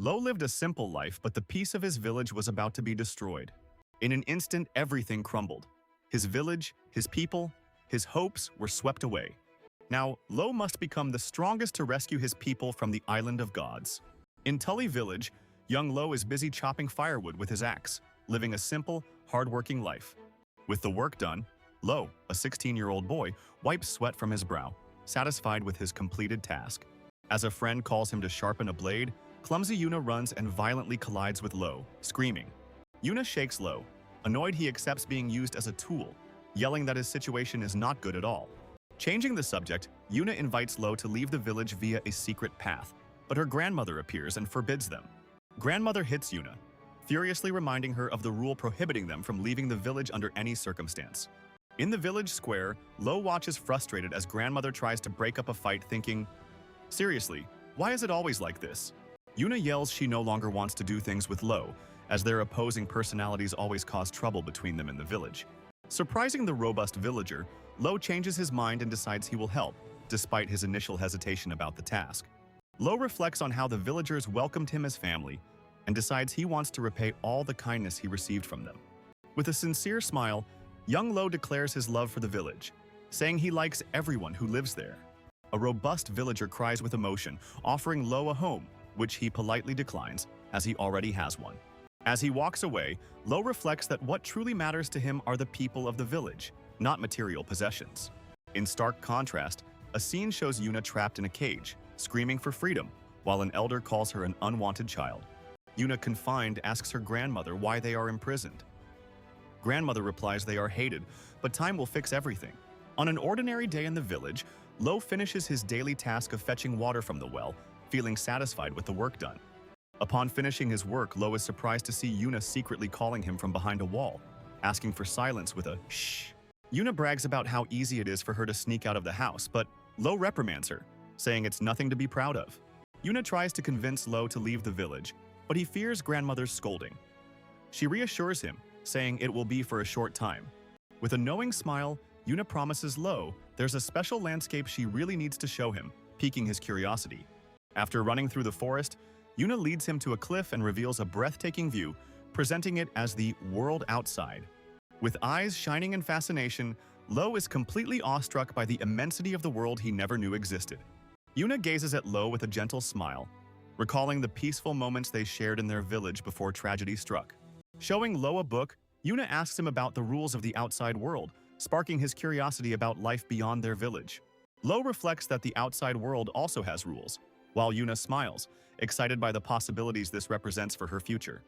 Lo lived a simple life, but the peace of his village was about to be destroyed. In an instant, everything crumbled. His village, his people, his hopes were swept away. Now, Lo must become the strongest to rescue his people from the island of gods. In Tully Village, young Lo is busy chopping firewood with his axe, living a simple, hard-working life. With the work done, Lo, a 16-year-old boy, wipes sweat from his brow, satisfied with his completed task. As a friend calls him to sharpen a blade, clumsy Yuna runs and violently collides with Lo, screaming. Yuna shakes Lo. Annoyed, he accepts being used as a tool, yelling that his situation is not good at all. Changing the subject, Yuna invites Lo to leave the village via a secret path, but her grandmother appears and forbids them. Grandmother hits Yuna, furiously reminding her of the rule prohibiting them from leaving the village under any circumstance. In the village square, Lo watches frustrated as grandmother tries to break up a fight, thinking, "Seriously, why is it always like this?" Yuna yells she no longer wants to do things with Lo, as their opposing personalities always cause trouble between them in the village. Surprising the robust villager, Lo changes his mind and decides he will help, despite his initial hesitation about the task. Lo reflects on how the villagers welcomed him as family, and decides he wants to repay all the kindness he received from them. With a sincere smile, young Lo declares his love for the village, saying he likes everyone who lives there. A robust villager cries with emotion, offering Lo a home, which he politely declines, as he already has one. As he walks away, Lo reflects that what truly matters to him are the people of the village, not material possessions. In stark contrast, a scene shows Yuna trapped in a cage, screaming for freedom, while an elder calls her an unwanted child. Yuna, confined, asks her grandmother why they are imprisoned. Grandmother replies they are hated, but time will fix everything. On an ordinary day in the village, Lo finishes his daily task of fetching water from the well, feeling satisfied with the work done. Upon finishing his work, Lo is surprised to see Yuna secretly calling him from behind a wall, asking for silence with a shh. Yuna brags about how easy it is for her to sneak out of the house, but Lo reprimands her, saying it's nothing to be proud of. Yuna tries to convince Lo to leave the village, but he fears grandmother's scolding. She reassures him, saying it will be for a short time. With a knowing smile, Yuna promises Lo there's a special landscape she really needs to show him, piquing his curiosity. After running through the forest, Yuna leads him to a cliff and reveals a breathtaking view, presenting it as the world outside. With eyes shining in fascination, Lo is completely awestruck by the immensity of the world he never knew existed. Yuna gazes at Lo with a gentle smile, recalling the peaceful moments they shared in their village before tragedy struck. Showing Lo a book, Yuna asks him about the rules of the outside world, sparking his curiosity about life beyond their village. Lo reflects that the outside world also has rules, while Yuna smiles, excited by the possibilities this represents for her future.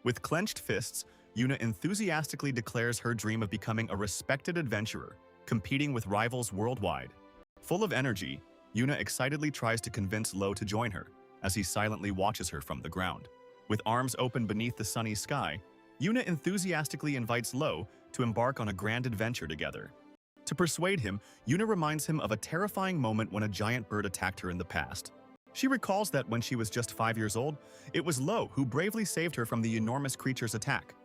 With clenched fists, Yuna enthusiastically declares her dream of becoming a respected adventurer, competing with rivals worldwide. Full of energy, Yuna excitedly tries to convince Lo to join her, as he silently watches her from the ground. With arms open beneath the sunny sky, Yuna enthusiastically invites Lo to embark on a grand adventure together. To persuade him, Yuna reminds him of a terrifying moment when a giant bird attacked her in the past. She recalls that when she was just 5 years old, it was Lo who bravely saved her from the enormous creature's attack.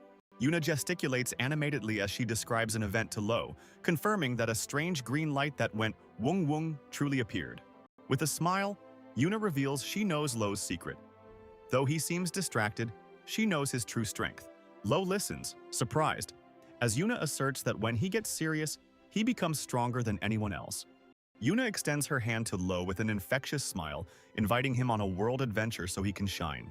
Yuna gesticulates animatedly as she describes an event to Lo, confirming that a strange green light that went wung wung truly appeared. With a smile, Yuna reveals she knows Lo's secret. Though he seems distracted, she knows his true strength. Lo listens, surprised, as Yuna asserts that when he gets serious, he becomes stronger than anyone else. Yuna extends her hand to Lo with an infectious smile, inviting him on a world adventure so he can shine.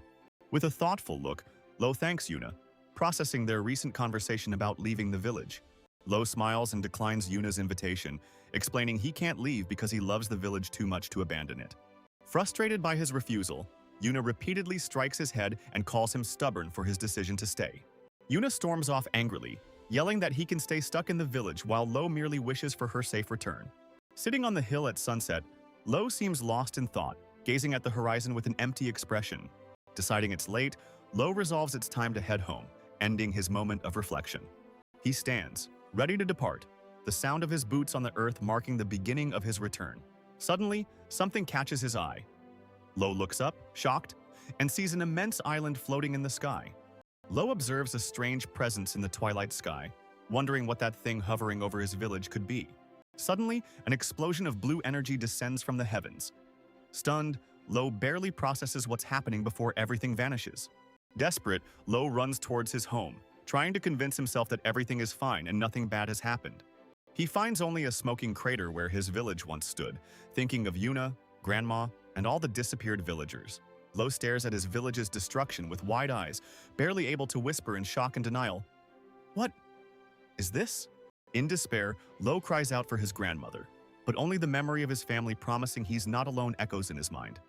With a thoughtful look, Lo thanks Yuna, processing their recent conversation about leaving the village. Lo smiles and declines Yuna's invitation, explaining he can't leave because he loves the village too much to abandon it. Frustrated by his refusal, Yuna repeatedly strikes his head and calls him stubborn for his decision to stay. Yuna storms off angrily, yelling that he can stay stuck in the village while Lo merely wishes for her safe return. Sitting on the hill at sunset, Lo seems lost in thought, gazing at the horizon with an empty expression. Deciding it's late, Lo resolves it's time to head home, ending his moment of reflection. He stands, ready to depart, the sound of his boots on the earth marking the beginning of his return. Suddenly, something catches his eye. Lo looks up, shocked, and sees an immense island floating in the sky. Lo observes a strange presence in the twilight sky, wondering what that thing hovering over his village could be. Suddenly, an explosion of blue energy descends from the heavens. Stunned, Lo barely processes what's happening before everything vanishes. Desperate, Lo runs towards his home, trying to convince himself that everything is fine and nothing bad has happened. He finds only a smoking crater where his village once stood, thinking of Yuna, Grandma, and all the disappeared villagers. Lo stares at his village's destruction with wide eyes, barely able to whisper in shock and denial, "What is this?" In despair, Lo cries out for his grandmother, but only the memory of his family promising he's not alone echoes in his mind.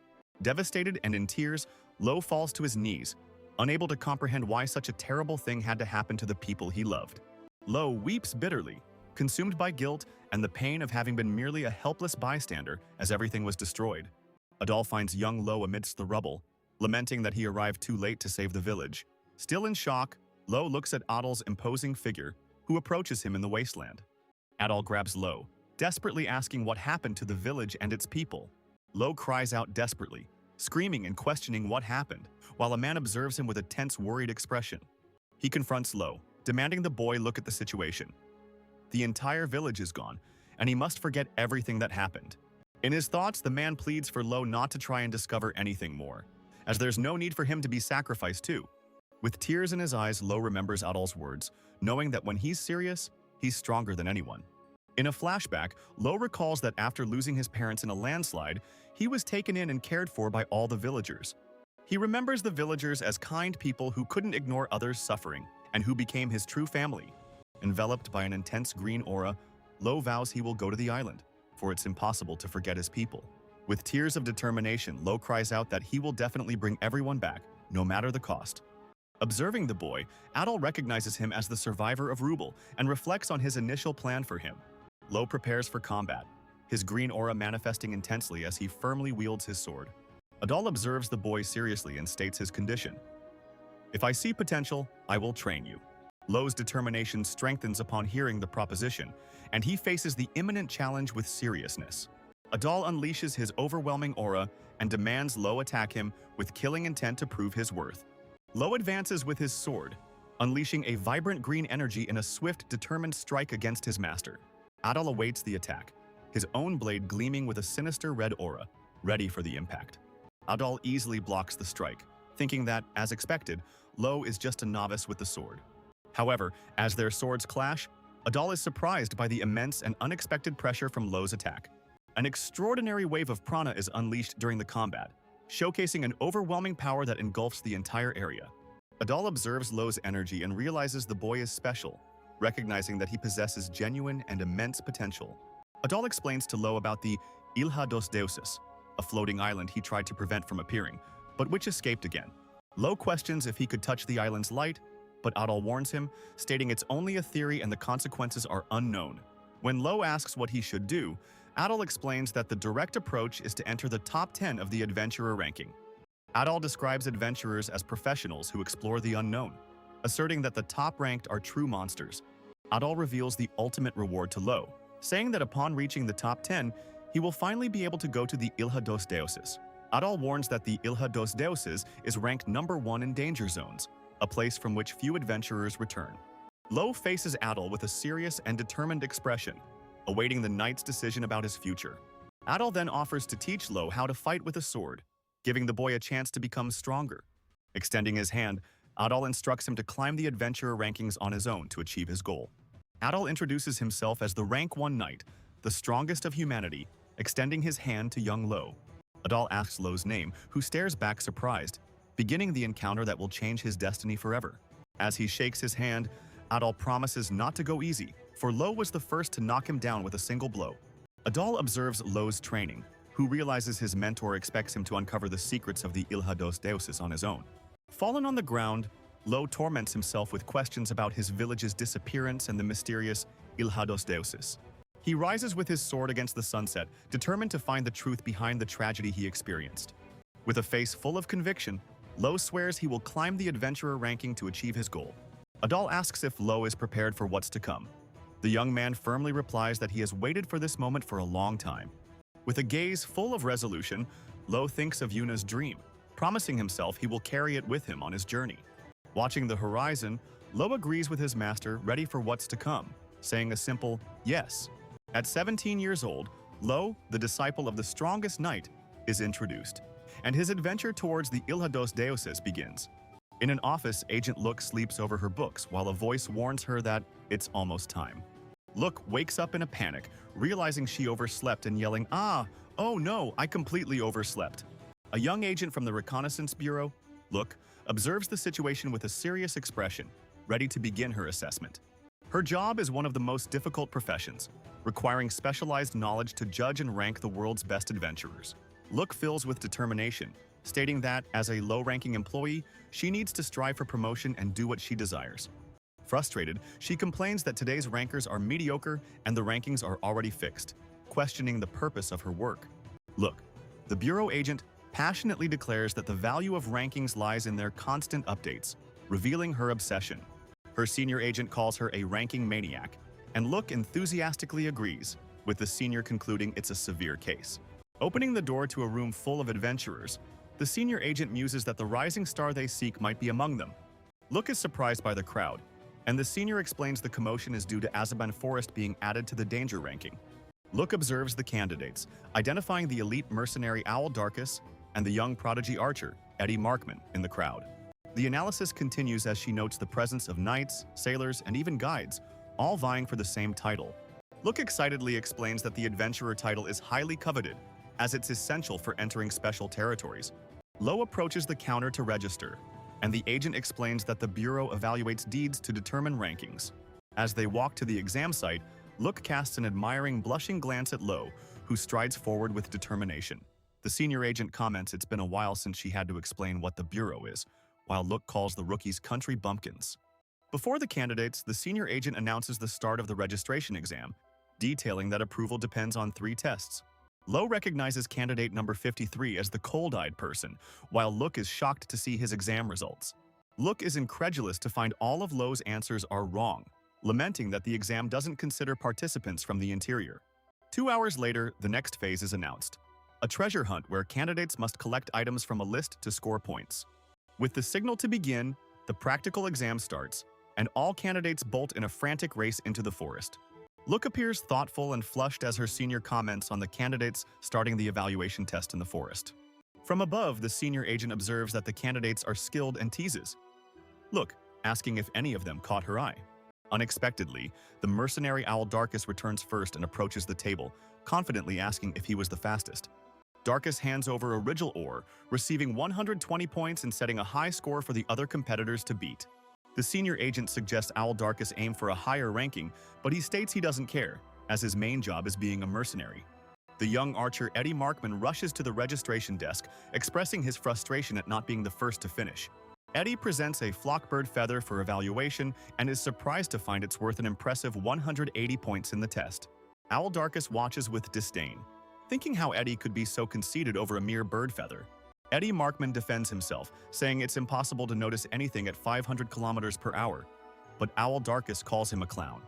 Devastated and in tears, Lo falls to his knees, unable to comprehend why such a terrible thing had to happen to the people he loved. Lo weeps bitterly, consumed by guilt and the pain of having been merely a helpless bystander as everything was destroyed. Adal finds young Lo amidst the rubble, lamenting that he arrived too late to save the village. Still in shock, Lo looks at Adal's imposing figure, who approaches him in the wasteland. Adal grabs Lo, desperately asking what happened to the village and its people. Lo cries out desperately, screaming and questioning what happened, while a man observes him with a tense, worried expression. He confronts Lo, demanding the boy look at the situation. The entire village is gone, and he must forget everything that happened. In his thoughts, the man pleads for Lo not to try and discover anything more, as there's no need for him to be sacrificed too. With tears in his eyes, Lo remembers Adal's words, knowing that when he's serious, he's stronger than anyone. In a flashback, Lo recalls that after losing his parents in a landslide, he was taken in and cared for by all the villagers. He remembers the villagers as kind people who couldn't ignore others' suffering, and who became his true family. Enveloped by an intense green aura, Lo vows he will go to the island, for it's impossible to forget his people. With tears of determination, Lo cries out that he will definitely bring everyone back, no matter the cost. Observing the boy, Adal recognizes him as the survivor of Rubel and reflects on his initial plan for him. Lo prepares for combat, his green aura manifesting intensely as he firmly wields his sword. Adal observes the boy seriously and states his condition. "If I see potential, I will train you." Lo's determination strengthens upon hearing the proposition, and he faces the imminent challenge with seriousness. Adal unleashes his overwhelming aura and demands Lo attack him with killing intent to prove his worth. Lo advances with his sword, unleashing a vibrant green energy in a swift, determined strike against his master. Adal awaits the attack, his own blade gleaming with a sinister red aura, ready for the impact. Adal easily blocks the strike, thinking that, as expected, Lo is just a novice with the sword. However, as their swords clash, Adal is surprised by the immense and unexpected pressure from Lo's attack. An extraordinary wave of prana is unleashed during the combat, showcasing an overwhelming power that engulfs the entire area. Adal observes Lo's energy and realizes the boy is special, recognizing that he possesses genuine and immense potential. Adal explains to Lo about the Ilha dos Deuses, a floating island he tried to prevent from appearing, but which escaped again. Lo questions if he could touch the island's light, but Adal warns him, stating it's only a theory and the consequences are unknown. When Lo asks what he should do, Adal explains that the direct approach is to enter the top 10 of the adventurer ranking. Adal describes adventurers as professionals who explore the unknown, asserting that the top-ranked are true monsters. Adal reveals the ultimate reward to Lo, saying that upon reaching the top 10, he will finally be able to go to the Ilha dos Deuses. Adal warns that the Ilha dos Deuses is ranked number 1 in danger zones, a place from which few adventurers return. Lo faces Adal with a serious and determined expression, awaiting the knight's decision about his future. Adal then offers to teach Lo how to fight with a sword, giving the boy a chance to become stronger. Extending his hand, Adal instructs him to climb the adventurer rankings on his own to achieve his goal. Adal introduces himself as the rank 1 knight, the strongest of humanity, extending his hand to young Lo. Adal asks Lo's name, who stares back surprised, beginning the encounter that will change his destiny forever. As he shakes his hand, Adal promises not to go easy, for Lo was the first to knock him down with a single blow. Adal observes Lo's training, who realizes his mentor expects him to uncover the secrets of the Ilha dos Deuses on his own. Fallen on the ground, Lo torments himself with questions about his village's disappearance and the mysterious Ilha dos Deuses. He rises with his sword against the sunset, determined to find the truth behind the tragedy he experienced. With a face full of conviction, Lo swears he will climb the adventurer ranking to achieve his goal. Adal asks if Lo is prepared for what's to come. The young man firmly replies that he has waited for this moment for a long time. With a gaze full of resolution, Lo thinks of Yuna's dream, promising himself he will carry it with him on his journey. Watching the horizon, Lo agrees with his master, ready for what's to come, saying a simple yes. At 17 years old, Lo, the disciple of the strongest knight, is introduced. and his adventure towards the Ilha dos Deuses begins. In an office, Agent Look sleeps over her books while a voice warns her that it's almost time. Look wakes up in a panic, realizing she overslept and yelling, oh no, I completely overslept. A young agent from the Reconnaissance Bureau, Look, observes the situation with a serious expression, ready to begin her assessment. Her job is one of the most difficult professions, requiring specialized knowledge to judge and rank the world's best adventurers. Look fills with determination, stating that, as a low-ranking employee, she needs to strive for promotion and do what she desires. Frustrated, she complains that today's rankers are mediocre and the rankings are already fixed, questioning the purpose of her work. Look, the Bureau agent passionately declares that the value of rankings lies in their constant updates, revealing her obsession. Her senior agent calls her a ranking maniac, and Look enthusiastically agrees, with the senior concluding it's a severe case. Opening the door to a room full of adventurers, the senior agent muses that the rising star they seek might be among them. Look is surprised by the crowd, and the senior explains the commotion is due to Azaban Forest being added to the danger ranking. Look observes the candidates, identifying the elite mercenary Owl Darkus and the young prodigy archer, Eddie Markman, in the crowd. The analysis continues as she notes the presence of knights, sailors, and even guides, all vying for the same title. Look excitedly explains that the adventurer title is highly coveted, as it's essential for entering special territories. Lo approaches the counter to register, and the agent explains that the Bureau evaluates deeds to determine rankings. As they walk to the exam site, Look casts an admiring, blushing glance at Lo, who strides forward with determination. The senior agent comments it's been a while since she had to explain what the Bureau is, while Look calls the rookies country bumpkins. Before the candidates, the senior agent announces the start of the registration exam, detailing that approval depends on 3 tests. Lo recognizes candidate number 53 as the cold-eyed person, while Look is shocked to see his exam results. Look is incredulous to find all of Lo's answers are wrong, lamenting that the exam doesn't consider participants from the interior. 2 hours later, the next phase is announced. A treasure hunt where candidates must collect items from a list to score points. With the signal to begin, the practical exam starts, and all candidates bolt in a frantic race into the forest. Look appears thoughtful and flushed as her senior comments on the candidates starting the evaluation test in the forest. From above, the senior agent observes that the candidates are skilled and teases Look, asking if any of them caught her eye. Unexpectedly, the mercenary Owl Darkus returns first and approaches the table, confidently asking if he was the fastest. Darkus hands over a Rigel ore, receiving 120 points and setting a high score for the other competitors to beat. The senior agent suggests Owl Darkus aim for a higher ranking, but he states he doesn't care, as his main job is being a mercenary. The young archer Eddie Markman rushes to the registration desk, expressing his frustration at not being the first to finish. Eddie presents a flockbird feather for evaluation and is surprised to find it's worth an impressive 180 points in the test. Owl Darkus watches with disdain, thinking how Eddie could be so conceited over a mere bird feather. Eddie Markman defends himself, saying it's impossible to notice anything at 500 kilometers per hour, but Owl Darkus calls him a clown.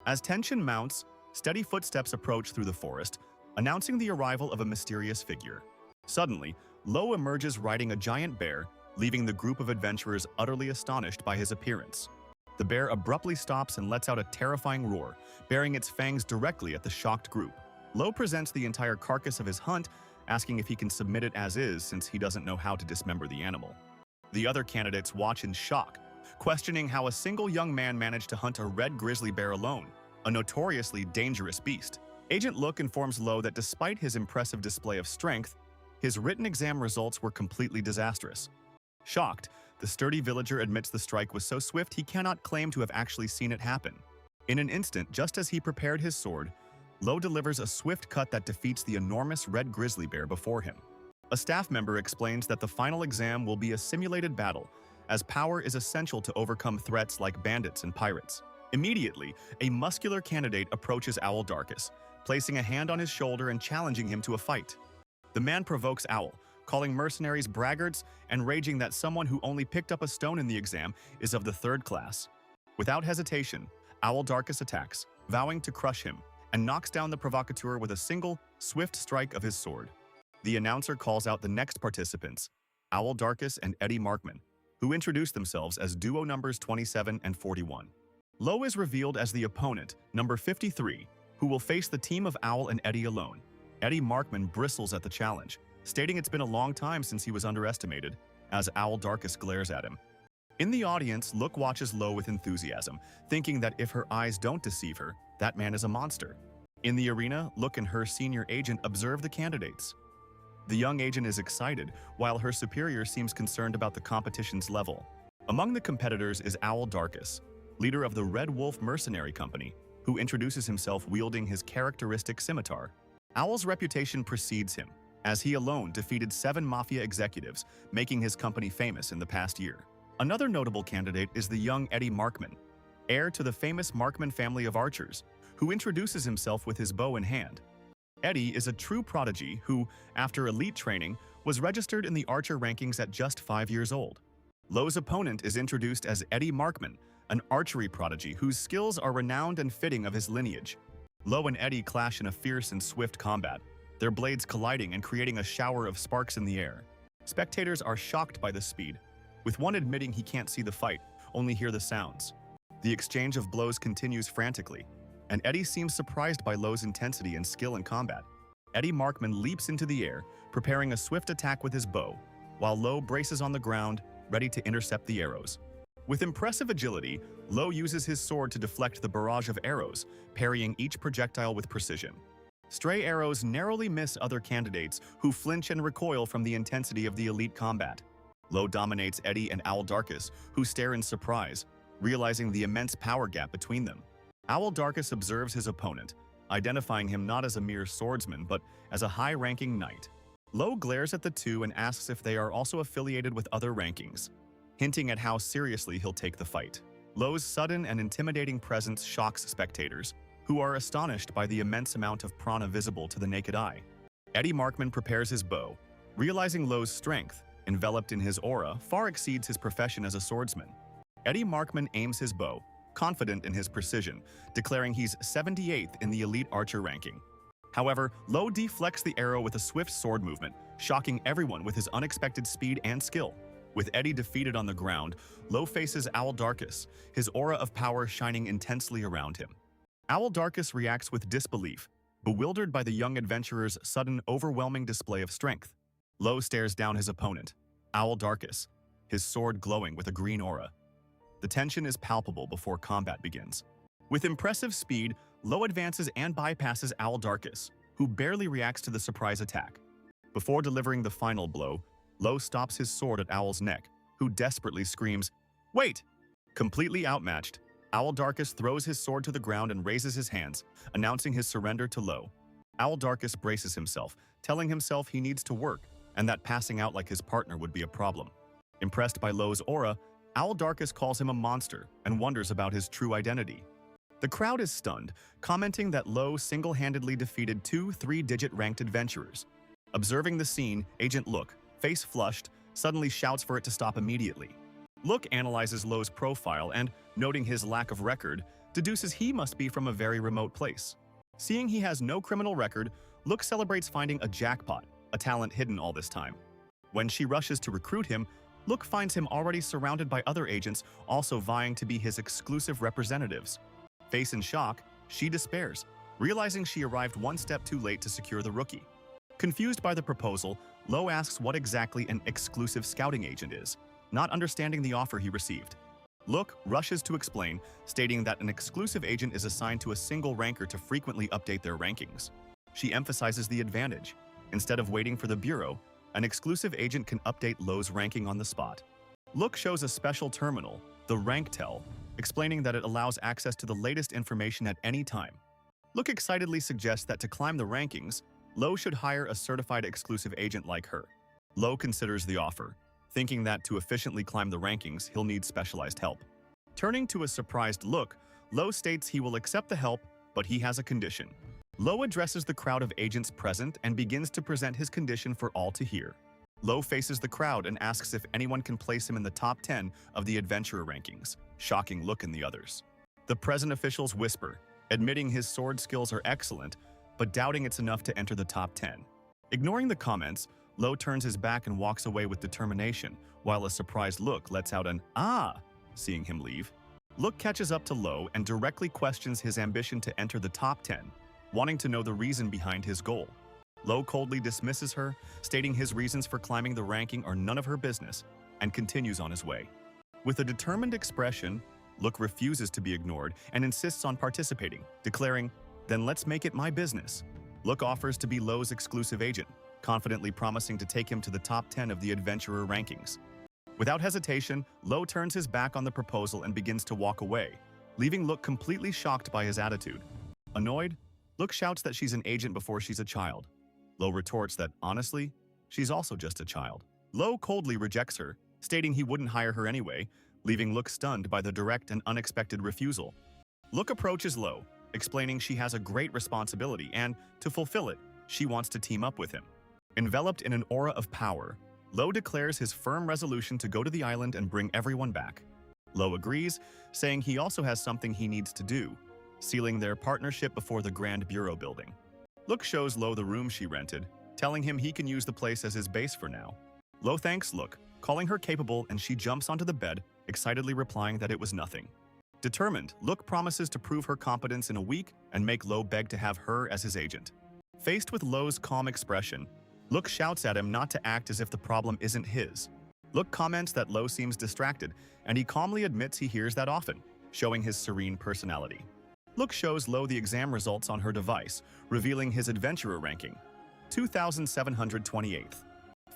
As tension mounts, steady footsteps approach through the forest, announcing the arrival of a mysterious figure. Suddenly, Lo emerges riding a giant bear, leaving the group of adventurers utterly astonished by his appearance. The bear abruptly stops and lets out a terrifying roar, bearing its fangs directly at the shocked group. Lo presents the entire carcass of his hunt, asking if he can submit it as is since he doesn't know how to dismember the animal. The other candidates watch in shock, questioning how a single young man managed to hunt a red grizzly bear alone, a notoriously dangerous beast. Agent Look informs Lo that despite his impressive display of strength, his written exam results were completely disastrous. Shocked, the sturdy villager admits the strike was so swift he cannot claim to have actually seen it happen. In an instant, just as he prepared his sword, Lo delivers a swift cut that defeats the enormous red grizzly bear before him. A staff member explains that the final exam will be a simulated battle, as power is essential to overcome threats like bandits and pirates. Immediately, a muscular candidate approaches Owl Darkus, placing a hand on his shoulder and challenging him to a fight. The man provokes Owl, calling mercenaries braggarts and raging that someone who only picked up a stone in the exam is of the 3rd class. Without hesitation, Owl Darkus attacks, vowing to crush him, and knocks down the provocateur with a single, swift strike of his sword. The announcer calls out the next participants, Owl Darkus and Eddie Markman, who introduce themselves as duo numbers 27 and 41. Lo is revealed as the opponent, number 53, who will face the team of Owl and Eddie alone. Eddie Markman bristles at the challenge, stating it's been a long time since he was underestimated, as Owl Darkus glares at him. In the audience, Look watches Lo with enthusiasm, thinking that if her eyes don't deceive her, that man is a monster. In the arena, Look and her senior agent observe the candidates. The young agent is excited, while her superior seems concerned about the competition's level. Among the competitors is Owl Darkus, leader of the Red Wolf Mercenary Company, who introduces himself wielding his characteristic scimitar. Owl's reputation precedes him, as he alone defeated 7 mafia executives, making his company famous in the past year. Another notable candidate is the young Eddie Markman, heir to the famous Markman family of archers, who introduces himself with his bow in hand. Eddie is a true prodigy who, after elite training, was registered in the archer rankings at just 5 years old. Lo's opponent is introduced as Eddie Markman, an archery prodigy whose skills are renowned and fitting of his lineage. Lo and Eddie clash in a fierce and swift combat, their blades colliding and creating a shower of sparks in the air. Spectators are shocked by the speed, with one admitting he can't see the fight, only hear the sounds. The exchange of blows continues frantically, and Eddie seems surprised by Lo's intensity and skill in combat. Eddie Markman leaps into the air, preparing a swift attack with his bow, while Lo braces on the ground, ready to intercept the arrows. With impressive agility, Lo uses his sword to deflect the barrage of arrows, parrying each projectile with precision. Stray arrows narrowly miss other candidates who flinch and recoil from the intensity of the elite combat. Lo dominates Eddie and Owl Darkus, who stare in surprise, realizing the immense power gap between them. Owl Darkus observes his opponent, identifying him not as a mere swordsman but as a high-ranking knight. Lo glares at the two and asks if they are also affiliated with other rankings, hinting at how seriously he'll take the fight. Lo's sudden and intimidating presence shocks spectators, who are astonished by the immense amount of prana visible to the naked eye. Eddie Markman prepares his bow, realizing Lo's strength, enveloped in his aura, far exceeds his profession as a swordsman. Eddie Markman aims his bow, confident in his precision, declaring he's 78th in the elite archer ranking. However, Lo deflects the arrow with a swift sword movement, shocking everyone with his unexpected speed and skill. With Eddie defeated on the ground, Lo faces Owl Darkus, his aura of power shining intensely around him. Owl Darkus reacts with disbelief, bewildered by the young adventurer's sudden, overwhelming display of strength. Lo stares down his opponent, Owl Darkus, his sword glowing with a green aura. The tension is palpable before combat begins. With impressive speed, Lo advances and bypasses Owl Darkus, who barely reacts to the surprise attack. Before delivering the final blow, Lo stops his sword at Owl's neck, who desperately screams, "Wait!" Completely outmatched, Owl Darkus throws his sword to the ground and raises his hands, announcing his surrender to Lo. Owl Darkus braces himself, telling himself he needs to work, and that passing out like his partner would be a problem. Impressed by Lo's aura, Owl Darkus calls him a monster and wonders about his true identity. The crowd is stunned, commenting that Lo single-handedly defeated 2 3-digit ranked adventurers. Observing the scene, Agent Look, face flushed, suddenly shouts for it to stop immediately. Look analyzes Lo's profile and, noting his lack of record, deduces he must be from a very remote place. Seeing he has no criminal record, Look celebrates finding a jackpot, a talent hidden all this time. When she rushes to recruit him, Look finds him already surrounded by other agents also vying to be his exclusive representatives. Face in shock, she despairs, realizing she arrived one step too late to secure the rookie. Confused by the proposal, Lo asks what exactly an exclusive scouting agent is, not understanding the offer he received. Look rushes to explain, stating that an exclusive agent is assigned to a single ranker to frequently update their rankings. She emphasizes the advantage. Instead of waiting for the bureau, an exclusive agent can update Lo's ranking on the spot. Look shows a special terminal, the Rank Tell, explaining that it allows access to the latest information at any time. Look excitedly suggests that to climb the rankings, Lo should hire a certified exclusive agent like her. Lo considers the offer, thinking that to efficiently climb the rankings, he'll need specialized help. Turning to a surprised Look, Lo states he will accept the help, but he has a condition. Lo addresses the crowd of agents present and begins to present his condition for all to hear. Lo faces the crowd and asks if anyone can place him in the top 10 of the adventurer rankings, shocking Look and the others. The present officials whisper, admitting his sword skills are excellent, but doubting it's enough to enter the top 10. Ignoring the comments, Lo turns his back and walks away with determination, while a surprised Look lets out an "Ah!" seeing him leave. Look catches up to Lo and directly questions his ambition to enter the top 10, wanting to know the reason behind his goal. Lo coldly dismisses her, stating his reasons for climbing the ranking are none of her business, and continues on his way. With a determined expression, Look refuses to be ignored and insists on participating, declaring, "Then let's make it my business." Look offers to be Lo's exclusive agent, confidently promising to take him to the top 10 of the adventurer rankings. Without hesitation, Lo turns his back on the proposal and begins to walk away, leaving Look completely shocked by his attitude. Annoyed, Look shouts that she's an agent before she's a child. Lo retorts that, honestly, she's also just a child. Lo coldly rejects her, stating he wouldn't hire her anyway, leaving Look stunned by the direct and unexpected refusal. Look approaches Lo, explaining she has a great responsibility and, to fulfill it, she wants to team up with him. Enveloped in an aura of power, Lo declares his firm resolution to go to the island and bring everyone back. Lo agrees, saying he also has something he needs to do, sealing their partnership before the Grand Bureau building. Look shows Lo the room she rented, telling him he can use the place as his base for now. Lo thanks Look, calling her capable, and she jumps onto the bed, excitedly replying that it was nothing. Determined, Look promises to prove her competence in a week and make Lo beg to have her as his agent. Faced with Lo's calm expression, Look shouts at him not to act as if the problem isn't his. Look comments that Lo seems distracted, and he calmly admits he hears that often, showing his serene personality. Look shows Lo the exam results on her device, revealing his adventurer ranking, 2,728th.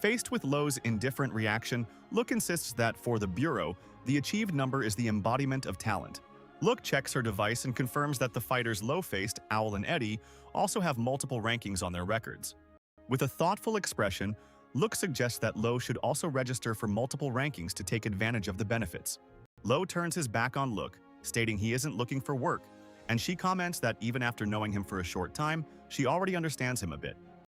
Faced with Lo's indifferent reaction, Look insists that for the Bureau, the achieved number is the embodiment of talent. Look checks her device and confirms that the fighters Lo faced, Owl and Eddie, also have multiple rankings on their records. With a thoughtful expression, Look suggests that Lo should also register for multiple rankings to take advantage of the benefits. Lo turns his back on Look, stating he isn't looking for work, and she comments that even after knowing him for a short time, she already understands him a bit.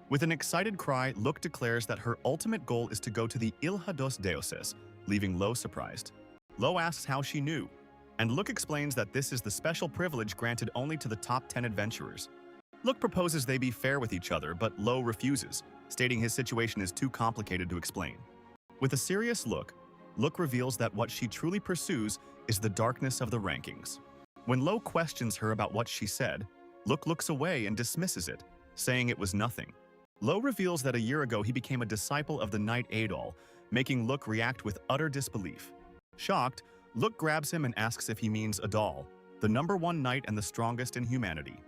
With an excited cry, Look declares that her ultimate goal is to go to the Ilha dos Deuses, leaving Lo surprised. Lo asks how she knew, and Look explains that this is the special privilege granted only to the top 10 adventurers. Look proposes they be fair with each other, but Lo refuses, stating his situation is too complicated to explain. With a serious look, Look reveals that what she truly pursues is the darkness of the rankings. When Lo questions her about what she said, Look looks away and dismisses it, saying it was nothing. Lo reveals that a year ago he became a disciple of the Knight Adol, making Look react with utter disbelief. Shocked, Look grabs him and asks if he means Adol, the #1 knight and the strongest in humanity.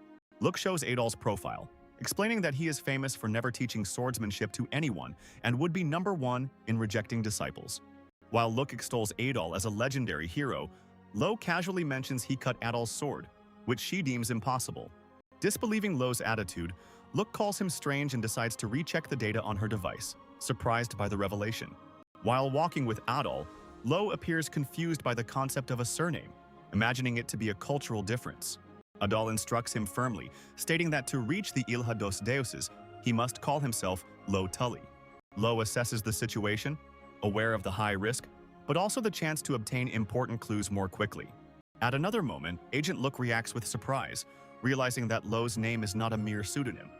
Look shows Adol's profile, explaining that he is famous for never teaching swordsmanship to anyone and would be #1 in rejecting disciples. While Look extols Adol as a legendary hero, Lo casually mentions he cut Adol's sword, which she deems impossible. Disbelieving Lo's attitude, Look calls him strange and decides to recheck the data on her device, surprised by the revelation. While walking with Adol, Lo appears confused by the concept of a surname, imagining it to be a cultural difference. Adol instructs him firmly, stating that to reach the Ilha dos Deuses, he must call himself Lo Tully. Lo assesses the situation, aware of the high risk, but also the chance to obtain important clues more quickly. At another moment, Agent Look reacts with surprise, realizing that Lo's name is not a mere pseudonym.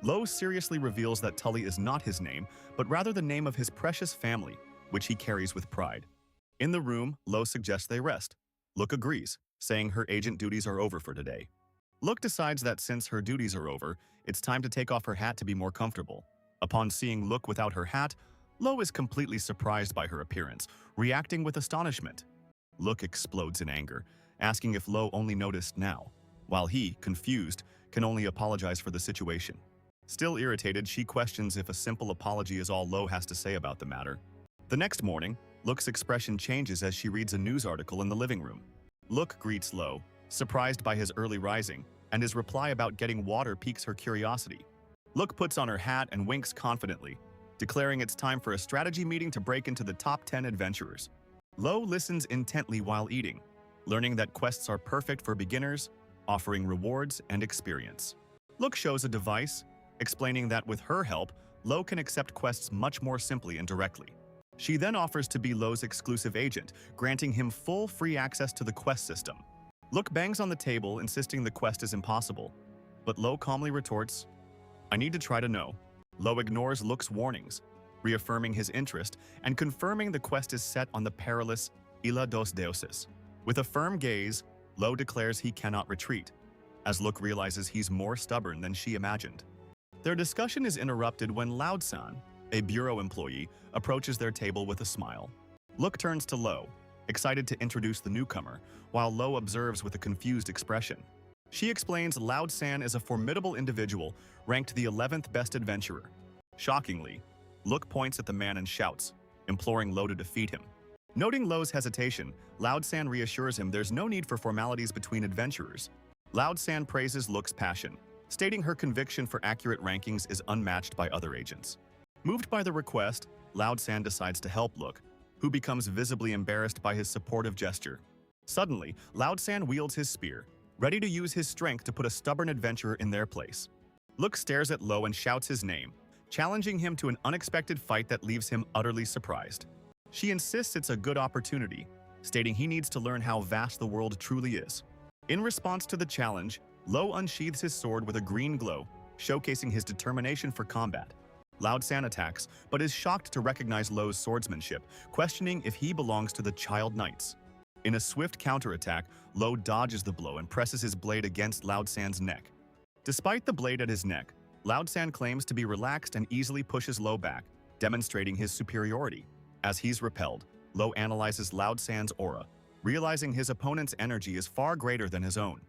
Lo seriously reveals that Tully is not his name, but rather the name of his precious family, which he carries with pride. In the room, Lo suggests they rest. Look agrees, saying her agent duties are over for today. Look decides that since her duties are over, it's time to take off her hat to be more comfortable. Upon seeing Look without her hat, Lo is completely surprised by her appearance, reacting with astonishment. Look explodes in anger, asking if Lo only noticed now, while he, confused, can only apologize for the situation. Still irritated, she questions if a simple apology is all Lo has to say about the matter. The next morning, Look's expression changes as she reads a news article in the living room. Look greets Lo, surprised by his early rising, and his reply about getting water piques her curiosity. Look puts on her hat and winks confidently, declaring it's time for a strategy meeting to break into the top 10 adventurers. Lo listens intently while eating, learning that quests are perfect for beginners, offering rewards and experience. Look shows a device, explaining that with her help, Lo can accept quests much more simply and directly. She then offers to be Lo's exclusive agent, granting him full free access to the quest system. Look bangs on the table, insisting the quest is impossible, but Lo calmly retorts, "I need to try to know." Lo ignores Look's warnings, reaffirming his interest and confirming the quest is set on the perilous Ilha dos Deuses. With a firm gaze, Lo declares he cannot retreat, as Look realizes he's more stubborn than she imagined. Their discussion is interrupted when Loud-san, a bureau employee, approaches their table with a smile. Look turns to Lo, excited to introduce the newcomer, while Lo observes with a confused expression. She explains Loud-san is a formidable individual, ranked the 11th best adventurer. Shockingly, Look points at the man and shouts, imploring Lo to defeat him. Noting Lo's hesitation, Loud-san reassures him there's no need for formalities between adventurers. Loud-san praises Look's passion, stating her conviction for accurate rankings is unmatched by other agents. Moved by the request, Loud-san decides to help Look, who becomes visibly embarrassed by his supportive gesture. Suddenly, Loud-san wields his spear, ready to use his strength to put a stubborn adventurer in their place. Look stares at Lo and shouts his name, challenging him to an unexpected fight that leaves him utterly surprised. She insists it's a good opportunity, stating he needs to learn how vast the world truly is. In response to the challenge, Lo unsheathes his sword with a green glow, showcasing his determination for combat. Loud-san attacks, but is shocked to recognize Lo's swordsmanship, questioning if he belongs to the Child Knights. In a swift counterattack, Lo dodges the blow and presses his blade against Loud-san's neck. Despite the blade at his neck, Loud-san claims to be relaxed and easily pushes Lo back, demonstrating his superiority. As he's repelled, Lo analyzes Loud-san's aura, realizing his opponent's energy is far greater than his own.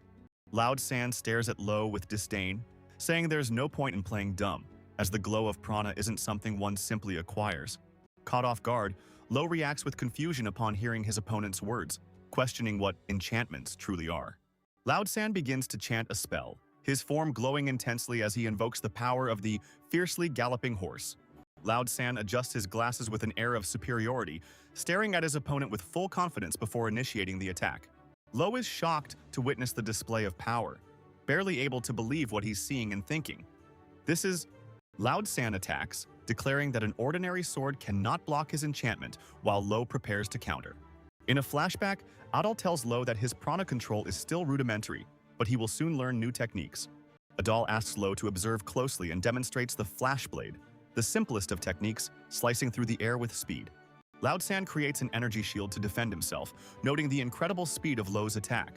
Loud-san stares at Lo with disdain, saying there's no point in playing dumb, as the glow of prana isn't something one simply acquires. Caught off guard, Lo reacts with confusion upon hearing his opponent's words, questioning what enchantments truly are. Loud-san begins to chant a spell, his form glowing intensely as he invokes the power of the fiercely galloping horse. Loud-san adjusts his glasses with an air of superiority, staring at his opponent with full confidence before initiating the attack. Lo is shocked to witness the display of power, barely able to believe what he's seeing and thinking. Loud-san attacks, declaring that an ordinary sword cannot block his enchantment while Lo prepares to counter. In a flashback, Adal tells Lo that his prana control is still rudimentary, but he will soon learn new techniques. Adal asks Lo to observe closely and demonstrates the flash blade, the simplest of techniques, slicing through the air with speed. Loud-san creates an energy shield to defend himself, noting the incredible speed of Lo's attack.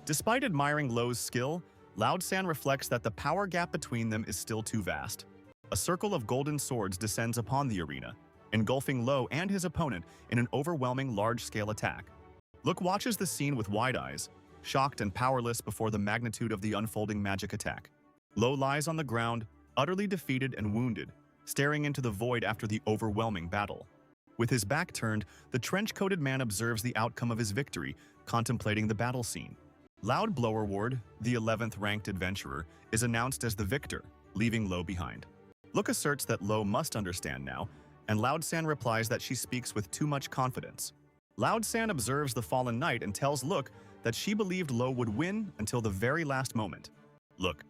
Despite admiring Lo's skill, Loud-san reflects that the power gap between them is still too vast. A circle of golden swords descends upon the arena, engulfing Lo and his opponent in an overwhelming large-scale attack. Look watches the scene with wide eyes, shocked and powerless before the magnitude of the unfolding magic attack. Lo lies on the ground, utterly defeated and wounded, staring into the void after the overwhelming battle. With his back turned, the trench-coated man observes the outcome of his victory, contemplating the battle scene. Loud Blowerward, the 11th ranked adventurer, is announced as the victor, leaving Lo behind. Look asserts that Lo must understand now, and Loud-san replies that she speaks with too much confidence. Loud-san observes the fallen knight and tells Look that she believed Lo would win until the very last moment. Look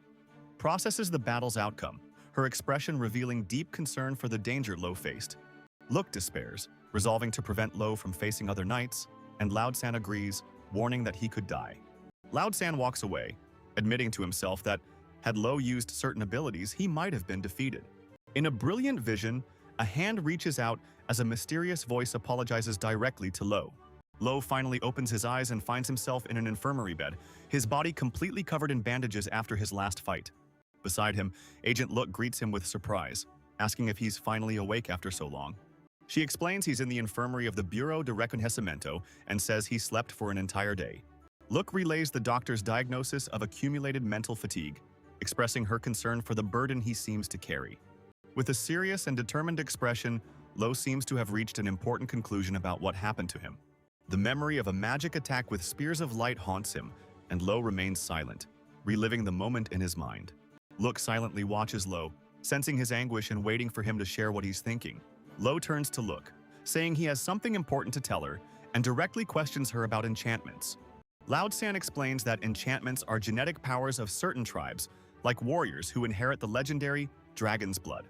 processes the battle's outcome, her expression revealing deep concern for the danger Lo faced. Look despairs, resolving to prevent Lo from facing other knights, and Loud-san agrees, warning that he could die. Loud-san walks away, admitting to himself that had Lo used certain abilities, he might have been defeated. In a brilliant vision, a hand reaches out as a mysterious voice apologizes directly to Lo. Lo finally opens his eyes and finds himself in an infirmary bed, his body completely covered in bandages after his last fight. Beside him, Agent Look greets him with surprise, asking if he's finally awake after so long. She explains he's in the infirmary of the Bureau de Reconocimiento and says he slept for an entire day. Look relays the doctor's diagnosis of accumulated mental fatigue, expressing her concern for the burden he seems to carry. With a serious and determined expression, Lo seems to have reached an important conclusion about what happened to him. The memory of a magic attack with spears of light haunts him, and Lo remains silent, reliving the moment in his mind. Look silently watches Lo, sensing his anguish and waiting for him to share what he's thinking. Lo turns to Look, saying he has something important to tell her, and directly questions her about enchantments. Loud-san explains that enchantments are genetic powers of certain tribes, like warriors who inherit the legendary dragon's blood.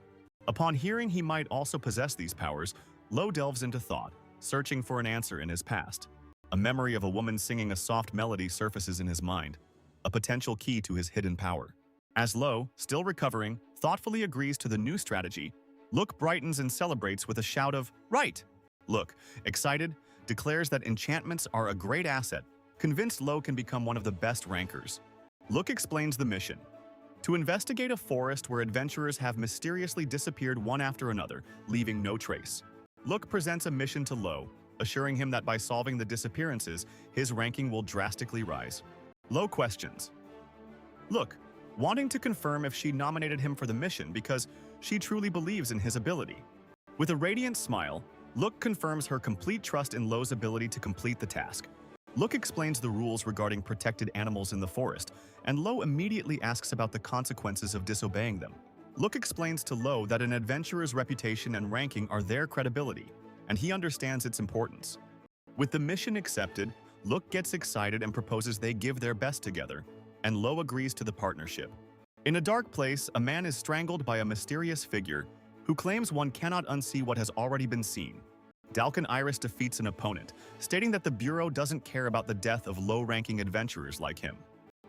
Upon hearing he might also possess these powers, Lo delves into thought, searching for an answer in his past. A memory of a woman singing a soft melody surfaces in his mind, a potential key to his hidden power. As Lo, still recovering, thoughtfully agrees to the new strategy, Look brightens and celebrates with a shout of, "Right!" Look, excited, declares that enchantments are a great asset, convinced Lo can become one of the best rankers. Look explains the mission: to investigate a forest where adventurers have mysteriously disappeared one after another, leaving no trace. Look presents a mission to Lo, assuring him that by solving the disappearances, his ranking will drastically rise. Lo questions Look, wanting to confirm if she nominated him for the mission because she truly believes in his ability. With a radiant smile, Look confirms her complete trust in Lo's ability to complete the task. Look explains the rules regarding protected animals in the forest, and Lo immediately asks about the consequences of disobeying them. Look explains to Lo that an adventurer's reputation and ranking are their credibility, and he understands its importance. With the mission accepted, Look gets excited and proposes they give their best together, and Lo agrees to the partnership. In a dark place, a man is strangled by a mysterious figure who claims one cannot unsee what has already been seen. Dalkin Iris defeats an opponent, stating that the Bureau doesn't care about the death of low-ranking adventurers like him.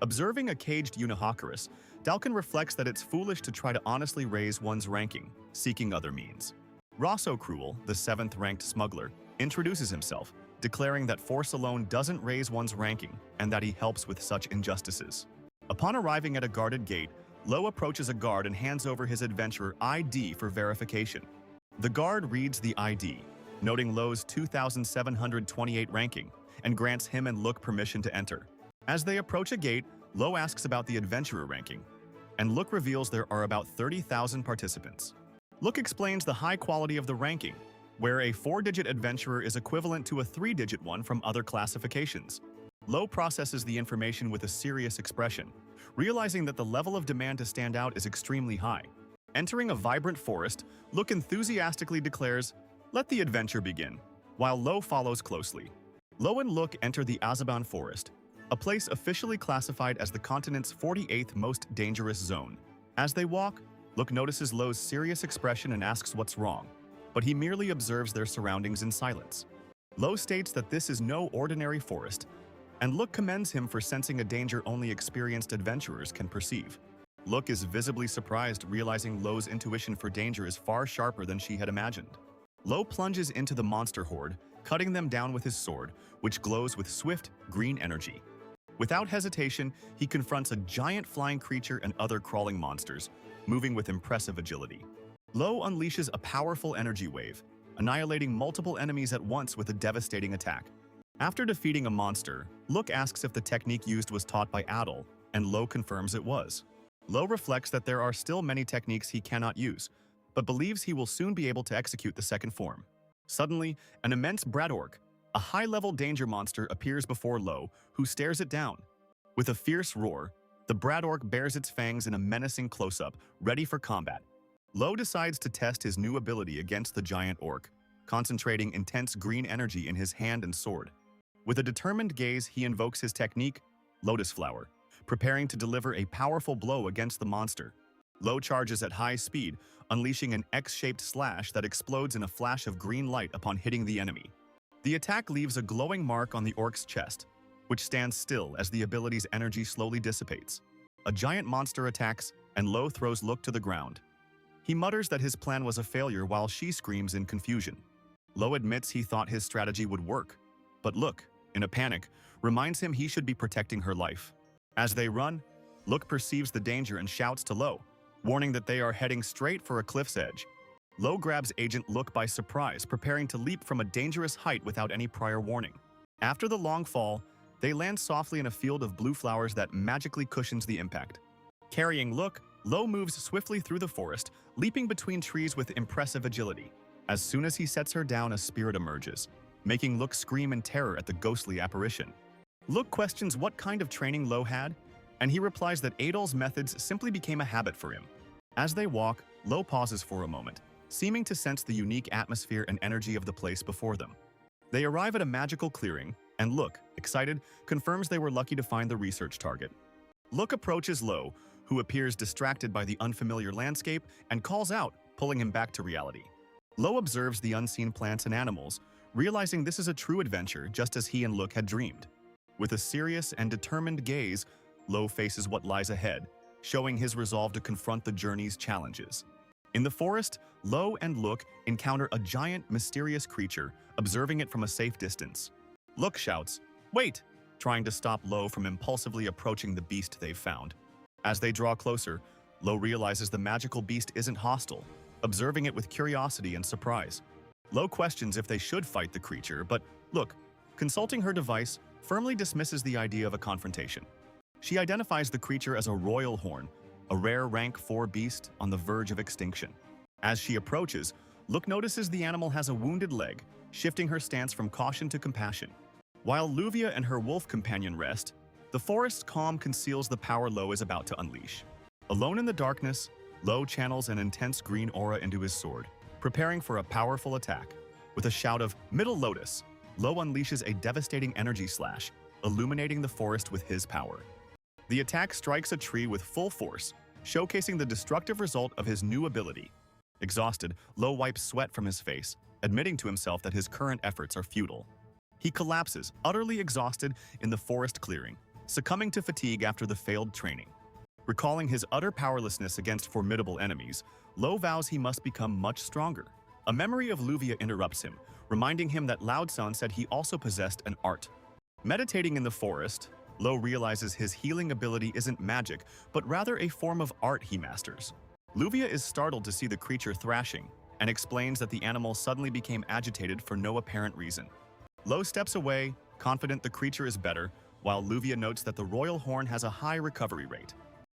Observing a caged Unihocarus, Dalkin reflects that it's foolish to try to honestly raise one's ranking, seeking other means. Rosso Cruel, the 7th-ranked smuggler, introduces himself, declaring that force alone doesn't raise one's ranking and that he helps with such injustices. Upon arriving at a guarded gate, Lo approaches a guard and hands over his adventurer ID for verification. The guard reads the ID, noting Lo's 2,728 ranking, and grants him and Look permission to enter. As they approach a gate, Lo asks about the adventurer ranking, and Look reveals there are about 30,000 participants. Look explains the high quality of the ranking, where a 4-digit adventurer is equivalent to a 3-digit one from other classifications. Lo processes the information with a serious expression, realizing that the level of demand to stand out is extremely high. Entering a vibrant forest, Look enthusiastically declares, "Let the adventure begin," while Lo follows closely. Lo and Look enter the Azaban Forest, a place officially classified as the continent's 48th most dangerous zone. As they walk, Look notices Lo's serious expression and asks what's wrong, but he merely observes their surroundings in silence. Lo states that this is no ordinary forest, and Look commends him for sensing a danger only experienced adventurers can perceive. Look is visibly surprised, realizing Lo's intuition for danger is far sharper than she had imagined. Lo plunges into the monster horde, cutting them down with his sword, which glows with swift, green energy. Without hesitation, he confronts a giant flying creature and other crawling monsters, moving with impressive agility. Lo unleashes a powerful energy wave, annihilating multiple enemies at once with a devastating attack. After defeating a monster, Look asks if the technique used was taught by Adol, and Lo confirms it was. Lo reflects that there are still many techniques he cannot use, but believes he will soon be able to execute the second form. Suddenly, an immense Bradorg, a high-level danger monster, appears before Lo, who stares it down. With a fierce roar, the Bradorg bares its fangs in a menacing close-up, ready for combat. Lo decides to test his new ability against the giant orc, concentrating intense green energy in his hand and sword. With a determined gaze, he invokes his technique, Lotus Flower, preparing to deliver a powerful blow against the monster. Lo charges at high speed, unleashing an X-shaped slash that explodes in a flash of green light upon hitting the enemy. The attack leaves a glowing mark on the orc's chest, which stands still as the ability's energy slowly dissipates. A giant monster attacks, and Lo throws Look to the ground. He mutters that his plan was a failure while she screams in confusion. Lo admits he thought his strategy would work, but Look, in a panic, reminds him he should be protecting her life. As they run, Look perceives the danger and shouts to Lo, warning that they are heading straight for a cliff's edge. Lo grabs Agent Look by surprise, preparing to leap from a dangerous height without any prior warning. After the long fall, they land softly in a field of blue flowers that magically cushions the impact. Carrying Look, Lo moves swiftly through the forest, leaping between trees with impressive agility. As soon as he sets her down, a spirit emerges, making Look scream in terror at the ghostly apparition. Look questions what kind of training Lo had, and he replies that Adol's methods simply became a habit for him. As they walk, Lo pauses for a moment, seeming to sense the unique atmosphere and energy of the place before them. They arrive at a magical clearing, and Look, excited, confirms they were lucky to find the research target. Look approaches Lo, who appears distracted by the unfamiliar landscape, and calls out, pulling him back to reality. Lo observes the unseen plants and animals, realizing this is a true adventure just as he and Look had dreamed. With a serious and determined gaze, Lo faces what lies ahead, showing his resolve to confront the journey's challenges. In the forest, Lo and Look encounter a giant, mysterious creature, observing it from a safe distance. Look shouts, "Wait!" trying to stop Lo from impulsively approaching the beast they've found. As they draw closer, Lo realizes the magical beast isn't hostile, observing it with curiosity and surprise. Lo questions if they should fight the creature, but look, consulting her device, firmly dismisses the idea of a confrontation. She identifies the creature as a royal horn, a rare rank 4 beast on the verge of extinction. As she approaches, Look notices the animal has a wounded leg, shifting her stance from caution to compassion. While Luvia and her wolf companion rest, the forest's calm conceals the power Lo is about to unleash. Alone in the darkness, Lo channels an intense green aura into his sword, preparing for a powerful attack. With a shout of "Middle Lotus," Lo unleashes a devastating energy slash, illuminating the forest with his power. The attack strikes a tree with full force, showcasing the destructive result of his new ability. Exhausted, Lo wipes sweat from his face, admitting to himself that his current efforts are futile. He collapses, utterly exhausted, in the forest clearing, succumbing to fatigue after the failed training. Recalling his utter powerlessness against formidable enemies, Lo vows he must become much stronger. A memory of Luvia interrupts him, reminding him that Loud Sun said he also possessed an art. Meditating in the forest, Lo realizes his healing ability isn't magic, but rather a form of art he masters. Luvia is startled to see the creature thrashing, and explains that the animal suddenly became agitated for no apparent reason. Lo steps away, confident the creature is better, while Luvia notes that the royal horn has a high recovery rate.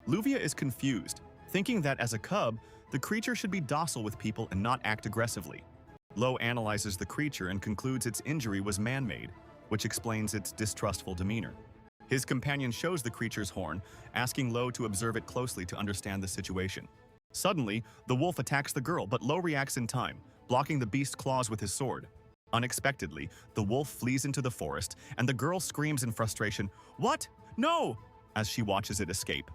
Luvia is confused, thinking that as a cub, the creature should be docile with people and not act aggressively. Lo analyzes the creature and concludes its injury was man-made, which explains its distrustful demeanor. His companion shows the creature's horn, asking Lo to observe it closely to understand the situation. Suddenly, the wolf attacks the girl, but Lo reacts in time, blocking the beast's claws with his sword. Unexpectedly, the wolf flees into the forest, and the girl screams in frustration, "What? No!" as she watches it escape.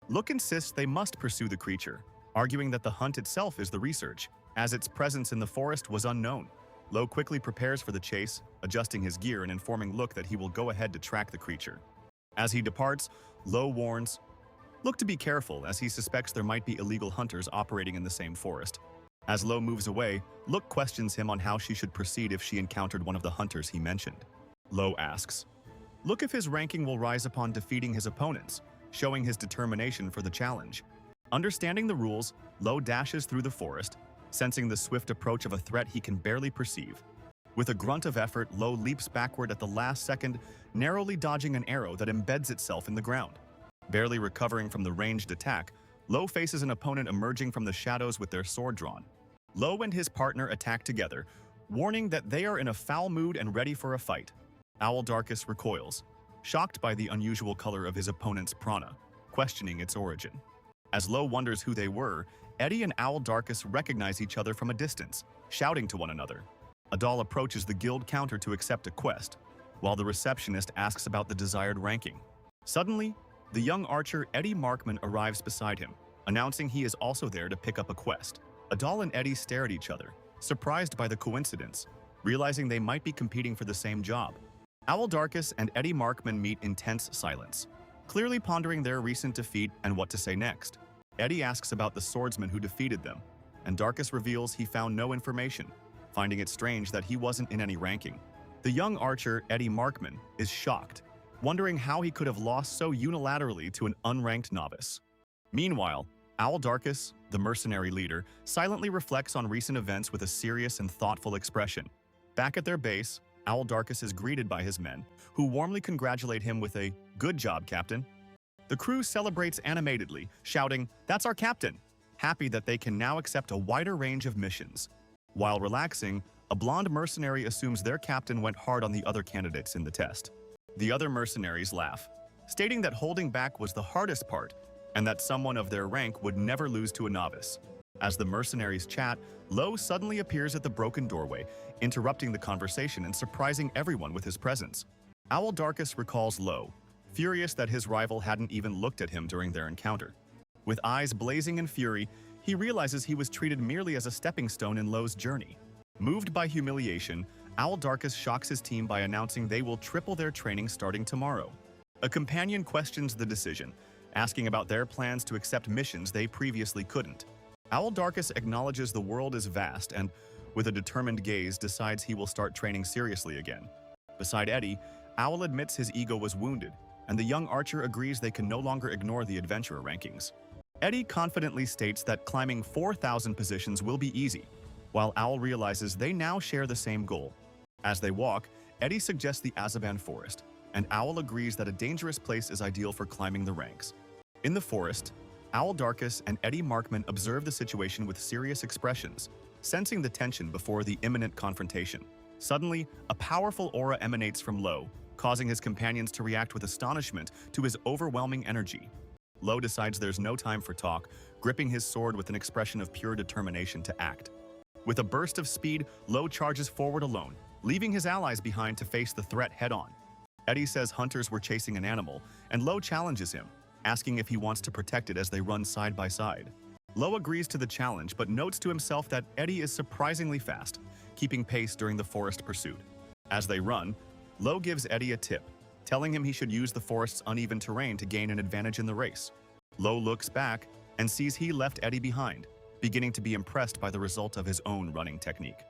Look insists they must pursue the creature, arguing that the hunt itself is the research, as its presence in the forest was unknown. Lo quickly prepares for the chase, adjusting his gear and informing Look that he will go ahead to track the creature. As he departs, Lo warns Look to be careful, as he suspects there might be illegal hunters operating in the same forest. As Lo moves away, Look questions him on how she should proceed if she encountered one of the hunters he mentioned. Lo asks Look if his ranking will rise upon defeating his opponents, showing his determination for the challenge. Understanding the rules, Lo dashes through the forest, sensing the swift approach of a threat he can barely perceive. With a grunt of effort, Lo leaps backward at the last second, narrowly dodging an arrow that embeds itself in the ground. Barely recovering from the ranged attack, Lo faces an opponent emerging from the shadows with their sword drawn. Lo and his partner attack together, warning that they are in a foul mood and ready for a fight. Owl Darkus recoils, shocked by the unusual color of his opponent's prana, questioning its origin. As Lo wonders who they were, Eddie and Owl Darkus recognize each other from a distance, shouting to one another. Adal approaches the guild counter to accept a quest, while the receptionist asks about the desired ranking. Suddenly, the young archer Eddie Markman arrives beside him, announcing he is also there to pick up a quest. Adal and Eddie stare at each other, surprised by the coincidence, realizing they might be competing for the same job. Owl Darkus and Eddie Markman meet in tense silence, clearly pondering their recent defeat and what to say next. Eddie asks about the swordsman who defeated them, and Darkus reveals he found no information, finding it strange that he wasn't in any ranking. The young archer Eddie Markman is shocked, wondering how he could have lost so unilaterally to an unranked novice. Meanwhile, Owl Darkus, the mercenary leader, silently reflects on recent events with a serious and thoughtful expression. Back at their base, Owl Darkus is greeted by his men, who warmly congratulate him with a "Good job, Captain." The crew celebrates animatedly, shouting, "That's our captain!" happy that they can now accept a wider range of missions. While relaxing, a blonde mercenary assumes their captain went hard on the other candidates in the test. The other mercenaries laugh, stating that holding back was the hardest part and that someone of their rank would never lose to a novice. As the mercenaries chat, Lo suddenly appears at the broken doorway, interrupting the conversation and surprising everyone with his presence. Owl Darkus recalls Lo, furious that his rival hadn't even looked at him during their encounter. With eyes blazing in fury, he realizes he was treated merely as a stepping stone in Lo's journey. Moved by humiliation, Owl Darkus shocks his team by announcing they will triple their training starting tomorrow. A companion questions the decision, asking about their plans to accept missions they previously couldn't. Owl Darkus acknowledges the world is vast and, with a determined gaze, decides he will start training seriously again. Beside Eddie, Owl admits his ego was wounded, and the young archer agrees they can no longer ignore the adventurer rankings. Eddie confidently states that climbing 4,000 positions will be easy, while Owl realizes they now share the same goal. As they walk, Eddie suggests the Azaban forest, and Owl agrees that a dangerous place is ideal for climbing the ranks. In the forest, Owl Darkus and Eddie Markman observe the situation with serious expressions, sensing the tension before the imminent confrontation. Suddenly, a powerful aura emanates from Lo, causing his companions to react with astonishment to his overwhelming energy. Lo decides there's no time for talk, gripping his sword with an expression of pure determination to act. With a burst of speed, Lo charges forward alone, leaving his allies behind to face the threat head-on. Eddie says hunters were chasing an animal, and Lo challenges him, asking if he wants to protect it as they run side by side. Lo agrees to the challenge but notes to himself that Eddie is surprisingly fast, keeping pace during the forest pursuit. As they run, Lo gives Eddie a tip, telling him he should use the forest's uneven terrain to gain an advantage in the race. Lo looks back and sees he left Eddie behind, beginning to be impressed by the result of his own running technique.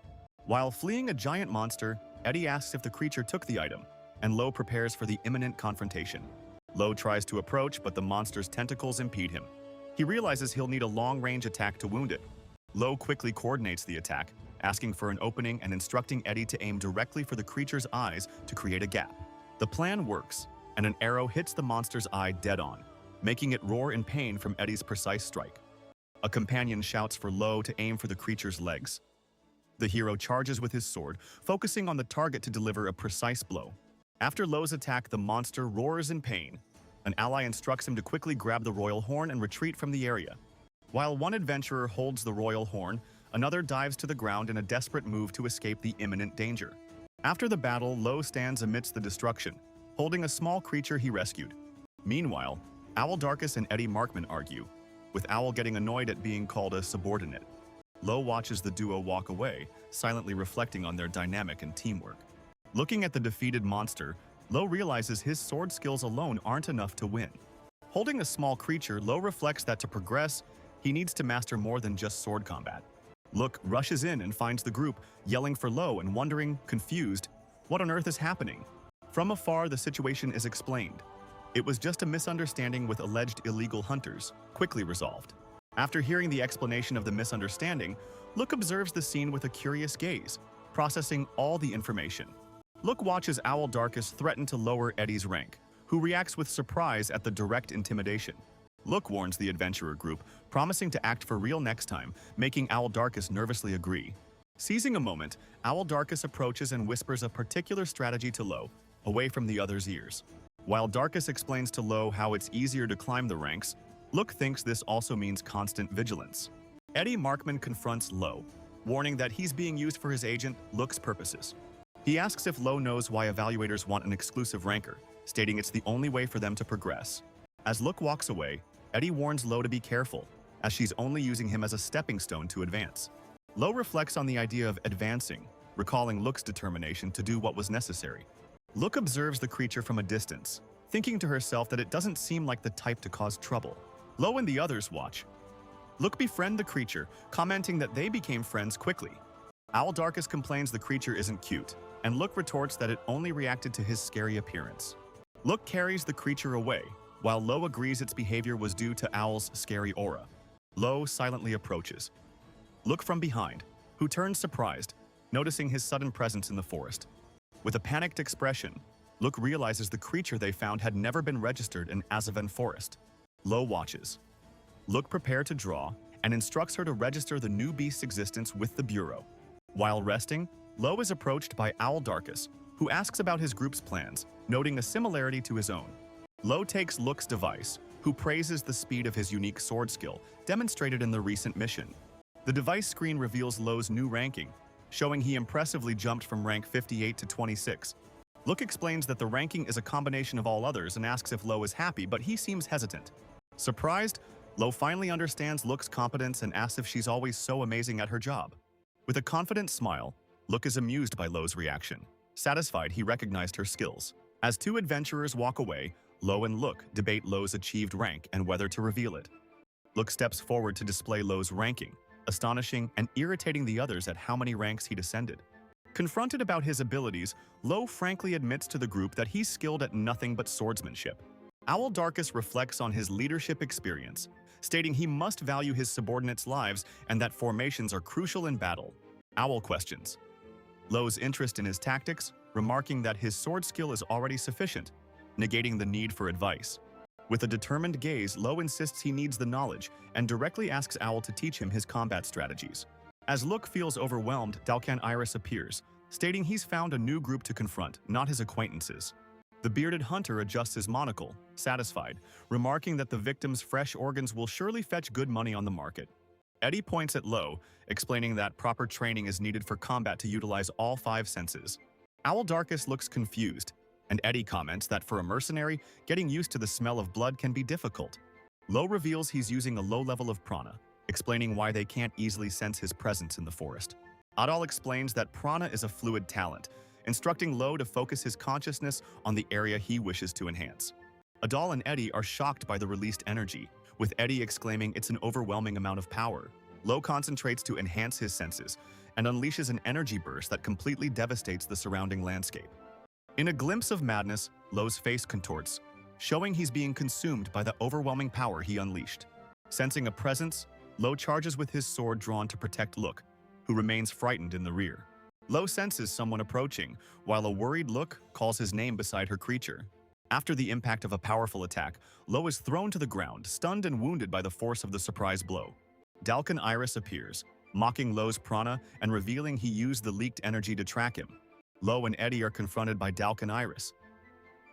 While fleeing a giant monster, Eddie asks if the creature took the item, and Lo prepares for the imminent confrontation. Lo tries to approach, but the monster's tentacles impede him. He realizes he'll need a long-range attack to wound it. Lo quickly coordinates the attack, asking for an opening and instructing Eddie to aim directly for the creature's eyes to create a gap. The plan works, and an arrow hits the monster's eye dead-on, making it roar in pain from Eddie's precise strike. A companion shouts for Lo to aim for the creature's legs. The hero charges with his sword, focusing on the target to deliver a precise blow. After Lo's attack, the monster roars in pain. An ally instructs him to quickly grab the royal horn and retreat from the area. While one adventurer holds the royal horn, another dives to the ground in a desperate move to escape the imminent danger. After the battle, Lo stands amidst the destruction, holding a small creature he rescued. Meanwhile, Owl Darkus and Eddie Markman argue, with Owl getting annoyed at being called a subordinate. Lo watches the duo walk away, silently reflecting on their dynamic and teamwork. Looking at the defeated monster, Lo realizes his sword skills alone aren't enough to win. Holding a small creature, Lo reflects that to progress, he needs to master more than just sword combat. Look rushes in and finds the group, yelling for Lo and wondering, confused, what on earth is happening? From afar, the situation is explained. It was just a misunderstanding with alleged illegal hunters, quickly resolved. After hearing the explanation of the misunderstanding, Look observes the scene with a curious gaze, processing all the information. Look watches Owl Darkus threaten to lower Eddie's rank, who reacts with surprise at the direct intimidation. Look warns the adventurer group, promising to act for real next time, making Owl Darkus nervously agree. Seizing a moment, Owl Darkus approaches and whispers a particular strategy to Lo, away from the other's ears. While Darkus explains to Lo how it's easier to climb the ranks, Look thinks this also means constant vigilance. Eddie Markman confronts Lo, warning that he's being used for his agent, Look's purposes. He asks if Lo knows why evaluators want an exclusive ranker, stating it's the only way for them to progress. As Look walks away, Eddie warns Lo to be careful, as she's only using him as a stepping stone to advance. Lo reflects on the idea of advancing, recalling Look's determination to do what was necessary. Look observes the creature from a distance, thinking to herself that it doesn't seem like the type to cause trouble. Lo and the others watch. Look befriend the creature, commenting that they became friends quickly. Owl Darkus complains the creature isn't cute, and Look retorts that it only reacted to his scary appearance. Look carries the creature away, while Lo agrees its behavior was due to Owl's scary aura. Lo silently approaches. Look from behind, who turns surprised, noticing his sudden presence in the forest. With a panicked expression, Look realizes the creature they found had never been registered in Azavan Forest. Lo watches. Look prepare to draw, and instructs her to register the new beast's existence with the Bureau. While resting, Lo is approached by Owl Darkus, who asks about his group's plans, noting a similarity to his own. Lo takes Look's device, who praises the speed of his unique sword skill, demonstrated in the recent mission. The device screen reveals Lo's new ranking, showing he impressively jumped from rank 58 to 26. Look explains that the ranking is a combination of all others and asks if Lo is happy, but he seems hesitant. Surprised, Lo finally understands Look's competence and asks if she's always so amazing at her job. With a confident smile, Look is amused by Lo's reaction. Satisfied he recognized her skills. As two adventurers walk away, Lo and Look debate Lo's achieved rank and whether to reveal it. Look steps forward to display Lo's ranking, astonishing and irritating the others at how many ranks he'd ascended. Confronted about his abilities, Lo frankly admits to the group that he's skilled at nothing but swordsmanship. Owl Darkus reflects on his leadership experience, stating he must value his subordinates' lives and that formations are crucial in battle. Owl questions Lo's interest in his tactics, remarking that his sword skill is already sufficient, negating the need for advice. With a determined gaze, Lo insists he needs the knowledge and directly asks Owl to teach him his combat strategies. As Look feels overwhelmed, Dalkan Iris appears, stating he's found a new group to confront, not his acquaintances. The bearded hunter adjusts his monocle, satisfied, remarking that the victim's fresh organs will surely fetch good money on the market. Eddie points at Lo, explaining that proper training is needed for combat to utilize all 5 senses. Owl Darkus looks confused, and Eddie comments that for a mercenary, getting used to the smell of blood can be difficult. Lo reveals he's using a low level of prana, explaining why they can't easily sense his presence in the forest. Adal explains that prana is a fluid talent, instructing Lo to focus his consciousness on the area he wishes to enhance. Adal and Eddie are shocked by the released energy, with Eddie exclaiming it's an overwhelming amount of power. Lo concentrates to enhance his senses and unleashes an energy burst that completely devastates the surrounding landscape. In a glimpse of madness, Lo's face contorts, showing he's being consumed by the overwhelming power he unleashed. Sensing a presence, Lo charges with his sword drawn to protect Look, who remains frightened in the rear. Lo senses someone approaching, while a worried Look calls his name beside her creature. After the impact of a powerful attack, Lo is thrown to the ground, stunned and wounded by the force of the surprise blow. Dalkan Iris appears, mocking Lo's prana and revealing he used the leaked energy to track him. Lo and Eddie are confronted by Dalkan Iris.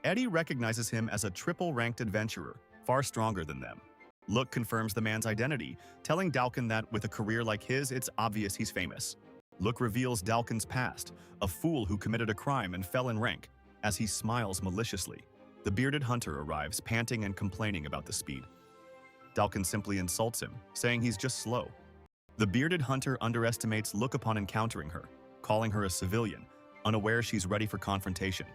Eddie recognizes him as a triple-ranked adventurer, far stronger than them. Look confirms the man's identity, telling Dalkan that with a career like his, it's obvious he's famous. Look reveals Dalkan's past, a fool who committed a crime and fell in rank, as he smiles maliciously. The bearded hunter arrives, panting and complaining about the speed. Dalkan simply insults him, saying he's just slow. The bearded hunter underestimates Look upon encountering her, calling her a civilian, unaware she's ready for confrontation.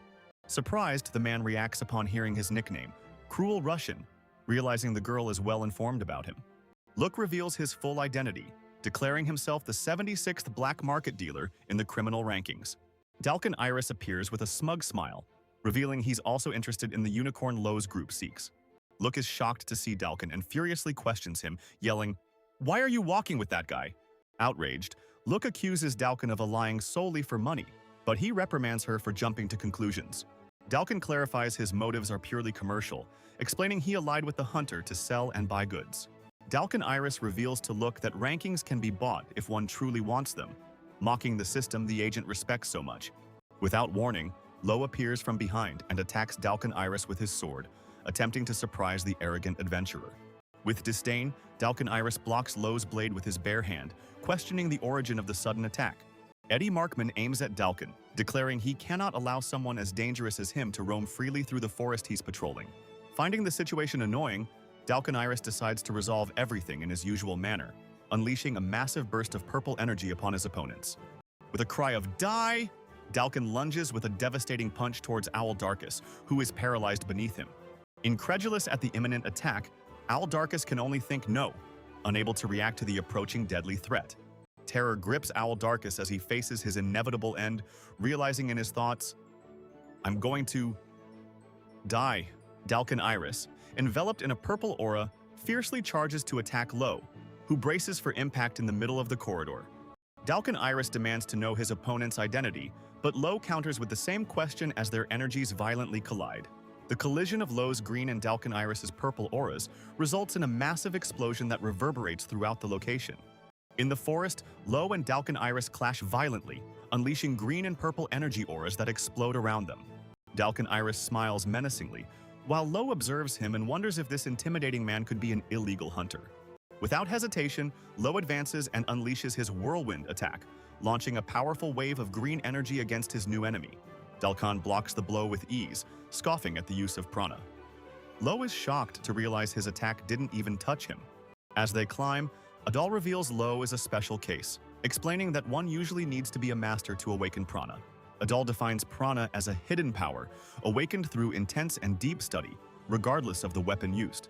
Surprised, the man reacts upon hearing his nickname, Cruel Russian, realizing the girl is well informed about him. Look reveals his full identity, declaring himself the 76th black market dealer in the criminal rankings. Dalkan Iris appears with a smug smile, revealing he's also interested in the unicorn Lo's group seeks. Look is shocked to see Dalkan and furiously questions him, yelling, "Why are you walking with that guy?" Outraged, Look accuses Dalkan of lying solely for money, but he reprimands her for jumping to conclusions. Dalkan clarifies his motives are purely commercial, explaining he allied with the hunter to sell and buy goods. Dalkan Iris reveals to Look that rankings can be bought if one truly wants them, mocking the system the agent respects so much. Without warning, Lo appears from behind and attacks Dalkan Iris with his sword, attempting to surprise the arrogant adventurer. With disdain, Dalkan Iris blocks Lo's blade with his bare hand, questioning the origin of the sudden attack. Eddie Markman aims at Dalkan, declaring he cannot allow someone as dangerous as him to roam freely through the forest he's patrolling. Finding the situation annoying, Dalkan Iris decides to resolve everything in his usual manner, unleashing a massive burst of purple energy upon his opponents. With a cry of "Die!" Dalkan lunges with a devastating punch towards Owl Darkus, who is paralyzed beneath him. Incredulous at the imminent attack, Owl Darkus can only think no, unable to react to the approaching deadly threat. Terror grips Owl Darkus as he faces his inevitable end, realizing in his thoughts, "I'm going to die." Dalkan Iris, enveloped in a purple aura, fiercely charges to attack Lo, who braces for impact in the middle of the corridor. Dalkan Iris demands to know his opponent's identity, but Lo counters with the same question as their energies violently collide. The collision of Lo's green and Dalkan Iris's purple auras results in a massive explosion that reverberates throughout the location. In the forest, Lo and Dalkan Iris clash violently, unleashing green and purple energy auras that explode around them. Dalkan Iris smiles menacingly, while Lo observes him and wonders if this intimidating man could be an illegal hunter. Without hesitation, Lo advances and unleashes his whirlwind attack, launching a powerful wave of green energy against his new enemy. Dalkan blocks the blow with ease, scoffing at the use of prana. Lo is shocked to realize his attack didn't even touch him. As they climb, Adal reveals Lo is a special case, explaining that one usually needs to be a master to awaken prana. Adal defines prana as a hidden power, awakened through intense and deep study, regardless of the weapon used.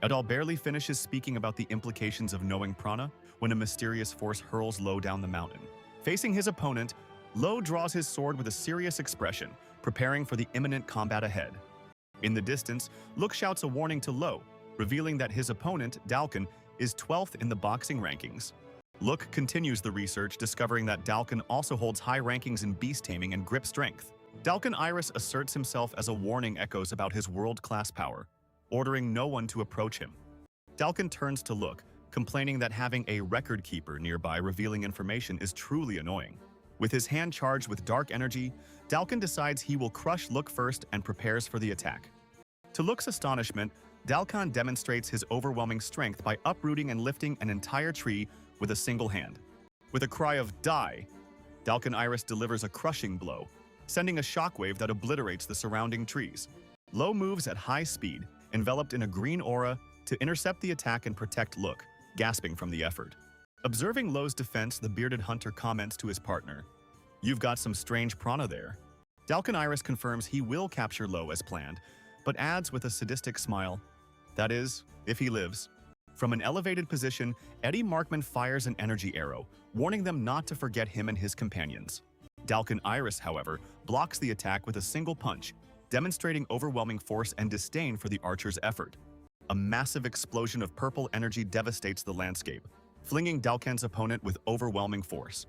Adal barely finishes speaking about the implications of knowing prana when a mysterious force hurls Lo down the mountain. Facing his opponent, Lo draws his sword with a serious expression, preparing for the imminent combat ahead. In the distance, Look shouts a warning to Lo, revealing that his opponent, Dalkin, is 12th in the boxing rankings. Look continues the research, discovering that Dalkin also holds high rankings in beast taming and grip strength. Dalkin Iris asserts himself as a warning echoes about his world-class power, ordering no one to approach him. Dalkin turns to Look, complaining that having a record keeper nearby revealing information is truly annoying. With his hand charged with dark energy, Dalkin decides he will crush Look first and prepares for the attack. To Look's astonishment, Dalkin demonstrates his overwhelming strength by uprooting and lifting an entire tree with a single hand. With a cry of "Die!", Dalkin Iris delivers a crushing blow, sending a shockwave that obliterates the surrounding trees. Lo moves at high speed, enveloped in a green aura, to intercept the attack and protect Look, gasping from the effort. Observing Lo's defense, the bearded hunter comments to his partner, "You've got some strange prana there." Dalkin Iris confirms he will capture Lo as planned, but adds with a sadistic smile, "That is, if he lives." From an elevated position, Eddie Markman fires an energy arrow, warning them not to forget him and his companions. Dalkin Iris, however, blocks the attack with a single punch, demonstrating overwhelming force and disdain for the archer's effort. A massive explosion of purple energy devastates the landscape, flinging Dalkin's opponent with overwhelming force.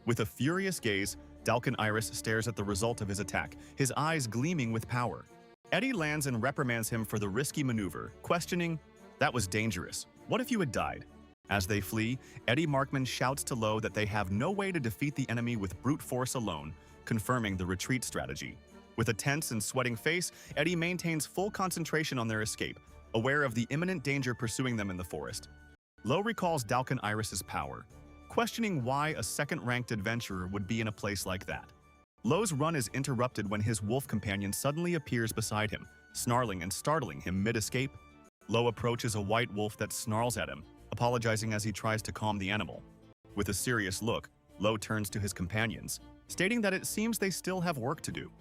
With a furious gaze, Dalkin Iris stares at the result of his attack, his eyes gleaming with power. Eddie lands and reprimands him for the risky maneuver, questioning, "That was dangerous. What if you had died?" As they flee, Eddie Markman shouts to Lo that they have no way to defeat the enemy with brute force alone, confirming the retreat strategy. With a tense and sweating face, Eddie maintains full concentration on their escape, aware of the imminent danger pursuing them in the forest. Lo recalls Dalkin Iris's power, questioning why a second-ranked adventurer would be in a place like that. Lo's run is interrupted when his wolf companion suddenly appears beside him, snarling and startling him mid-escape. Lo approaches a white wolf that snarls at him, apologizing as he tries to calm the animal. With a serious look, Lo turns to his companions, stating that it seems they still have work to do.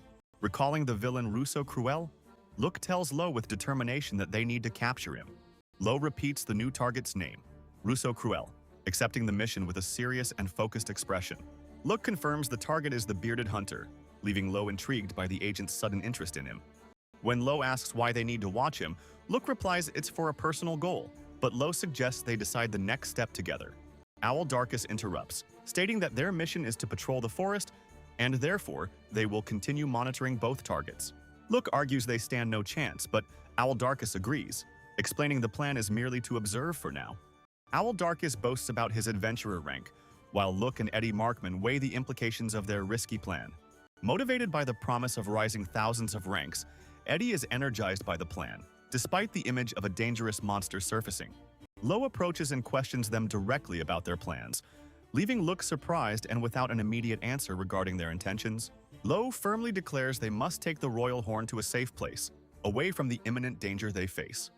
Recalling the villain Russo Cruel, Look tells Lo with determination that they need to capture him. Lo repeats the new target's name, Russo Cruel, accepting the mission with a serious and focused expression. Look confirms the target is the bearded hunter, leaving Lo intrigued by the agent's sudden interest in him. When Lo asks why they need to watch him, Look replies it's for a personal goal, but Lo suggests they decide the next step together. Owl Darkus interrupts, stating that their mission is to patrol the forest, and therefore, they will continue monitoring both targets. Look argues they stand no chance, but Owl Darkus agrees, explaining the plan is merely to observe for now. Owl Darkus boasts about his adventurer rank, while Look and Eddie Markman weigh the implications of their risky plan. Motivated by the promise of rising thousands of ranks, Eddie is energized by the plan, despite the image of a dangerous monster surfacing. Lo approaches and questions them directly about their plans, leaving Look surprised and without an immediate answer regarding their intentions. Lo firmly declares they must take the royal horn to a safe place, away from the imminent danger they face.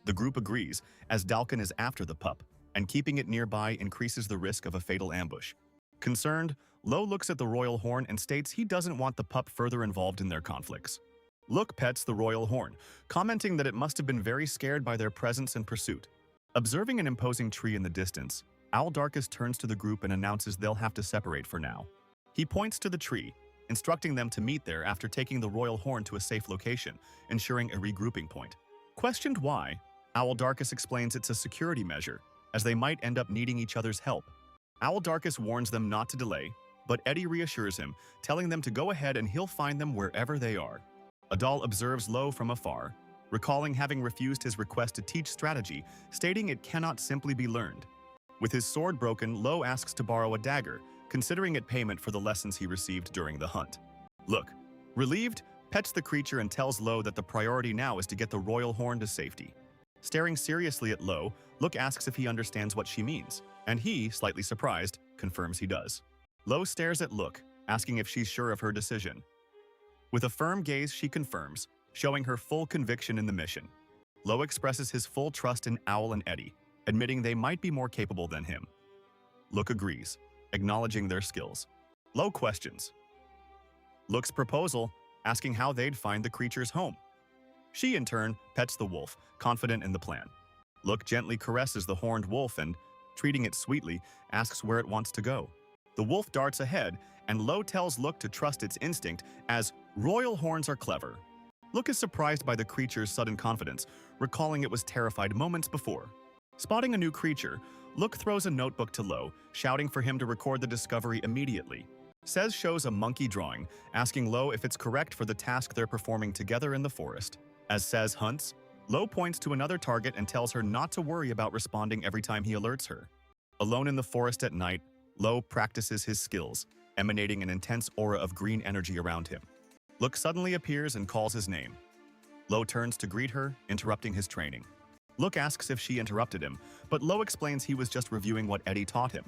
The group agrees, as Dalkin is after the pup, and keeping it nearby increases the risk of a fatal ambush. Concerned, Lo looks at the royal horn and states he doesn't want the pup further involved in their conflicts. Look pets the royal horn, commenting that it must have been very scared by their presence and pursuit. Observing an imposing tree in the distance, Owl Darkus turns to the group and announces they'll have to separate for now. He points to the tree, instructing them to meet there after taking the royal horn to a safe location, ensuring a regrouping point. Questioned why, Owl Darkus explains it's a security measure, as they might end up needing each other's help. Owl Darkus warns them not to delay, but Eddie reassures him, telling them to go ahead and he'll find them wherever they are. Adal observes Lo from afar, recalling having refused his request to teach strategy, stating it cannot simply be learned. With his sword broken, Lo asks to borrow a dagger, considering it payment for the lessons he received during the hunt. Look, relieved, pets the creature and tells Lo that the priority now is to get the royal horn to safety. Staring seriously at Lo, Look asks if he understands what she means, and he, slightly surprised, confirms he does. Lo stares at Look, asking if she's sure of her decision. With a firm gaze, she confirms, showing her full conviction in the mission. Lo expresses his full trust in Owl and Eddie, admitting they might be more capable than him. Look agrees, acknowledging their skills. Lo questions Look's proposal, asking how they'd find the creature's home. She, in turn, pets the wolf, confident in the plan. Look gently caresses the horned wolf and, treating it sweetly, asks where it wants to go. The wolf darts ahead, and Lo tells Look to trust its instinct as royal horns are clever. Look is surprised by the creature's sudden confidence, recalling it was terrified moments before. Spotting a new creature, Look throws a notebook to Lo, shouting for him to record the discovery immediately. Says shows a monkey drawing, asking Lo if it's correct for the task they're performing together in the forest. As Says hunts, Lo points to another target and tells her not to worry about responding every time he alerts her. Alone in the forest at night, Lo practices his skills, emanating an intense aura of green energy around him. Look suddenly appears and calls his name. Lo turns to greet her, interrupting his training. Look asks if she interrupted him, but Lo explains he was just reviewing what Eddie taught him.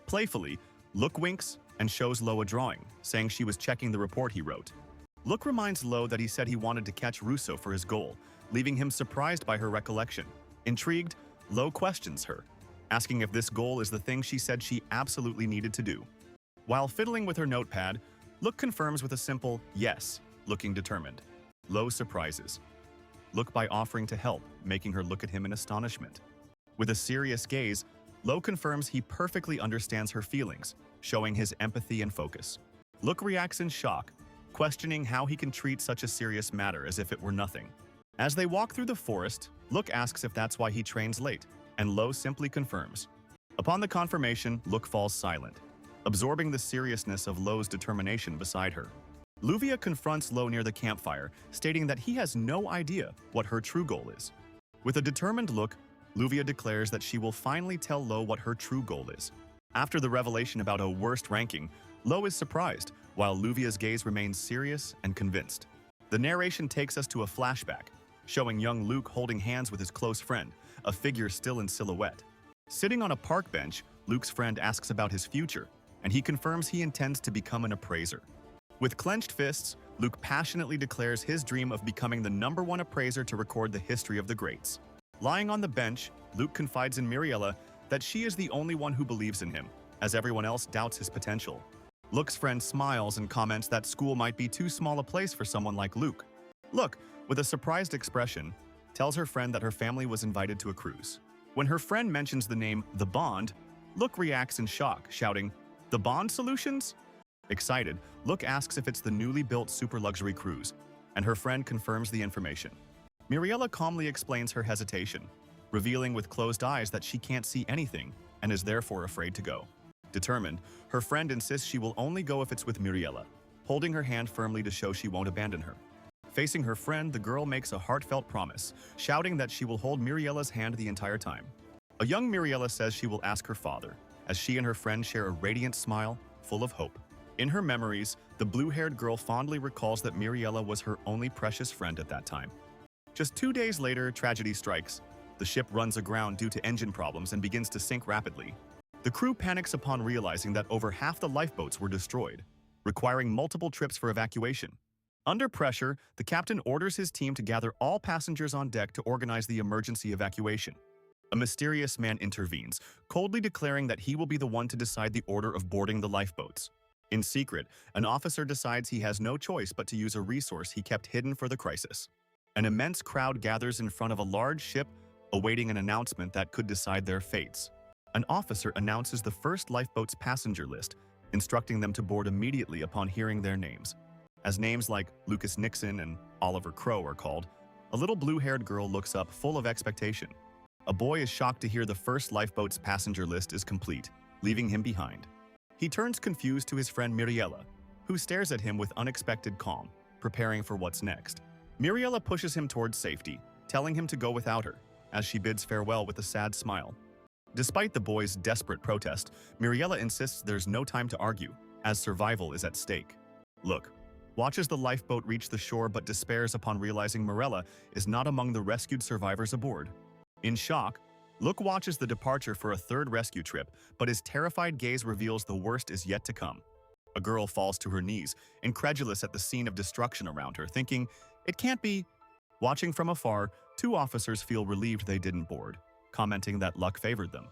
Playfully, Look winks and shows Lo a drawing, saying she was checking the report he wrote. Look reminds Lo that he said he wanted to catch Russo for his goal, leaving him surprised by her recollection. Intrigued, Lo questions her, asking if this goal is the thing she said she absolutely needed to do. While fiddling with her notepad, Look confirms with a simple yes, looking determined. Lo surprises Look by offering to help, making her look at him in astonishment. With a serious gaze, Lo confirms he perfectly understands her feelings, showing his empathy and focus. Look reacts in shock, questioning how he can treat such a serious matter as if it were nothing. As they walk through the forest, Look asks if that's why he trains late, and Lo simply confirms. Upon the confirmation, Look falls silent, absorbing the seriousness of Lo's determination beside her. Luvia confronts Lo near the campfire, stating that he has no idea what her true goal is. With a determined look, Luvia declares that she will finally tell Lo what her true goal is. After the revelation about a worst ranking, Lo is surprised, while Luvia's gaze remains serious and convinced. The narration takes us to a flashback, showing young Luke holding hands with his close friend, a figure still in silhouette. Sitting on a park bench, Luke's friend asks about his future, and he confirms he intends to become an appraiser. With clenched fists, Luke passionately declares his dream of becoming the #1 appraiser to record the history of the greats. Lying on the bench, Luke confides in Miriella that she is the only one who believes in him, as everyone else doubts his potential. Luke's friend smiles and comments that school might be too small a place for someone like Luke. Luke, with a surprised expression, tells her friend that her family was invited to a cruise. When her friend mentions the name The Bond, Luke reacts in shock, shouting, "The Bond Solutions?" Excited, Luke asks if it's the newly built super luxury cruise, and her friend confirms the information. Miriella calmly explains her hesitation, revealing with closed eyes that she can't see anything and is therefore afraid to go. Determined, her friend insists she will only go if it's with Miriella, holding her hand firmly to show she won't abandon her. Facing her friend, the girl makes a heartfelt promise, shouting that she will hold Miriella's hand the entire time. A young Miriella says she will ask her father, as she and her friend share a radiant smile, full of hope. In her memories, the blue-haired girl fondly recalls that Miriella was her only precious friend at that time. Just 2 days later, tragedy strikes. The ship runs aground due to engine problems and begins to sink rapidly. The crew panics upon realizing that over half the lifeboats were destroyed, requiring multiple trips for evacuation. Under pressure, the captain orders his team to gather all passengers on deck to organize the emergency evacuation. A mysterious man intervenes, coldly declaring that he will be the one to decide the order of boarding the lifeboats. In secret, an officer decides he has no choice but to use a resource he kept hidden for the crisis. An immense crowd gathers in front of a large ship, awaiting an announcement that could decide their fates. An officer announces the first lifeboat's passenger list, instructing them to board immediately upon hearing their names. As names like Lucas Nixon and Oliver Crow are called, a little blue-haired girl looks up full of expectation. A boy is shocked to hear the first lifeboat's passenger list is complete, leaving him behind. He turns confused to his friend Miriella, who stares at him with unexpected calm, preparing for what's next. Miriella pushes him towards safety, telling him to go without her, as she bids farewell with a sad smile. Despite the boy's desperate protest, Miriella insists there's no time to argue, as survival is at stake. Look watches the lifeboat reach the shore but despairs upon realizing Mirella is not among the rescued survivors aboard. In shock, Look watches the departure for a third rescue trip, but his terrified gaze reveals the worst is yet to come. A girl falls to her knees, incredulous at the scene of destruction around her, thinking, "It can't be." Watching from afar, 2 officers feel relieved they didn't board, commenting that luck favored them.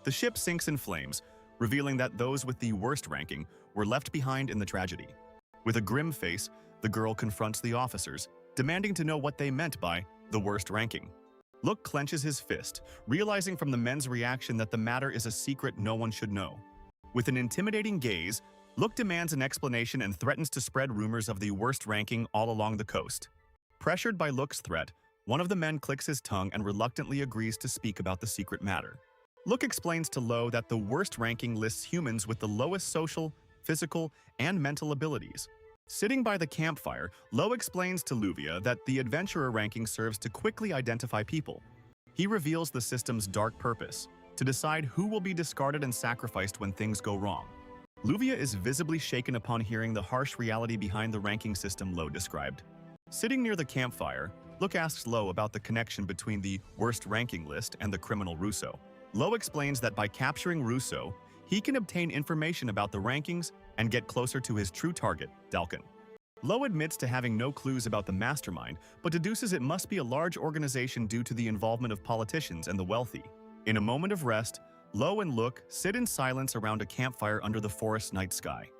The ship sinks in flames, revealing that those with the worst ranking were left behind in the tragedy. With a grim face, the girl confronts the officers, demanding to know what they meant by the worst ranking. Look clenches his fist, realizing from the men's reaction that the matter is a secret no one should know. With an intimidating gaze, Look demands an explanation and threatens to spread rumors of the worst ranking all along the coast. Pressured by Look's threat, one of the men clicks his tongue and reluctantly agrees to speak about the secret matter. Look explains to Lo that the worst ranking lists humans with the lowest social, physical, and mental abilities. Sitting by the campfire, Lo explains to Luvia that the adventurer ranking serves to quickly identify people. He reveals the system's dark purpose, to decide who will be discarded and sacrificed when things go wrong. Luvia is visibly shaken upon hearing the harsh reality behind the ranking system Lo described. Sitting near the campfire, Look asks Lo about the connection between the worst ranking list and the criminal Russo. Lo explains that by capturing Russo, he can obtain information about the rankings and get closer to his true target, Dalkin. Lo admits to having no clues about the mastermind, but deduces it must be a large organization due to the involvement of politicians and the wealthy. In a moment of rest, Lo and Look sit in silence around a campfire under the forest night sky.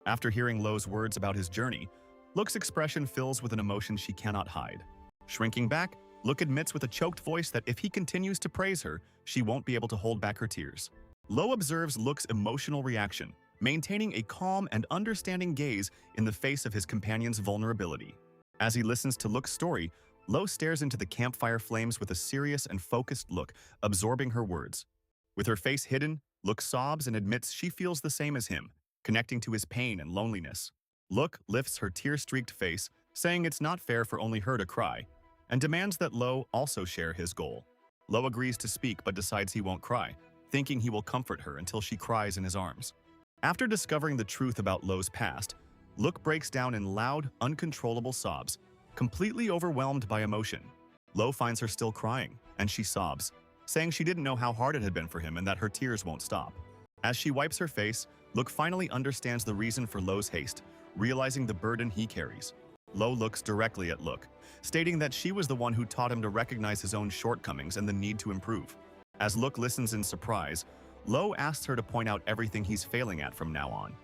After hearing Lo's words about his journey, Look's expression fills with an emotion she cannot hide. Shrinking back, Look admits with a choked voice that if he continues to praise her, she won't be able to hold back her tears. Lo observes Look's emotional reaction, maintaining a calm and understanding gaze in the face of his companion's vulnerability. As he listens to Look's story, Lo stares into the campfire flames with a serious and focused look, absorbing her words. With her face hidden, Look sobs and admits she feels the same as him, connecting to his pain and loneliness. Look lifts her tear-streaked face, saying it's not fair for only her to cry, and demands that Lo also share his goal. Lo agrees to speak but decides he won't cry, thinking he will comfort her until she cries in his arms. After discovering the truth about Lo's past, Look breaks down in loud, uncontrollable sobs, completely overwhelmed by emotion. Lo finds her still crying, and she sobs, saying she didn't know how hard it had been for him and that her tears won't stop. As she wipes her face, Look finally understands the reason for Lo's haste, realizing the burden he carries. Lo looks directly at Look, stating that she was the one who taught him to recognize his own shortcomings and the need to improve. As Look listens in surprise, Lo asks her to point out everything he's failing at from now on.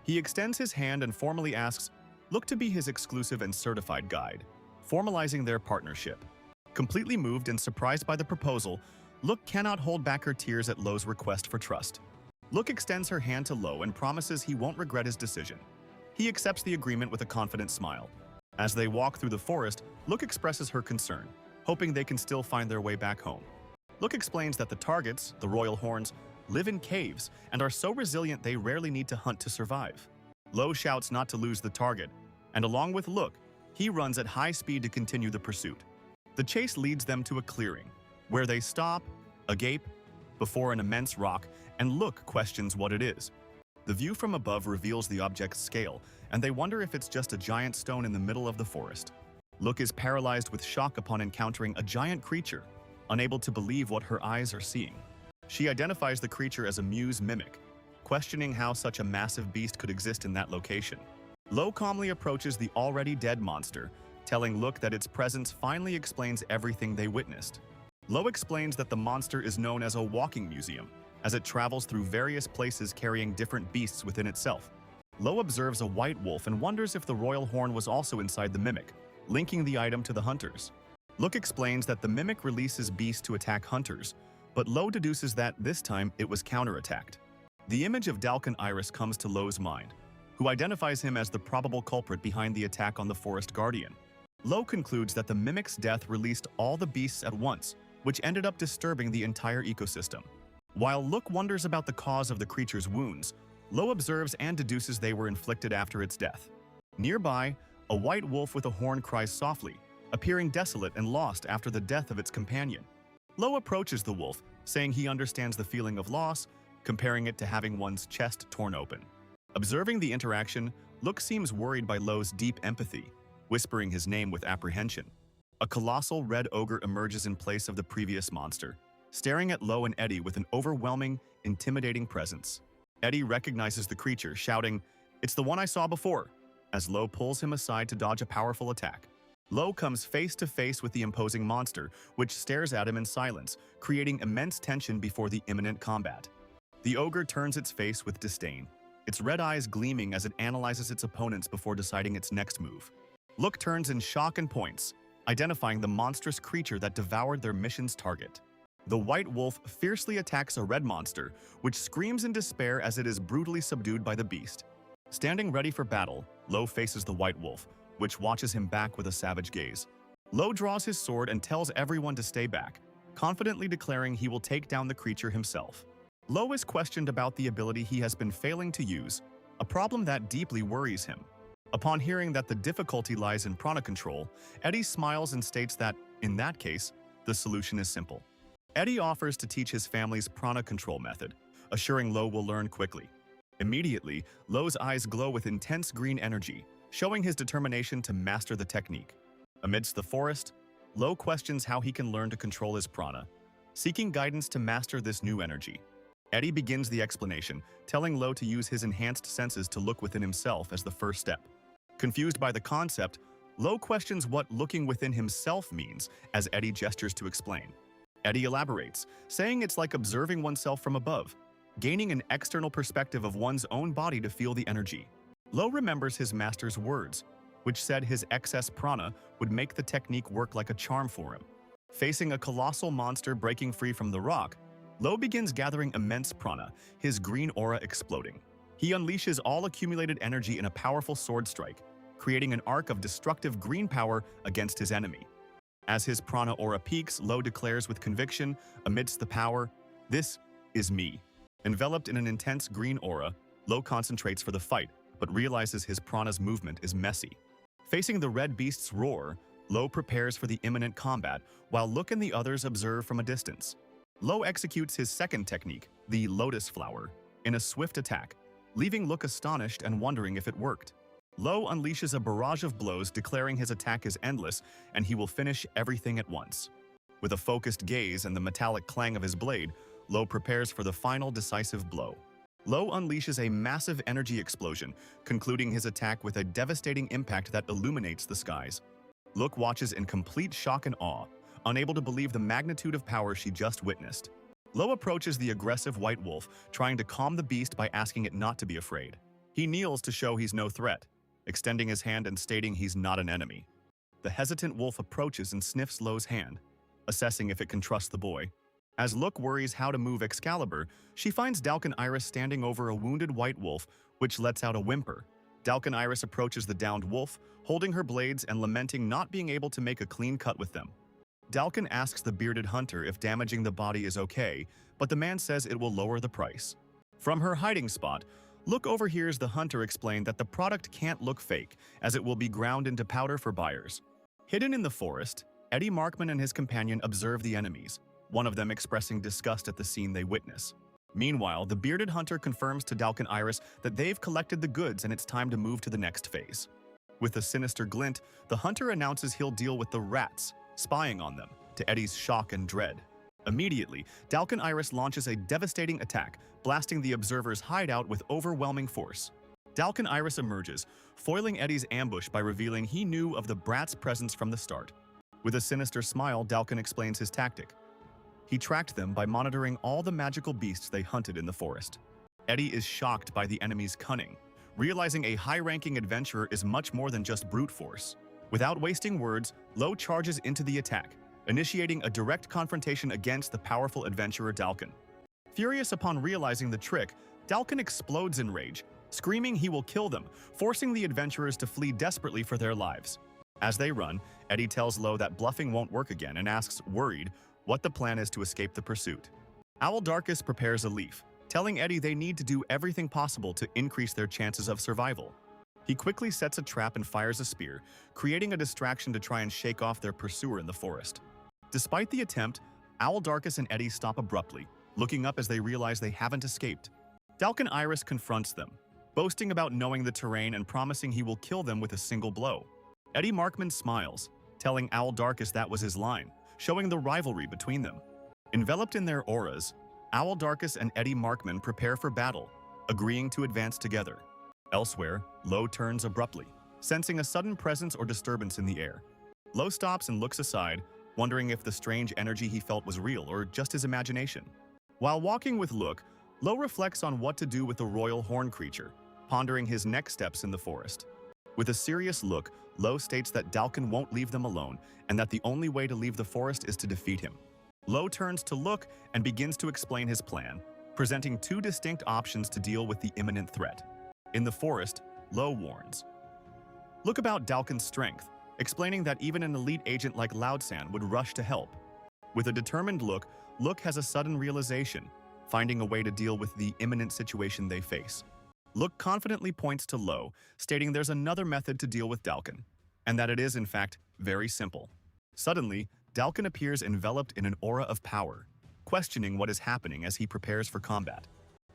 He extends his hand and formally asks Look to be his exclusive and certified guide, formalizing their partnership. Completely moved and surprised by the proposal, Look cannot hold back her tears at Lo's request for trust. Look extends her hand to Lo and promises he won't regret his decision. He accepts the agreement with a confident smile. As they walk through the forest, Look expresses her concern, hoping they can still find their way back home. Look explains that the targets, the royal horns, live in caves and are so resilient they rarely need to hunt to survive. Lo shouts not to lose the target, and along with Look, he runs at high speed to continue the pursuit. The chase leads them to a clearing, where they stop, agape, before an immense rock, and Look questions what it is. The view from above reveals the object's scale, and they wonder if it's just a giant stone in the middle of the forest. Look is paralyzed with shock upon encountering a giant creature, unable to believe what her eyes are seeing. She identifies the creature as a muse mimic, questioning how such a massive beast could exist in that location. Lo calmly approaches the already dead monster, telling Look that its presence finally explains everything they witnessed. Lo explains that the monster is known as a walking museum, as it travels through various places carrying different beasts within itself. Lo observes a white wolf and wonders if the royal horn was also inside the mimic, linking the item to the hunters. Look explains that the mimic releases beasts to attack hunters, but Lo deduces that this time it was counterattacked. The image of Dalkin Iris comes to Lo's mind, who identifies him as the probable culprit behind the attack on the forest guardian. Lo concludes that the mimic's death released all the beasts at once, which ended up disturbing the entire ecosystem. While Look wonders about the cause of the creature's wounds, Lo observes and deduces they were inflicted after its death. Nearby, a white wolf with a horn cries softly, appearing desolate and lost after the death of its companion. Lo approaches the wolf, saying he understands the feeling of loss, comparing it to having one's chest torn open. Observing the interaction, Look seems worried by Lo's deep empathy, whispering his name with apprehension. A colossal red ogre emerges in place of the previous monster, staring at Lo and Eddie with an overwhelming, intimidating presence. Eddie recognizes the creature, shouting, "It's the one I saw before," as Lo pulls him aside to dodge a powerful attack. Lo comes face to face with the imposing monster, which stares at him in silence, creating immense tension before the imminent combat. The ogre turns its face with disdain, its red eyes gleaming as it analyzes its opponents before deciding its next move. Look turns in shock and points, identifying the monstrous creature that devoured their mission's target. The white wolf fiercely attacks a red monster, which screams in despair as it is brutally subdued by the beast. Standing ready for battle, Lo faces the white wolf, which watches him back with a savage gaze. Lo draws his sword and tells everyone to stay back, confidently declaring he will take down the creature himself. Lo is questioned about the ability he has been failing to use, a problem that deeply worries him. Upon hearing that the difficulty lies in prana control, Eddie smiles and states that, in that case, the solution is simple. Eddie offers to teach his family's prana control method, assuring Lo will learn quickly. Immediately, Lo's eyes glow with intense green energy, showing his determination to master the technique. Amidst the forest, Lo questions how he can learn to control his prana, seeking guidance to master this new energy. Eddie begins the explanation, telling Lo to use his enhanced senses to look within himself as the first step. Confused by the concept, Lo questions what looking within himself means as Eddie gestures to explain. Eddie elaborates, saying it's like observing oneself from above, gaining an external perspective of one's own body to feel the energy. Lo remembers his master's words, which said his excess prana would make the technique work like a charm for him. Facing a colossal monster breaking free from the rock, Lo begins gathering immense prana, his green aura exploding. He unleashes all accumulated energy in a powerful sword strike, creating an arc of destructive green power against his enemy. As his prana aura peaks, Lo declares with conviction, amidst the power, "This is me." Enveloped in an intense green aura, Lo concentrates for the fight, but realizes his prana's movement is messy. Facing the red beast's roar, Lo prepares for the imminent combat, while Look and the others observe from a distance. Lo executes his second technique, the Lotus Flower, in a swift attack, leaving Look astonished and wondering if it worked. Lo unleashes a barrage of blows, declaring his attack is endless and he will finish everything at once. With a focused gaze and the metallic clang of his blade, Lo prepares for the final decisive blow. Lo unleashes a massive energy explosion, concluding his attack with a devastating impact that illuminates the skies. Look watches in complete shock and awe, unable to believe the magnitude of power she just witnessed. Lo approaches the aggressive white wolf, trying to calm the beast by asking it not to be afraid. He kneels to show he's no threat, extending his hand and stating he's not an enemy. The hesitant wolf approaches and sniffs Lo's hand, assessing if it can trust the boy. As Look worries how to move Excalibur, she finds Dalkin Iris standing over a wounded white wolf, which lets out a whimper. Dalkin Iris approaches the downed wolf, holding her blades and lamenting not being able to make a clean cut with them. Dalkin asks the bearded hunter if damaging the body is okay, but the man says it will lower the price. From her hiding spot, Look overhears the hunter explain that the product can't look fake, as it will be ground into powder for buyers. Hidden in the forest, Eddie Markman and his companion observe the enemies, one of them expressing disgust at the scene they witness. Meanwhile, the bearded hunter confirms to Dalkin Iris that they've collected the goods and it's time to move to the next phase. With a sinister glint, the hunter announces he'll deal with the rats, spying on them, to Eddie's shock and dread. Immediately, Dalkin Iris launches a devastating attack, blasting the observer's hideout with overwhelming force. Dalkin Iris emerges, foiling Eddie's ambush by revealing he knew of the brat's presence from the start. With a sinister smile, Dalkin explains his tactic. He tracked them by monitoring all the magical beasts they hunted in the forest. Eddie is shocked by the enemy's cunning, realizing a high-ranking adventurer is much more than just brute force. Without wasting words, Lo charges into the attack, initiating a direct confrontation against the powerful adventurer Dalkin. Furious upon realizing the trick, Dalkin explodes in rage, screaming he will kill them, forcing the adventurers to flee desperately for their lives. As they run, Eddie tells Lo that bluffing won't work again and asks, worried, what the plan is to escape the pursuit. Owl Darkus prepares a leaf, telling Eddie they need to do everything possible to increase their chances of survival. He quickly sets a trap and fires a spear, creating a distraction to try and shake off their pursuer in the forest. Despite the attempt, Owl Darkus and Eddie stop abruptly, looking up as they realize they haven't escaped. Dalkin Iris confronts them, boasting about knowing the terrain and promising he will kill them with a single blow. Eddie Markman smiles, telling Owl Darkus that was his line, showing the rivalry between them. Enveloped in their auras, Owl Darkus and Eddie Markman prepare for battle, agreeing to advance together. Elsewhere, Lo turns abruptly, sensing a sudden presence or disturbance in the air. Lo stops and looks aside, wondering if the strange energy he felt was real or just his imagination. While walking with Look, Lo reflects on what to do with the royal horn creature, pondering his next steps in the forest. With a serious look, Lo states that Dalkin won't leave them alone and that the only way to leave the forest is to defeat him. Lo turns to Look and begins to explain his plan, presenting two distinct options to deal with the imminent threat. In the forest, Lo warns. Look about Dalkin's strength, explaining that even an elite agent like Loudsan would rush to help. With a determined look, Look has a sudden realization, finding a way to deal with the imminent situation they face. Look confidently points to Lo, stating there's another method to deal with Dalkin, and that it is, in fact, very simple. Suddenly, Dalkin appears enveloped in an aura of power, questioning what is happening as he prepares for combat.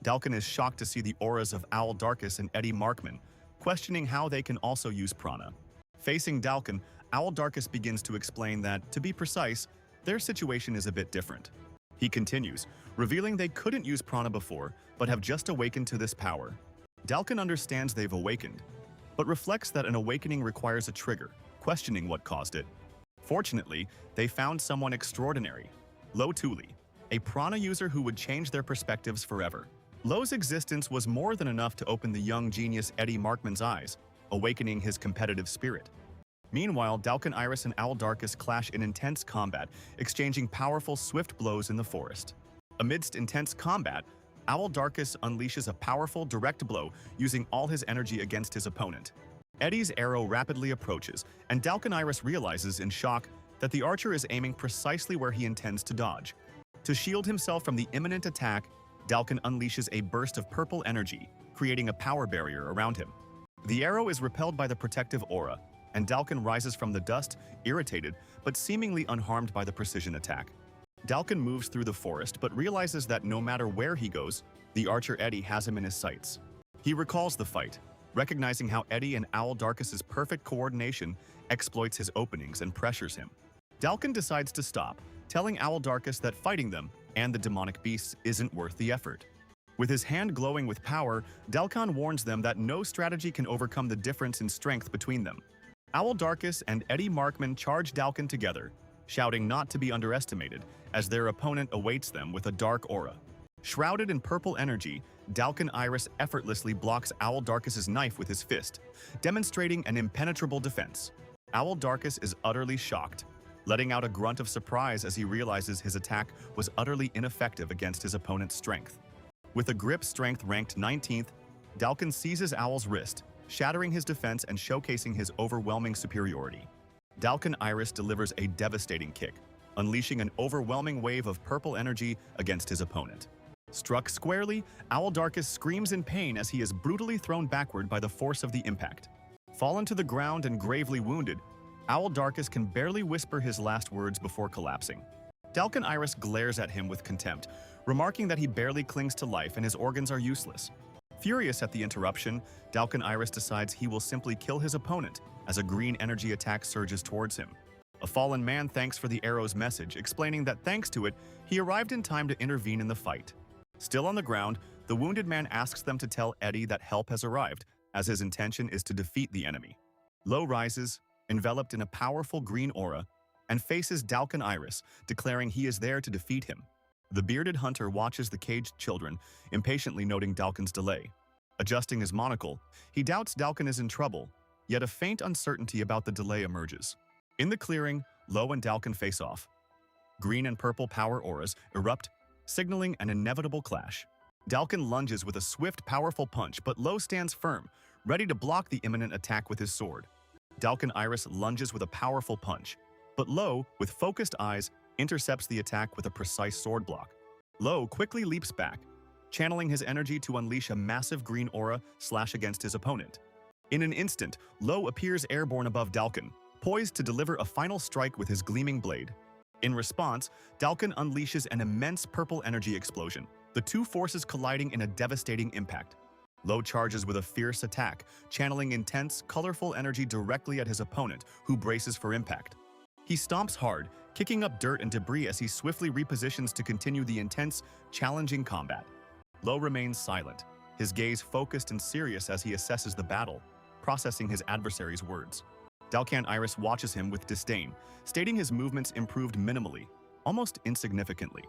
Dalkin is shocked to see the auras of Owl Darkus and Eddie Markman, questioning how they can also use prana. Facing Dalkin, Owl Darkus begins to explain that, to be precise, their situation is a bit different. He continues, revealing they couldn't use prana before, but have just awakened to this power. Dalkin understands they've awakened, but reflects that an awakening requires a trigger, questioning what caused it. Fortunately, they found someone extraordinary, Lo Tuli, a prana user who would change their perspectives forever. Lo's existence was more than enough to open the young genius Eddie Markman's eyes, awakening his competitive spirit. Meanwhile, Dalkin Iris and Owl Darkus clash in intense combat, exchanging powerful, swift blows in the forest. Amidst intense combat, Owl Darkus unleashes a powerful, direct blow, using all his energy against his opponent. Eddie's arrow rapidly approaches, and Dalkin Iris realizes in shock that the archer is aiming precisely where he intends to dodge. To shield himself from the imminent attack, Dalkin unleashes a burst of purple energy, creating a power barrier around him. The arrow is repelled by the protective aura, and Dalkin rises from the dust, irritated, but seemingly unharmed by the precision attack. Dalkin moves through the forest, but realizes that no matter where he goes, the archer Eddie has him in his sights. He recalls the fight, recognizing how Eddie and Owl Darkus's perfect coordination exploits his openings and pressures him. Dalkin decides to stop, telling Owl Darkus that fighting them and the demonic beasts isn't worth the effort. With his hand glowing with power, Dalkin warns them that no strategy can overcome the difference in strength between them. Owl Darkus and Eddie Markman charge Dalkin together, shouting not to be underestimated, as their opponent awaits them with a dark aura. Shrouded in purple energy, Dalkin Iris effortlessly blocks Owl Darkus's knife with his fist, demonstrating an impenetrable defense. Owl Darkus is utterly shocked, letting out a grunt of surprise as he realizes his attack was utterly ineffective against his opponent's strength. With a grip strength ranked 19th, Dalkin seizes Owl's wrist, shattering his defense and showcasing his overwhelming superiority. Dalkin Iris delivers a devastating kick, unleashing an overwhelming wave of purple energy against his opponent. Struck squarely, Owl Darkus screams in pain as he is brutally thrown backward by the force of the impact. Fallen to the ground and gravely wounded, Owl Darkus can barely whisper his last words before collapsing. Dalkin Iris glares at him with contempt, remarking that he barely clings to life and his organs are useless. Furious at the interruption, Dalkin Iris decides he will simply kill his opponent as a green energy attack surges towards him. A fallen man thanks for the arrow's message, explaining that thanks to it, he arrived in time to intervene in the fight. Still on the ground, the wounded man asks them to tell Eddie that help has arrived, as his intention is to defeat the enemy. Lo rises, enveloped in a powerful green aura, and faces Dalkin Iris, declaring he is there to defeat him. The bearded hunter watches the caged children, impatiently noting Dalkin's delay. Adjusting his monocle, he doubts Dalkin is in trouble, yet a faint uncertainty about the delay emerges. In the clearing, Lo and Dalkin face off. Green and purple power auras erupt, signaling an inevitable clash. Dalkin lunges with a swift, powerful punch, but Lo stands firm, ready to block the imminent attack with his sword. Dalkin Iris lunges with a powerful punch, but Lo, with focused eyes, intercepts the attack with a precise sword block. Lo quickly leaps back, channeling his energy to unleash a massive green aura slash against his opponent. In an instant, Lo appears airborne above Dalkin, poised to deliver a final strike with his gleaming blade. In response, Dalkin unleashes an immense purple energy explosion, the two forces colliding in a devastating impact. Lo charges with a fierce attack, channeling intense, colorful energy directly at his opponent, who braces for impact. He stomps hard, kicking up dirt and debris as he swiftly repositions to continue the intense, challenging combat. Lo remains silent, his gaze focused and serious as he assesses the battle, processing his adversary's words. Dalkin Iris watches him with disdain, stating his movements improved minimally, almost insignificantly.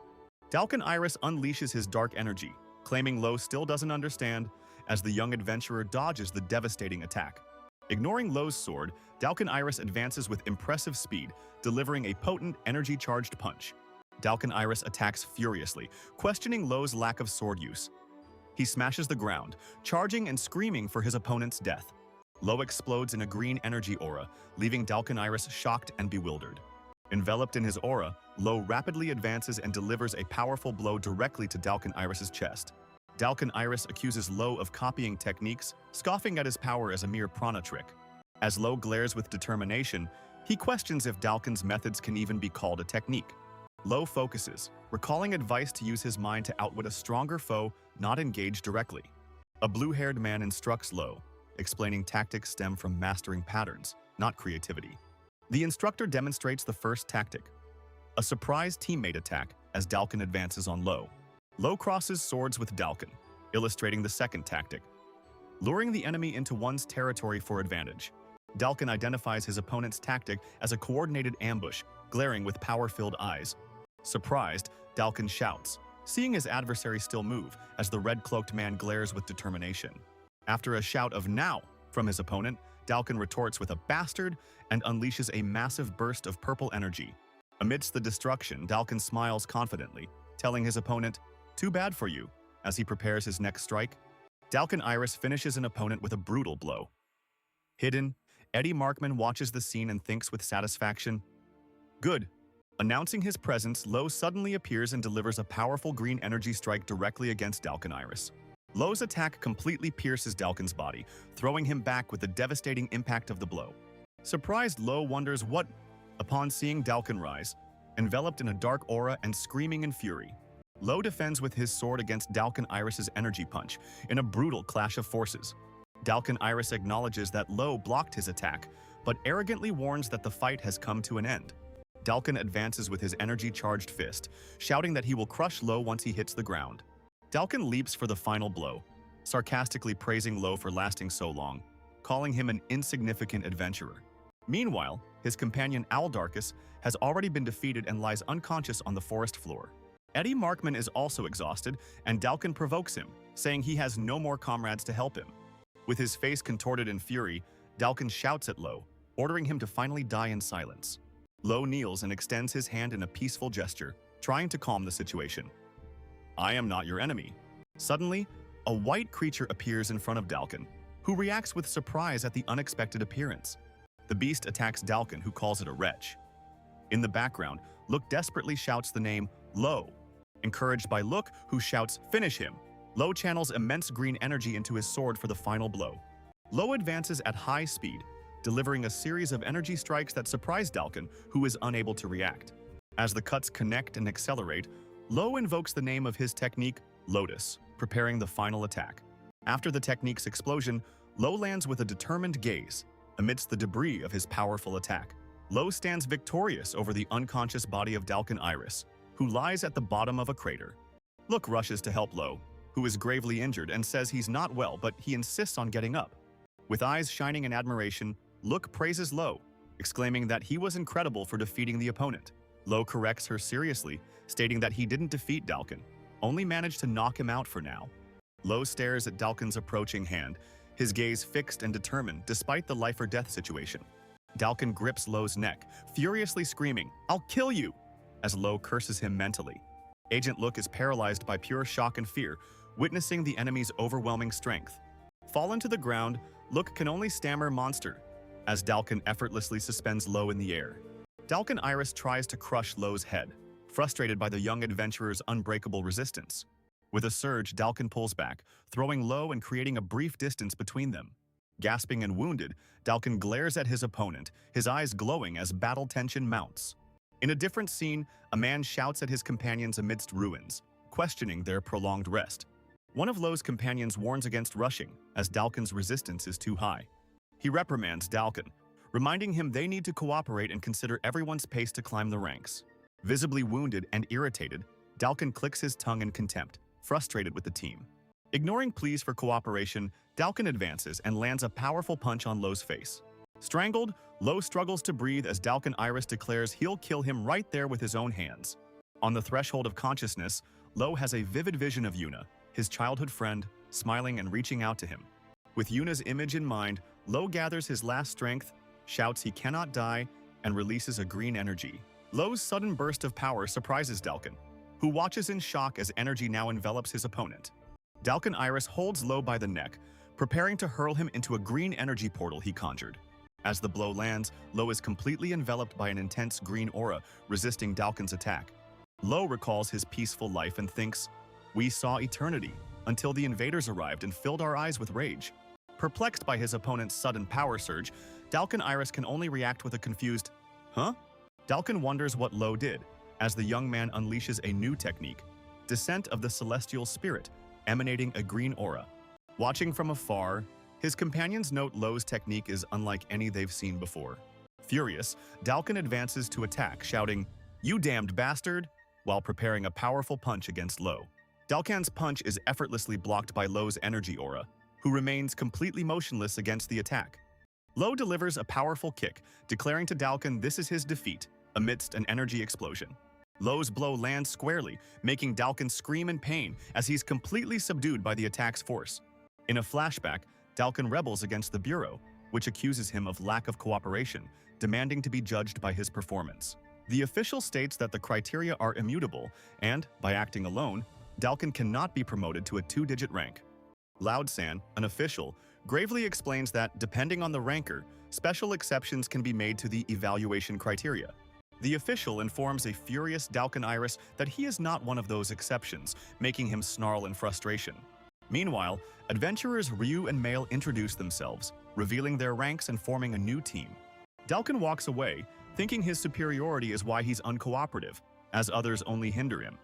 Dalkin Iris unleashes his dark energy, claiming Lo still doesn't understand, as the young adventurer dodges the devastating attack. Ignoring Lo's sword, Dalkin Iris advances with impressive speed, delivering a potent, energy-charged punch. Dalkin Iris attacks furiously, questioning Lo's lack of sword use. He smashes the ground, charging and screaming for his opponent's death. Lo explodes in a green energy aura, leaving Dalkin Iris shocked and bewildered. Enveloped in his aura, Lo rapidly advances and delivers a powerful blow directly to Dalkin Iris's chest. Dalkin Iris accuses Lo of copying techniques, scoffing at his power as a mere prana trick. As Lo glares with determination, he questions if Dalkin's methods can even be called a technique. Lo focuses, recalling advice to use his mind to outwit a stronger foe, not engage directly. A blue-haired man instructs Lo, explaining tactics stem from mastering patterns, not creativity. The instructor demonstrates the first tactic, a surprise teammate attack as Dalkin advances on Lo. Lo crosses swords with Dalkin, illustrating the second tactic, luring the enemy into one's territory for advantage. Dalkin identifies his opponent's tactic as a coordinated ambush, glaring with power-filled eyes. Surprised, Dalkin shouts, seeing his adversary still move as the red-cloaked man glares with determination. After a shout of "now" from his opponent, Dalkin retorts with a "bastard" and unleashes a massive burst of purple energy. Amidst the destruction, Dalkin smiles confidently, telling his opponent, "Too bad for you," as he prepares his next strike. Dalkin Iris finishes an opponent with a brutal blow. Hidden, Eddie Markman watches the scene and thinks with satisfaction, "Good." Announcing his presence, Lo suddenly appears and delivers a powerful green energy strike directly against Dalkin Iris. Lo's attack completely pierces Dalkin's body, throwing him back with the devastating impact of the blow. Surprised, Lo wonders what, upon seeing Dalkin rise, enveloped in a dark aura and screaming in fury. Lo defends with his sword against Dalkin Iris's energy punch in a brutal clash of forces. Dalkin Iris acknowledges that Lo blocked his attack, but arrogantly warns that the fight has come to an end. Dalkin advances with his energy-charged fist, shouting that he will crush Lo once he hits the ground. Dalkin leaps for the final blow, sarcastically praising Lo for lasting so long, calling him an insignificant adventurer. Meanwhile, his companion Aldarkus has already been defeated and lies unconscious on the forest floor. Eddie Markman is also exhausted, and Dalkin provokes him, saying he has no more comrades to help him. With his face contorted in fury, Dalkin shouts at Lo, ordering him to finally die in silence. Lo kneels and extends his hand in a peaceful gesture, trying to calm the situation. "I am not your enemy." Suddenly, a white creature appears in front of Dalkin, who reacts with surprise at the unexpected appearance. The beast attacks Dalkin, who calls it a wretch. In the background, Look desperately shouts the name Lo. Encouraged by Look, who shouts, "Finish him!" Lo channels immense green energy into his sword for the final blow. Lo advances at high speed, delivering a series of energy strikes that surprise Dalkin, who is unable to react. As the cuts connect and accelerate, Lo invokes the name of his technique, Lotus, preparing the final attack. After the technique's explosion, Lo lands with a determined gaze, amidst the debris of his powerful attack. Lo stands victorious over the unconscious body of Dalkin Iris, who lies at the bottom of a crater. Look rushes to help Lo, who is gravely injured and says he's not well, but he insists on getting up. With eyes shining in admiration, Look praises Lo, exclaiming that he was incredible for defeating the opponent. Lo corrects her seriously, stating that he didn't defeat Dalkin, only managed to knock him out for now. Lo stares at Dalkin's approaching hand, his gaze fixed and determined despite the life-or-death situation. Dalkin grips Lo's neck, furiously screaming, "I'll kill you!" as Lo curses him mentally. Agent Look is paralyzed by pure shock and fear, witnessing the enemy's overwhelming strength. Fallen to the ground, Look can only stammer "monster," as Dalkin effortlessly suspends Lo in the air. Dalkin Iris tries to crush Lo's head, frustrated by the young adventurer's unbreakable resistance. With a surge, Dalkin pulls back, throwing Lo and creating a brief distance between them. Gasping and wounded, Dalkin glares at his opponent, his eyes glowing as battle tension mounts. In a different scene, a man shouts at his companions amidst ruins, questioning their prolonged rest. One of Lo's companions warns against rushing, as Dalkin's resistance is too high. He reprimands Dalkin, reminding him they need to cooperate and consider everyone's pace to climb the ranks. Visibly wounded and irritated, Dalkin clicks his tongue in contempt, frustrated with the team. Ignoring pleas for cooperation, Dalkin advances and lands a powerful punch on Lo's face. Strangled, Lo struggles to breathe as Dalkin Iris declares he'll kill him right there with his own hands. On the threshold of consciousness, Lo has a vivid vision of Yuna, his childhood friend, smiling and reaching out to him. With Yuna's image in mind, Lo gathers his last strength, shouts he cannot die, and releases a green energy. Lo's sudden burst of power surprises Dalkin, who watches in shock as energy now envelops his opponent. Dalkin Iris holds Lo by the neck, preparing to hurl him into a green energy portal he conjured. As the blow lands, Lo is completely enveloped by an intense green aura, resisting Dalkin's attack. Lo recalls his peaceful life and thinks, "We saw eternity, until the invaders arrived and filled our eyes with rage." Perplexed by his opponent's sudden power surge, Dalkin Iris can only react with a confused, "Huh?" Dalkin wonders what Lo did, as the young man unleashes a new technique, Descent of the Celestial Spirit, emanating a green aura. Watching from afar, his companions note Lo's technique is unlike any they've seen before. Furious, Dalkin advances to attack, shouting, "You damned bastard!" while preparing a powerful punch against Lo. Dalkin's punch is effortlessly blocked by Lo's energy aura, who remains completely motionless against the attack. Lo delivers a powerful kick, declaring to Dalkin this is his defeat, amidst an energy explosion. Lo's blow lands squarely, making Dalkin scream in pain as he's completely subdued by the attack's force. In a flashback, Dalkin rebels against the Bureau, which accuses him of lack of cooperation, demanding to be judged by his performance. The official states that the criteria are immutable, and, by acting alone, Dalkin cannot be promoted to a 2-digit rank. Loudsan, an official, gravely explains that, depending on the ranker, special exceptions can be made to the evaluation criteria. The official informs a furious Dalkin Iris that he is not one of those exceptions, making him snarl in frustration. Meanwhile, adventurers Ryu and Mail introduce themselves, revealing their ranks and forming a new team. Dalkin walks away, thinking his superiority is why he's uncooperative, as others only hinder him.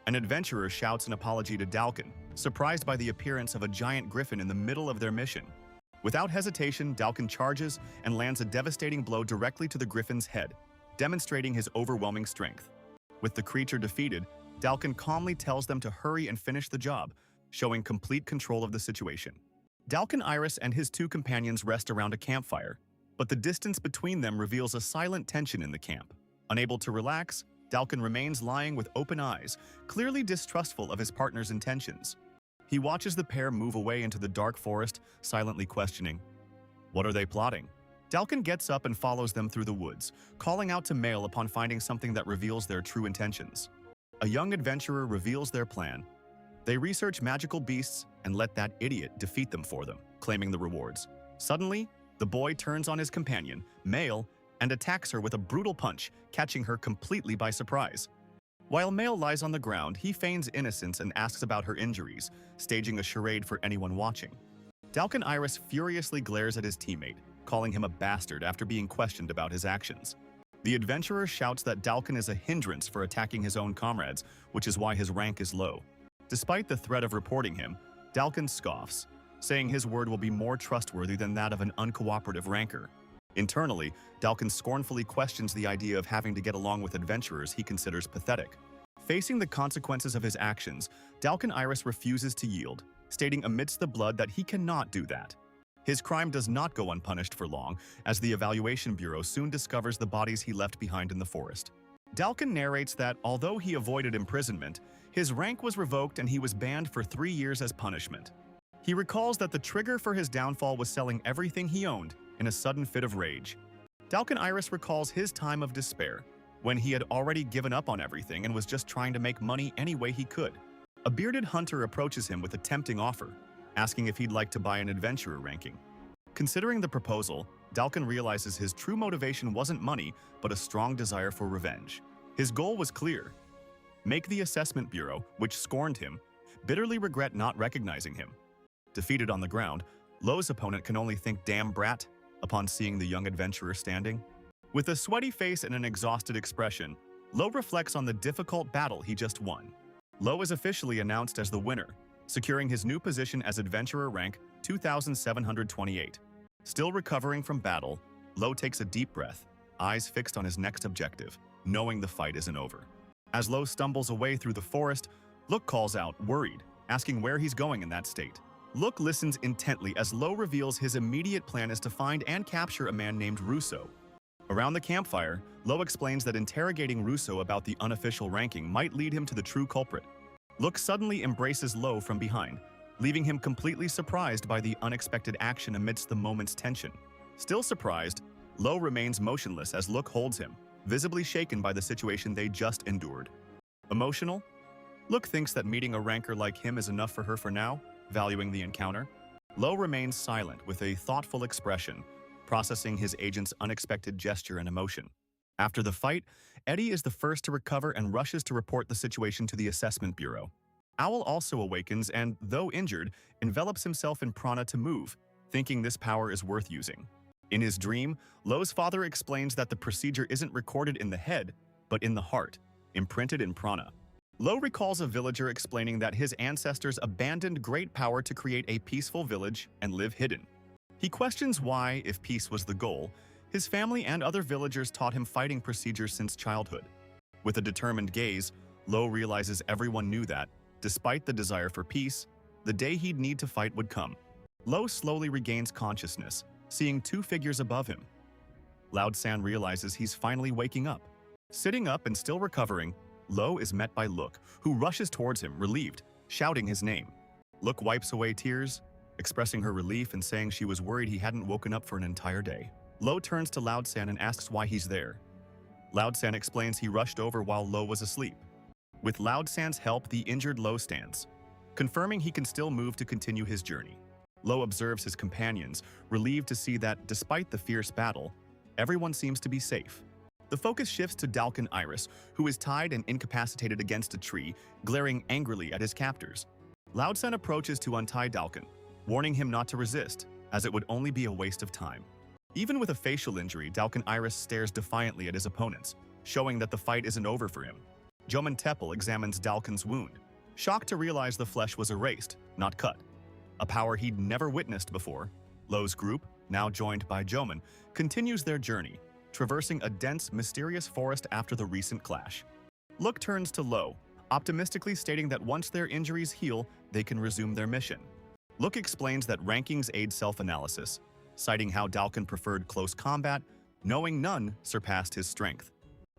An adventurer shouts an apology to Dalkin, surprised by the appearance of a giant griffin in the middle of their mission. Without hesitation, Dalkin charges and lands a devastating blow directly to the griffin's head, demonstrating his overwhelming strength. With the creature defeated, Dalkin calmly tells them to hurry and finish the job, showing complete control of the situation. Dalkin Iris and his two companions rest around a campfire, but the distance between them reveals a silent tension in the camp. Unable to relax, Dalkin remains lying with open eyes, clearly distrustful of his partner's intentions. He watches the pair move away into the dark forest, silently questioning, "What are they plotting?" Dalkin gets up and follows them through the woods, calling out to Mail upon finding something that reveals their true intentions. A young adventurer reveals their plan. They research magical beasts and let that idiot defeat them for them, claiming the rewards. Suddenly, the boy turns on his companion, Mail, and attacks her with a brutal punch, catching her completely by surprise. While Mail lies on the ground, he feigns innocence and asks about her injuries, staging a charade for anyone watching. Dalkin Iris furiously glares at his teammate, calling him a bastard after being questioned about his actions. The adventurer shouts that Dalkin is a hindrance for attacking his own comrades, which is why his rank is low. Despite the threat of reporting him, Dalkin scoffs, saying his word will be more trustworthy than that of an uncooperative ranker. Internally, Dalkin scornfully questions the idea of having to get along with adventurers he considers pathetic. Facing the consequences of his actions, Dalkin Iris refuses to yield, stating amidst the blood that he cannot do that. His crime does not go unpunished for long, as the Evaluation Bureau soon discovers the bodies he left behind in the forest. Dalkin narrates that, although he avoided imprisonment, his rank was revoked and he was banned for 3 years as punishment. He recalls that the trigger for his downfall was selling everything he owned in a sudden fit of rage. Dalkin Iris recalls his time of despair, when he had already given up on everything and was just trying to make money any way he could. A bearded hunter approaches him with a tempting offer, asking if he'd like to buy an adventurer ranking. Considering the proposal, Dalkin realizes his true motivation wasn't money, but a strong desire for revenge. His goal was clear: make the Assessment Bureau, which scorned him, bitterly regret not recognizing him. Defeated on the ground, Lo's opponent can only think "damn brat" upon seeing the young adventurer standing. With a sweaty face and an exhausted expression, Lo reflects on the difficult battle he just won. Lo is officially announced as the winner, securing his new position as adventurer rank 2728. Still recovering from battle, Lo takes a deep breath, eyes fixed on his next objective, knowing the fight isn't over. As Lo stumbles away through the forest, Look calls out, worried, asking where he's going in that state. Look listens intently as Lo reveals his immediate plan is to find and capture a man named Russo. Around the campfire, Lo explains that interrogating Russo about the unofficial ranking might lead him to the true culprit. Look suddenly embraces Lo from behind, leaving him completely surprised by the unexpected action amidst the moment's tension. Still surprised, Lo remains motionless as Look holds him, visibly shaken by the situation they just endured. Emotional? Look thinks that meeting a ranker like him is enough for her for now, valuing the encounter. Lo remains silent with a thoughtful expression, processing his agent's unexpected gesture and emotion. After the fight, Eddie is the first to recover and rushes to report the situation to the assessment bureau. Owl also awakens and, though injured, envelops himself in prana to move, thinking this power is worth using. In his dream, Lo's father explains that the procedure isn't recorded in the head, but in the heart, imprinted in prana. Lo recalls a villager explaining that his ancestors abandoned great power to create a peaceful village and live hidden. He questions why, if peace was the goal, his family and other villagers taught him fighting procedures since childhood. With a determined gaze, Lo realizes everyone knew that, despite the desire for peace, the day he'd need to fight would come. Lo slowly regains consciousness, seeing two figures above him. Loud San realizes he's finally waking up. Sitting up and still recovering, Lo is met by Look, who rushes towards him, relieved, shouting his name. Look wipes away tears, expressing her relief and saying she was worried he hadn't woken up for an entire day. Lo turns to Loud San and asks why he's there. Loud San explains he rushed over while Lo was asleep. With Loud San's help, the injured Lo stands, confirming he can still move to continue his journey. Lo observes his companions, relieved to see that, despite the fierce battle, everyone seems to be safe. The focus shifts to Dalkin Iris, who is tied and incapacitated against a tree, glaring angrily at his captors. Loud San approaches to untie Dalkin, warning him not to resist, as it would only be a waste of time. Even with a facial injury, Dalkin Iris stares defiantly at his opponents, showing that the fight isn't over for him. Joman Teppel examines Dalkin's wound, shocked to realize the flesh was erased, not cut. A power he'd never witnessed before. Lo's group, now joined by Joman, continues their journey, traversing a dense, mysterious forest after the recent clash. Look turns to Lo, optimistically stating that once their injuries heal, they can resume their mission. Look explains that rankings aid self-analysis, citing how Dalkin preferred close combat, knowing none surpassed his strength.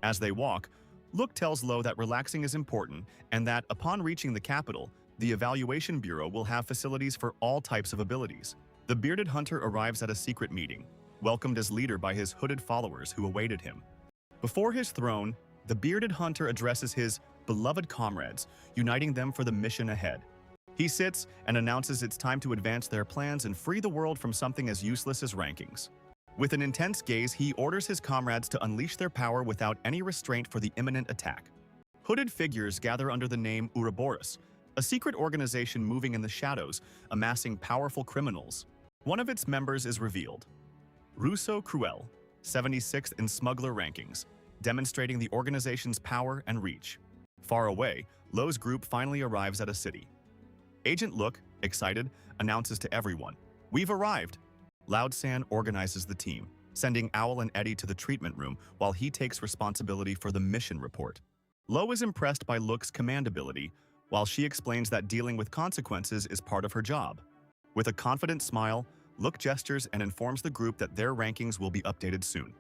As they walk, Look tells Lo that relaxing is important and that, upon reaching the capital, the Evaluation Bureau will have facilities for all types of abilities. The bearded hunter arrives at a secret meeting, welcomed as leader by his hooded followers who awaited him. Before his throne, the bearded hunter addresses his beloved comrades, uniting them for the mission ahead. He sits and announces it's time to advance their plans and free the world from something as useless as rankings. With an intense gaze, he orders his comrades to unleash their power without any restraint for the imminent attack. Hooded figures gather under the name Ouroboros, a secret organization moving in the shadows, amassing powerful criminals. One of its members is revealed. Russo Cruel, 76th in smuggler rankings, demonstrating the organization's power and reach. Far away, Lo's group finally arrives at a city. Agent Look, excited, announces to everyone, "We've arrived!" Loud San organizes the team, sending Owl and Eddie to the treatment room while he takes responsibility for the mission report. Lo is impressed by Look's command ability, while she explains that dealing with consequences is part of her job. With a confident smile, Look gestures and informs the group that their rankings will be updated soon.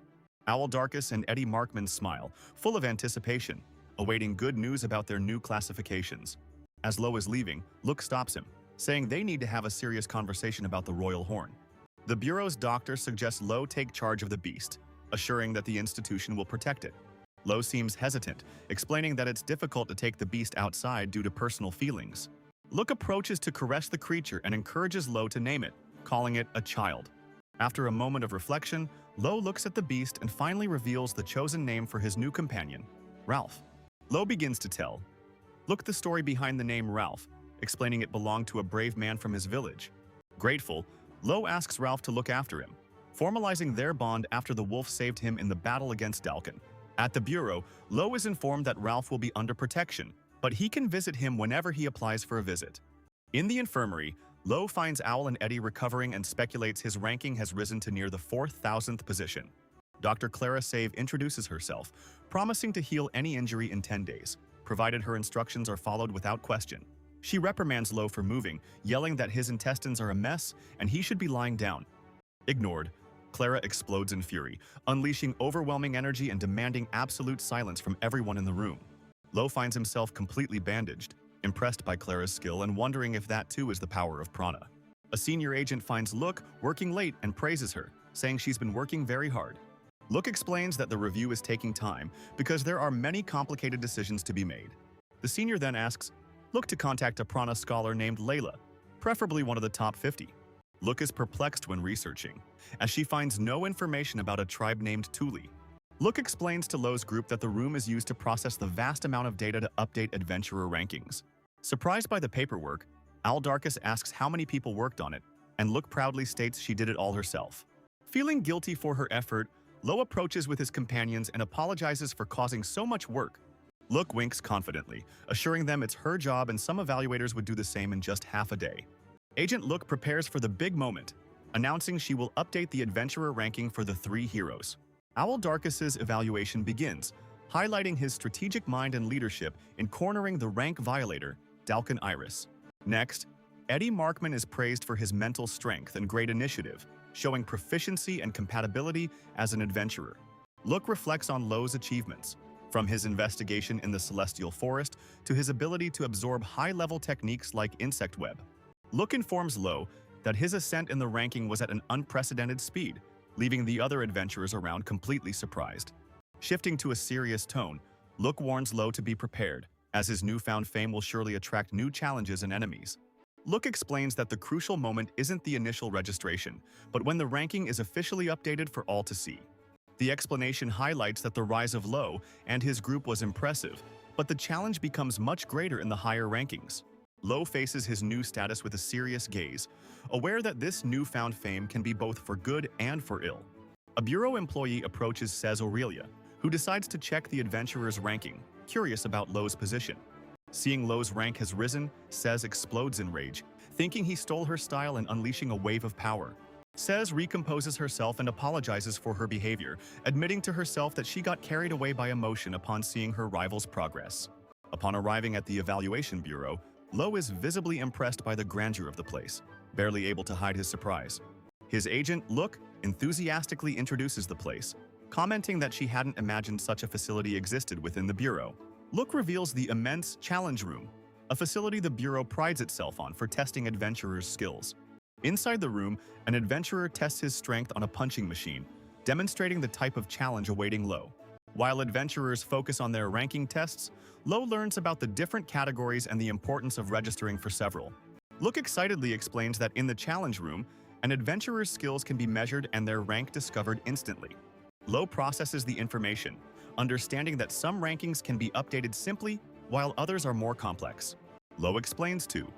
Owl Darkus and Eddie Markman smile, full of anticipation, awaiting good news about their new classifications. As Lo is leaving, Look stops him, saying they need to have a serious conversation about the Royal Horn. The Bureau's doctor suggests Lo take charge of the beast, assuring that the institution will protect it. Lo seems hesitant, explaining that it's difficult to take the beast outside due to personal feelings. Look approaches to caress the creature and encourages Lo to name it, calling it a child. After a moment of reflection, Lo looks at the beast and finally reveals the chosen name for his new companion, Ralph. Lo begins to tell Look the story behind the name Ralph, explaining it belonged to a brave man from his village. Grateful, Lo asks Ralph to look after him, formalizing their bond after the wolf saved him in the battle against Dalkin. At the Bureau, Lo is informed that Ralph will be under protection, but he can visit him whenever he applies for a visit. In the infirmary, Lo finds Owl and Eddie recovering and speculates his ranking has risen to near the 4,000th position. Dr. Clara Save introduces herself, promising to heal any injury in 10 days, provided her instructions are followed without question. She reprimands Lo for moving, yelling that his intestines are a mess and he should be lying down. Ignored, Clara explodes in fury, unleashing overwhelming energy and demanding absolute silence from everyone in the room. Lo finds himself completely bandaged, impressed by Clara's skill and wondering if that too is the power of prana. A senior agent finds Look working late and praises her, saying she's been working very hard. Look explains that the review is taking time because there are many complicated decisions to be made. The senior then asks Look to contact a prana scholar named Layla, preferably one of the top 50. Look is perplexed when researching, as she finds no information about a tribe named Tuli. Look explains to Lo's group that the room is used to process the vast amount of data to update adventurer rankings. Surprised by the paperwork, Aldarkus asks how many people worked on it, and Look proudly states she did it all herself. Feeling guilty for her effort, Lo approaches with his companions and apologizes for causing so much work. Look winks confidently, assuring them it's her job and some evaluators would do the same in just half a day. Agent Look prepares for the big moment, announcing she will update the adventurer ranking for the 3 heroes. Darkus's evaluation begins, highlighting his strategic mind and leadership in cornering the rank violator, Dalkin Iris. Next, Eddie Markman is praised for his mental strength and great initiative, showing proficiency and compatibility as an adventurer. Look reflects on Lo's achievements, from his investigation in the Celestial Forest to his ability to absorb high-level techniques like insect web. Look informs Lo that his ascent in the ranking was at an unprecedented speed, leaving the other adventurers around completely surprised. Shifting to a serious tone, Look warns Lo to be prepared, as his newfound fame will surely attract new challenges and enemies. Look explains that the crucial moment isn't the initial registration, but when the ranking is officially updated for all to see. The explanation highlights that the rise of Lo and his group was impressive, but the challenge becomes much greater in the higher rankings. Lo faces his new status with a serious gaze, aware that this newfound fame can be both for good and for ill. A bureau employee approaches Says Aurelia, who decides to check the adventurer's ranking, curious about Lo's position. Seeing Lo's rank has risen, Says explodes in rage, thinking he stole her style and unleashing a wave of power. Says recomposes herself and apologizes for her behavior, admitting to herself that she got carried away by emotion upon seeing her rival's progress. Upon arriving at the evaluation bureau, Lo is visibly impressed by the grandeur of the place, barely able to hide his surprise. His agent, Look, enthusiastically introduces the place, commenting that she hadn't imagined such a facility existed within the bureau. Look reveals the immense Challenge Room, a facility the bureau prides itself on for testing adventurers' skills. Inside the room, an adventurer tests his strength on a punching machine, demonstrating the type of challenge awaiting Lo. While adventurers focus on their ranking tests, Lo learns about the different categories and the importance of registering for several. Look excitedly explains that in the challenge room, an adventurer's skills can be measured and their rank discovered instantly. Lo processes the information, understanding that some rankings can be updated simply, while others are more complex. Lo explains too.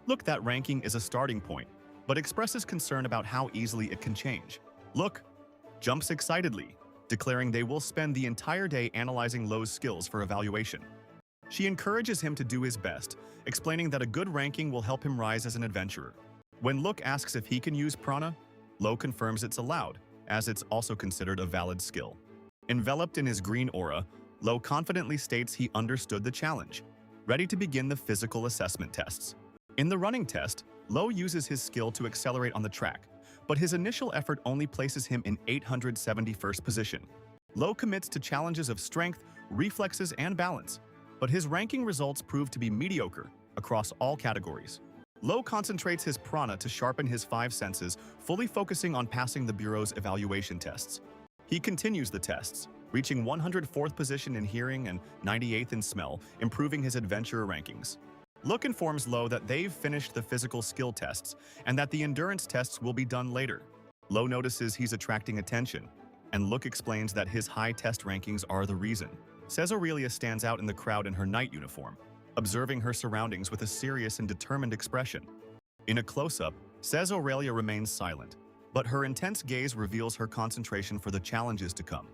Look, that ranking is a starting point, but expresses concern about how easily it can change. Look jumps excitedly, declaring they will spend the entire day analyzing Lo's skills for evaluation. She encourages him to do his best, explaining that a good ranking will help him rise as an adventurer. When Look asks if he can use prana, Lo confirms it's allowed, as it's also considered a valid skill. Enveloped in his green aura, Lo confidently states he understood the challenge, ready to begin the physical assessment tests. In the running test, Lo uses his skill to accelerate on the track, but his initial effort only places him in 871st position. Lo commits to challenges of strength, reflexes, and balance, but his ranking results prove to be mediocre across all categories. Lo concentrates his prana to sharpen his 5 senses, fully focusing on passing the Bureau's evaluation tests. He continues the tests, reaching 104th position in hearing and 98th in smell, improving his adventurer rankings. Look informs Lo that they've finished the physical skill tests and that the endurance tests will be done later. Lo notices he's attracting attention, and Look explains that his high test rankings are the reason. Says Aurelia stands out in the crowd in her night uniform, observing her surroundings with a serious and determined expression. In a close-up, Says Aurelia remains silent, but her intense gaze reveals her concentration for the challenges to come.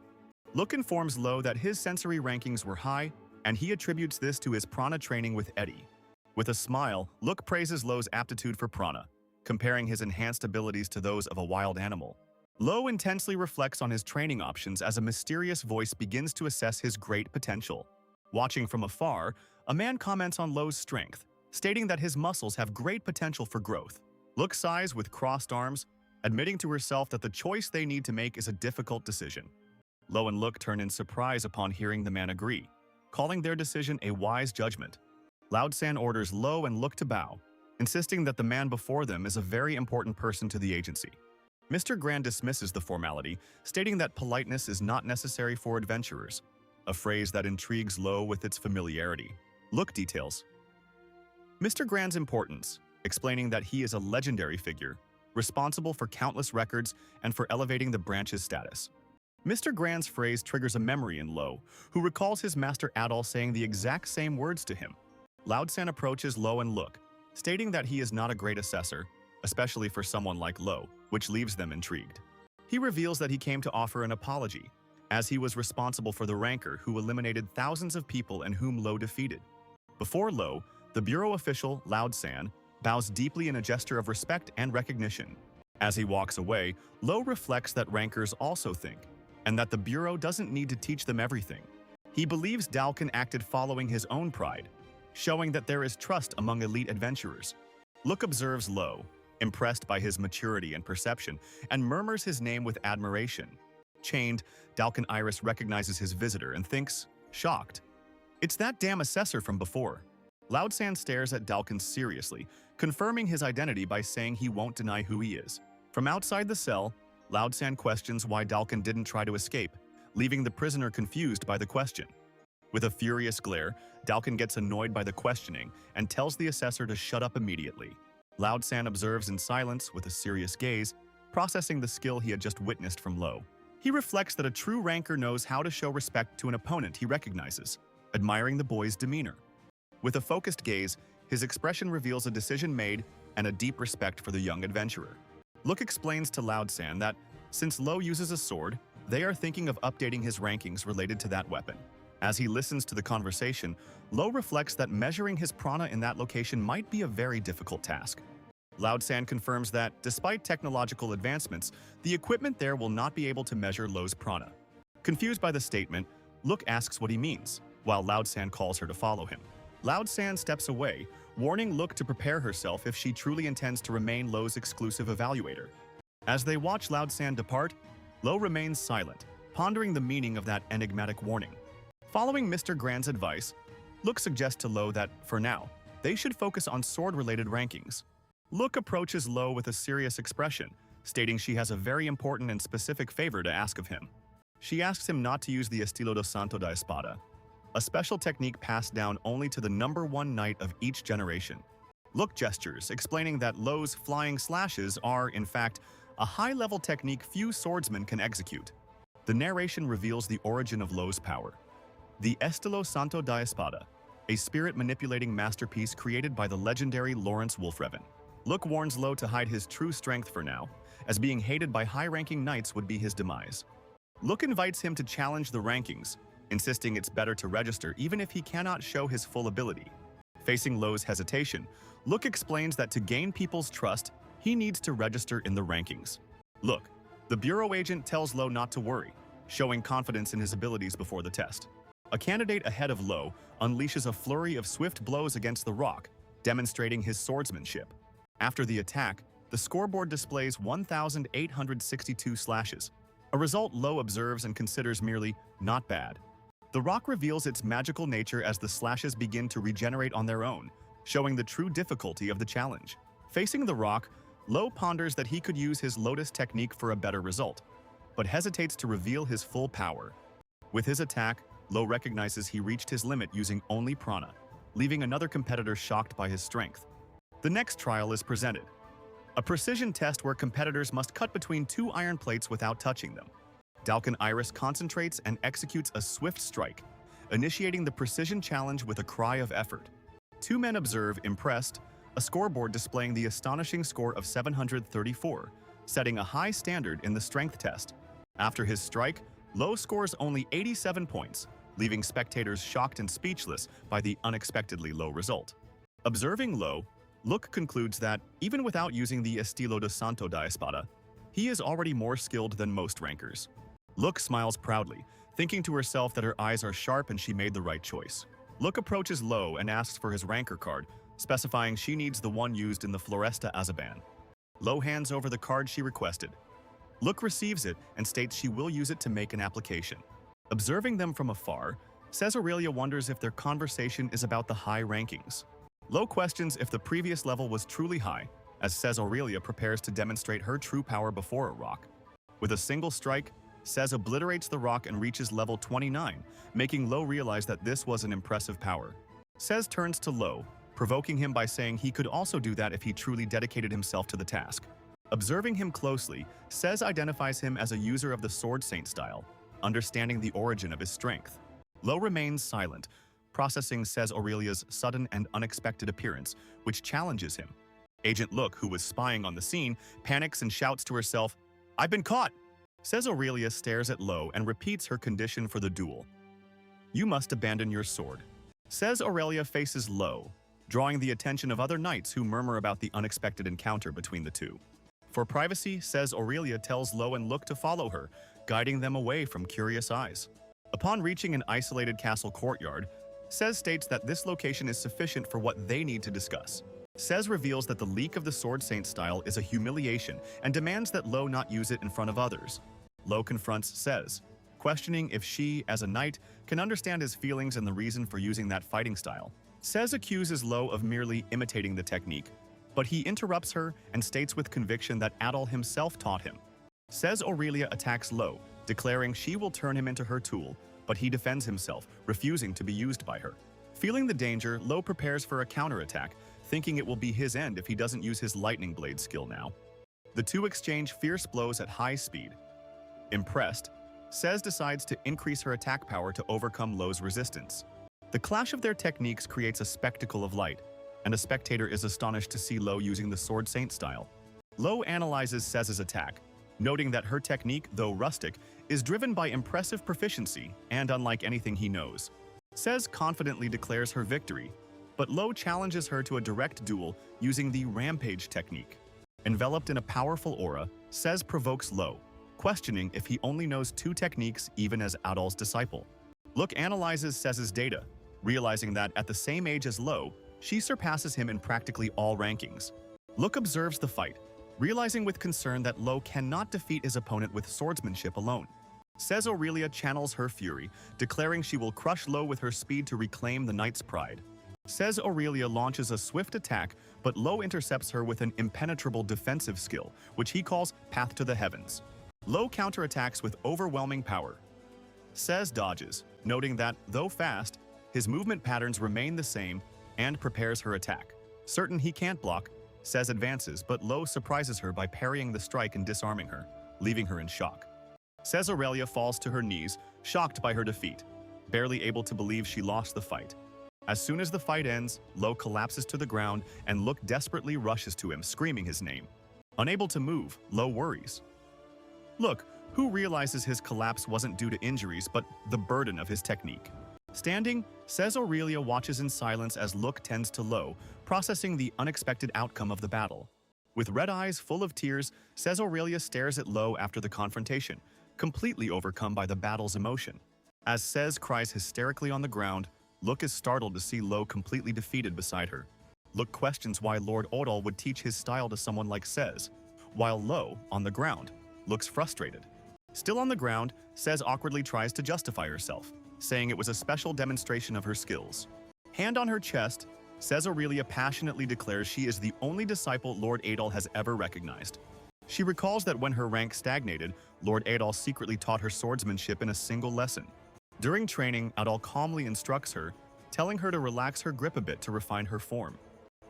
Look informs Lo that his sensory rankings were high, and he attributes this to his prana training with Eddie. With a smile, Look praises Lo's aptitude for prana, comparing his enhanced abilities to those of a wild animal. Lo intensely reflects on his training options as a mysterious voice begins to assess his great potential. Watching from afar, a man comments on Lo's strength, stating that his muscles have great potential for growth. Look sighs with crossed arms, admitting to herself that the choice they need to make is a difficult decision. Lo and Look turn in surprise upon hearing the man agree, calling their decision a wise judgment. Loudsan orders Lo and Look to bow, insisting that the man before them is a very important person to the agency. Mr. Grand dismisses the formality, stating that politeness is not necessary for adventurers, a phrase that intrigues Lo with its familiarity. Look details Mr. Grand's importance, explaining that he is a legendary figure, responsible for countless records and for elevating the branch's status. Mr. Grand's phrase triggers a memory in Lo, who recalls his master Adol saying the exact same words to him. Loud-san approaches Lo and Look, stating that he is not a great assessor, especially for someone like Lo, which leaves them intrigued. He reveals that he came to offer an apology, as he was responsible for the Rancor who eliminated thousands of people and whom Lo defeated. Before Lo, the bureau official, Loud-san, bows deeply in a gesture of respect and recognition. As he walks away, Lo reflects that Rancors also think, and that the bureau doesn't need to teach them everything. He believes Dalkin acted following his own pride, showing that there is trust among elite adventurers. Look observes Lo, impressed by his maturity and perception, and murmurs his name with admiration. Chained, Dalkin Iris recognizes his visitor and thinks, shocked, "It's that damn assessor from before." Loud-san stares at Dalkin seriously, confirming his identity by saying he won't deny who he is. From outside the cell, Loud-san questions why Dalkin didn't try to escape, leaving the prisoner confused by the question. With a furious glare, Dalkin gets annoyed by the questioning and tells the assessor to shut up immediately. Loud-san observes in silence with a serious gaze, processing the skill he had just witnessed from Lo. He reflects that a true Rancor knows how to show respect to an opponent he recognizes, admiring the boy's demeanor. With a focused gaze, his expression reveals a decision made and a deep respect for the young adventurer. Look explains to Loud-san that, since Lo uses a sword, they are thinking of updating his rankings related to that weapon. As he listens to the conversation, Lo reflects that measuring his prana in that location might be a very difficult task. Loud-san confirms that, despite technological advancements, the equipment there will not be able to measure Lo's prana. Confused by the statement, Look asks what he means, while Loud-san calls her to follow him. Loud-san steps away, warning Look to prepare herself if she truly intends to remain Lo's exclusive evaluator. As they watch Loud-san depart, Lo remains silent, pondering the meaning of that enigmatic warning. Following Mr. Grand's advice, Look suggests to Lo that, for now, they should focus on sword-related rankings. Look approaches Lo with a serious expression, stating she has a very important and specific favor to ask of him. She asks him not to use the Estilo do Santo da Espada, a special technique passed down only to the #1 knight of each generation. Look gestures, explaining that Lo's flying slashes are, in fact, a high-level technique few swordsmen can execute. The narration reveals the origin of Lo's power. The Estilo Santo da Espada, a spirit-manipulating masterpiece created by the legendary Lawrence Wolfrevan. Look warns Lo to hide his true strength for now, as being hated by high-ranking knights would be his demise. Look invites him to challenge the rankings, insisting it's better to register even if he cannot show his full ability. Facing Lo's hesitation, Look explains that to gain people's trust, he needs to register in the rankings. Look, the bureau agent tells Lo not to worry, showing confidence in his abilities before the test. A candidate ahead of Lo unleashes a flurry of swift blows against the rock, demonstrating his swordsmanship. After the attack, the scoreboard displays 1,862 slashes, a result Lo observes and considers merely not bad. The rock reveals its magical nature as the slashes begin to regenerate on their own, showing the true difficulty of the challenge. Facing the rock, Lo ponders that he could use his Lotus technique for a better result, but hesitates to reveal his full power. With his attack, Lo recognizes he reached his limit using only prana, leaving another competitor shocked by his strength. The next trial is presented, a precision test where competitors must cut between 2 iron plates without touching them. Dalkin Iris concentrates and executes a swift strike, initiating the precision challenge with a cry of effort. 2 men observe, impressed, a scoreboard displaying the astonishing score of 734, setting a high standard in the strength test. After his strike, Lo scores only 87 points, leaving spectators shocked and speechless by the unexpectedly low result. Observing Lo, Look concludes that, even without using the Estilo de Santo da Espada, he is already more skilled than most rankers. Look smiles proudly, thinking to herself that her eyes are sharp and she made the right choice. Look approaches Lo and asks for his rancor card, specifying she needs the one used in the Floresta Azaban. Lo hands over the card she requested. Look receives it and states she will use it to make an application. Observing them from afar, Says Aurelia wonders if their conversation is about the high rankings. Lo questions if the previous level was truly high, as Says Aurelia prepares to demonstrate her true power before a rock. With a single strike, Says obliterates the rock and reaches level 29, making Lo realize that this was an impressive power. Says turns to Lo, provoking him by saying he could also do that if he truly dedicated himself to the task. Observing him closely, Says identifies him as a user of the Sword Saint style, understanding the origin of his strength. Lo remains silent, processing Says Aurelia's sudden and unexpected appearance, which challenges him. Agent Look, who was spying on the scene, panics and shouts to herself, "I've been caught!" Says Aurelia stares at Lo and repeats her condition for the duel. "You must abandon your sword." Says Aurelia faces Lo, drawing the attention of other knights who murmur about the unexpected encounter between the two. For privacy, Says Aurelia tells Lo and Look to follow her, guiding them away from curious eyes. Upon reaching an isolated castle courtyard, Says states that this location is sufficient for what they need to discuss. Says reveals that the leak of the Sword Saint style is a humiliation and demands that Lo not use it in front of others. Lo confronts Says, questioning if she, as a knight, can understand his feelings and the reason for using that fighting style. Says accuses Lo of merely imitating the technique, but he interrupts her and states with conviction that Adol himself taught him. Says Aurelia attacks Lo, declaring she will turn him into her tool, but he defends himself, refusing to be used by her. Feeling the danger, Lo prepares for a counterattack, thinking it will be his end if he doesn't use his lightning blade skill now. The two exchange fierce blows at high speed. Impressed, Says decides to increase her attack power to overcome Lo's resistance. The clash of their techniques creates a spectacle of light, and a spectator is astonished to see Lo using the Sword Saint style. Lo analyzes Says' attack, noting that her technique, though rustic, is driven by impressive proficiency and unlike anything he knows. Says confidently declares her victory, but Lo challenges her to a direct duel using the Rampage technique. Enveloped in a powerful aura, Says provokes Lo, questioning if he only knows two techniques even as Adol's disciple. Look analyzes Says' data, realizing that at the same age as Lo, she surpasses him in practically all rankings. Look observes the fight, realizing with concern that Lo cannot defeat his opponent with swordsmanship alone. Says Aurelia channels her fury, declaring she will crush Lo with her speed to reclaim the knight's pride. Says Aurelia launches a swift attack, but Lo intercepts her with an impenetrable defensive skill, which he calls Path to the Heavens. Lo counterattacks with overwhelming power. Says dodges, noting that, though fast, his movement patterns remain the same, and prepares her attack. Certain he can't block, Says advances, but Lo surprises her by parrying the strike and disarming her, leaving her in shock. Says Aurelia falls to her knees, shocked by her defeat, barely able to believe she lost the fight. As soon as the fight ends, Lo collapses to the ground and Look desperately rushes to him, screaming his name. Unable to move, Lo worries. Look, who realizes his collapse wasn't due to injuries but the burden of his technique. Standing, Says Aurelia watches in silence as Look tends to Lo, processing the unexpected outcome of the battle. With red eyes full of tears, Says Aurelia stares at Lo after the confrontation, completely overcome by the battle's emotion. As Says cries hysterically on the ground, Look is startled to see Lo completely defeated beside her. Look questions why Lord Odal would teach his style to someone like Says, while Lo, on the ground, looks frustrated. Still on the ground, Says awkwardly tries to justify herself, saying it was a special demonstration of her skills. Hand on her chest, Says Aurelia passionately declares she is the only disciple Lord Adol has ever recognized. She recalls that when her rank stagnated, Lord Adol secretly taught her swordsmanship in a single lesson. During training, Adol calmly instructs her, telling her to relax her grip a bit to refine her form.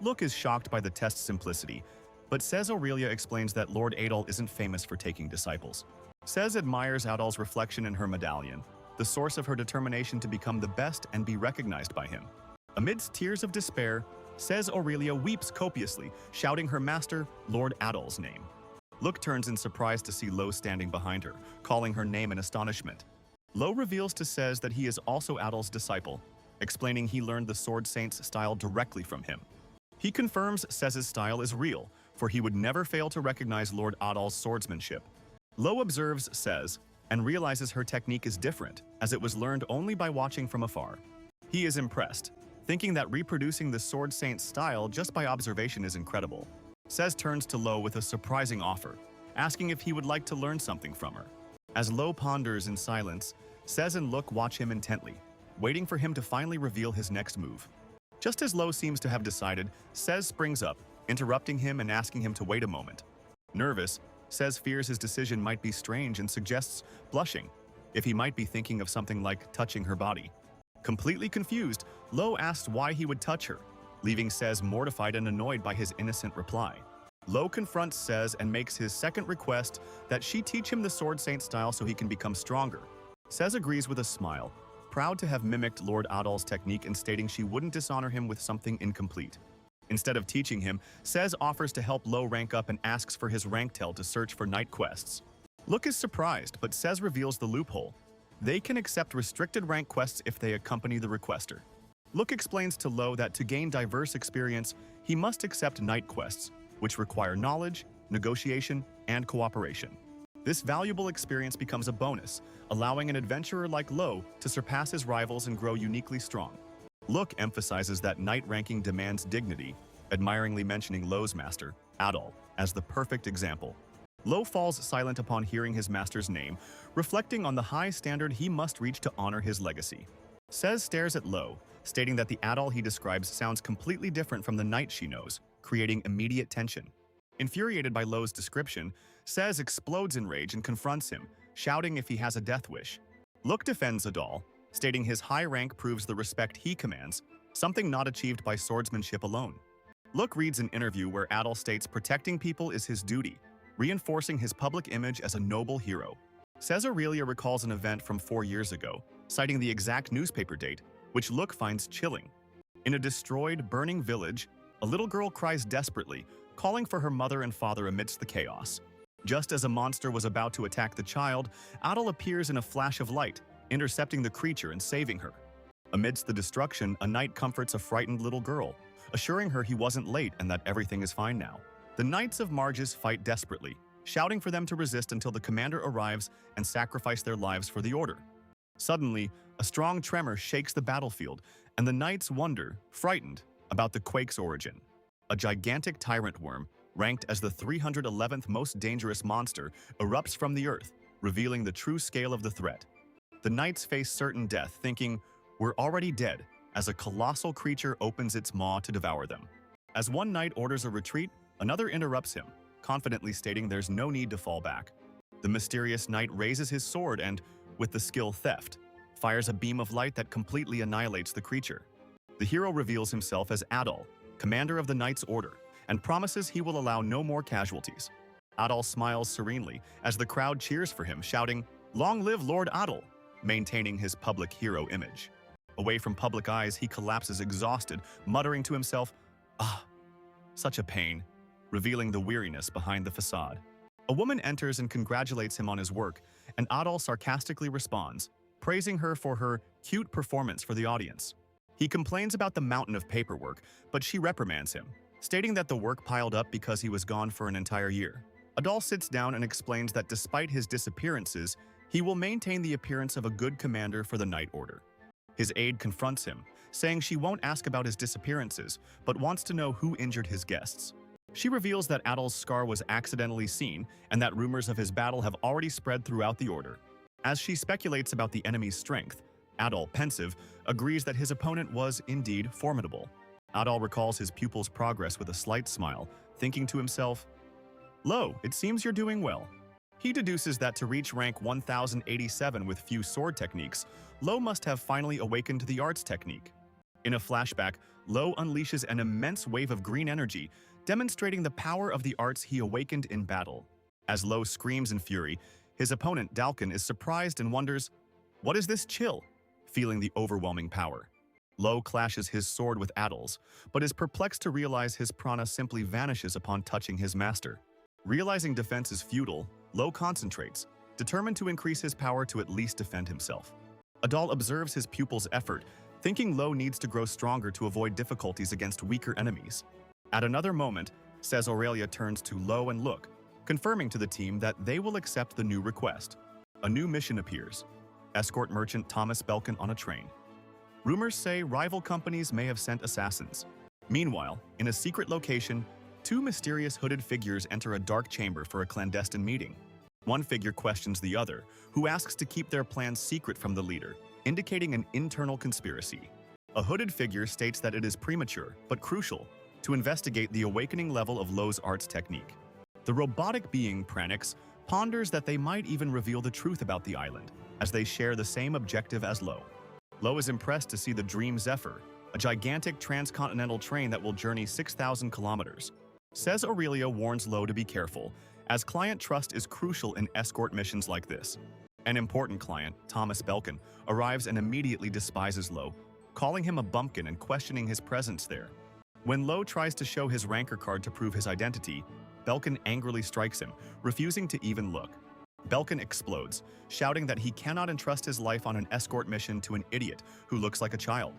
Look is shocked by the test's simplicity, but Says Aurelia explains that Lord Adol isn't famous for taking disciples. Says admires Adol's reflection in her medallion, the source of her determination to become the best and be recognized by him. Amidst tears of despair, Says Aurelia weeps copiously, shouting her master, Lord Adol's name. Look turns in surprise to see Lo standing behind her, calling her name in astonishment. Lo reveals to Says that he is also Adol's disciple, explaining he learned the Sword Saint's style directly from him. He confirms Says' style is real, for he would never fail to recognize Lord Adol's swordsmanship. Lo observes Says and realizes her technique is different, as it was learned only by watching from afar. He is impressed, thinking that reproducing the Sword Saint's style just by observation is incredible. Says turns to Lo with a surprising offer, asking if he would like to learn something from her. As Lo ponders in silence, Says and Look watch him intently, waiting for him to finally reveal his next move. Just as Lo seems to have decided, Says springs up, interrupting him and asking him to wait a moment. Nervous, Says fears his decision might be strange and suggests, blushing, if he might be thinking of something like touching her body. Completely confused, Lo asks why he would touch her, leaving Sez mortified and annoyed by his innocent reply. Lo confronts Sez and makes his second request that she teach him the Sword Saint style so he can become stronger. Sez agrees with a smile, proud to have mimicked Lord Adol's technique and stating she wouldn't dishonor him with something incomplete. Instead of teaching him, Sez offers to help Lo rank up and asks for his rank tell to search for night quests. Look is surprised, but Sez reveals the loophole. They can accept restricted rank quests if they accompany the requester. Look explains to Lo that to gain diverse experience, he must accept night quests, which require knowledge, negotiation, and cooperation. This valuable experience becomes a bonus, allowing an adventurer like Lo to surpass his rivals and grow uniquely strong. Look emphasizes that night ranking demands dignity, admiringly mentioning Lo's master, Adol, as the perfect example. Lo falls silent upon hearing his master's name, reflecting on the high standard he must reach to honor his legacy. Sez stares at Lo, stating that the Adol he describes sounds completely different from the knight she knows, creating immediate tension. Infuriated by Lo's description, Sez explodes in rage and confronts him, shouting if he has a death wish. Look defends Adol, stating his high rank proves the respect he commands, something not achieved by swordsmanship alone. Look reads an interview where Adol states protecting people is his duty, reinforcing his public image as a noble hero. Sez Aurelia recalls an event from 4 years ago, citing the exact newspaper date, which Look finds chilling. In a destroyed, burning village, a little girl cries desperately, calling for her mother and father amidst the chaos. Just as a monster was about to attack the child, Adol appears in a flash of light, intercepting the creature and saving her. Amidst the destruction, a knight comforts a frightened little girl, assuring her he wasn't late and that everything is fine now. The Knights of Marges fight desperately, shouting for them to resist until the commander arrives and sacrifice their lives for the order. Suddenly, a strong tremor shakes the battlefield, and the knights wonder, frightened, about the quake's origin. A gigantic tyrant worm, ranked as the 311th most dangerous monster, erupts from the earth, revealing the true scale of the threat. The knights face certain death, thinking, "We're already dead," as a colossal creature opens its maw to devour them. As one knight orders a retreat, another interrupts him, confidently stating there's no need to fall back. The mysterious knight raises his sword and, with the skill theft, fires a beam of light that completely annihilates the creature. The hero reveals himself as Adol, commander of the Knight's Order, and promises he will allow no more casualties. Adol smiles serenely as the crowd cheers for him, shouting, "Long live Lord Adol," maintaining his public hero image. Away from public eyes, he collapses exhausted, muttering to himself, "Ah, such a pain," revealing the weariness behind the facade. A woman enters and congratulates him on his work, and Adol sarcastically responds, praising her for her cute performance for the audience. He complains about the mountain of paperwork, but she reprimands him, stating that the work piled up because he was gone for an entire year. Adol sits down and explains that despite his disappearances, he will maintain the appearance of a good commander for the Knight Order. His aide confronts him, saying she won't ask about his disappearances, but wants to know who injured his guests. She reveals that Adol's scar was accidentally seen and that rumors of his battle have already spread throughout the Order. As she speculates about the enemy's strength, Adol, pensive, agrees that his opponent was indeed formidable. Adol recalls his pupil's progress with a slight smile, thinking to himself, "Lo, it seems you're doing well." He deduces that to reach rank 1087 with few sword techniques, Lo must have finally awakened the arts technique. In a flashback, Lo unleashes an immense wave of green energy, demonstrating the power of the arts he awakened in battle. As Lo screams in fury, his opponent Dalkin is surprised and wonders, "What is this chill?" feeling the overwhelming power. Lo clashes his sword with Adol's, but is perplexed to realize his prana simply vanishes upon touching his master. Realizing defense is futile, Lo concentrates, determined to increase his power to at least defend himself. Adol observes his pupil's effort, thinking Lo needs to grow stronger to avoid difficulties against weaker enemies. At another moment, Sez Aurelia turns to Lo and Look, confirming to the team that they will accept the new request. A new mission appears: escort merchant Thomas Belkin on a train. Rumors say rival companies may have sent assassins. Meanwhile, in a secret location, two mysterious hooded figures enter a dark chamber for a clandestine meeting. One figure questions the other, who asks to keep their plans secret from the leader, indicating an internal conspiracy. A hooded figure states that it is premature, but crucial, to investigate the awakening level of Lo's arts technique. The robotic being, Pranix, ponders that they might even reveal the truth about the island, as they share the same objective as Lo. Lo is impressed to see the dream Zephyr, a gigantic transcontinental train that will journey 6,000 kilometers. Says Aurelia warns Lo to be careful, as client trust is crucial in escort missions like this. An important client, Thomas Belkin, arrives and immediately despises Lo, calling him a bumpkin and questioning his presence there. When Lo tries to show his rancor card to prove his identity, Belkin angrily strikes him, refusing to even look. Belkin explodes, shouting that he cannot entrust his life on an escort mission to an idiot who looks like a child.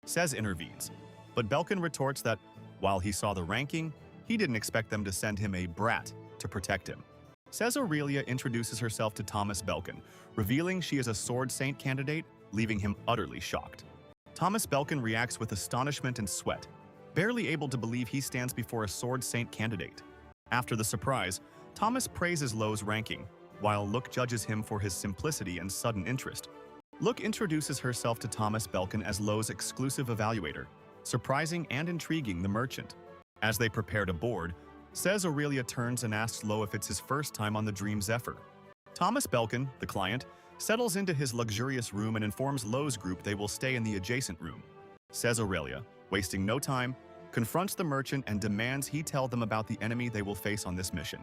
Says intervenes, but Belkin retorts that, while he saw the ranking, he didn't expect them to send him a brat to protect him. Says Aurelia introduces herself to Thomas Belkin, revealing she is a Sword Saint candidate, leaving him utterly shocked. Thomas Belkin reacts with astonishment and sweat, barely able to believe he stands before a Sword Saint candidate. After the surprise, Thomas praises Lo's ranking, while Look judges him for his simplicity and sudden interest. Look introduces herself to Thomas Belkin as Lo's exclusive evaluator, surprising and intriguing the merchant. As they prepare to board, Says Aurelia turns and asks Lo if it's his first time on the Dream Zephyr. Thomas Belkin, the client, settles into his luxurious room and informs Lo's group they will stay in the adjacent room. Says Aurelia, wasting no time, confronts the merchant and demands he tell them about the enemy they will face on this mission.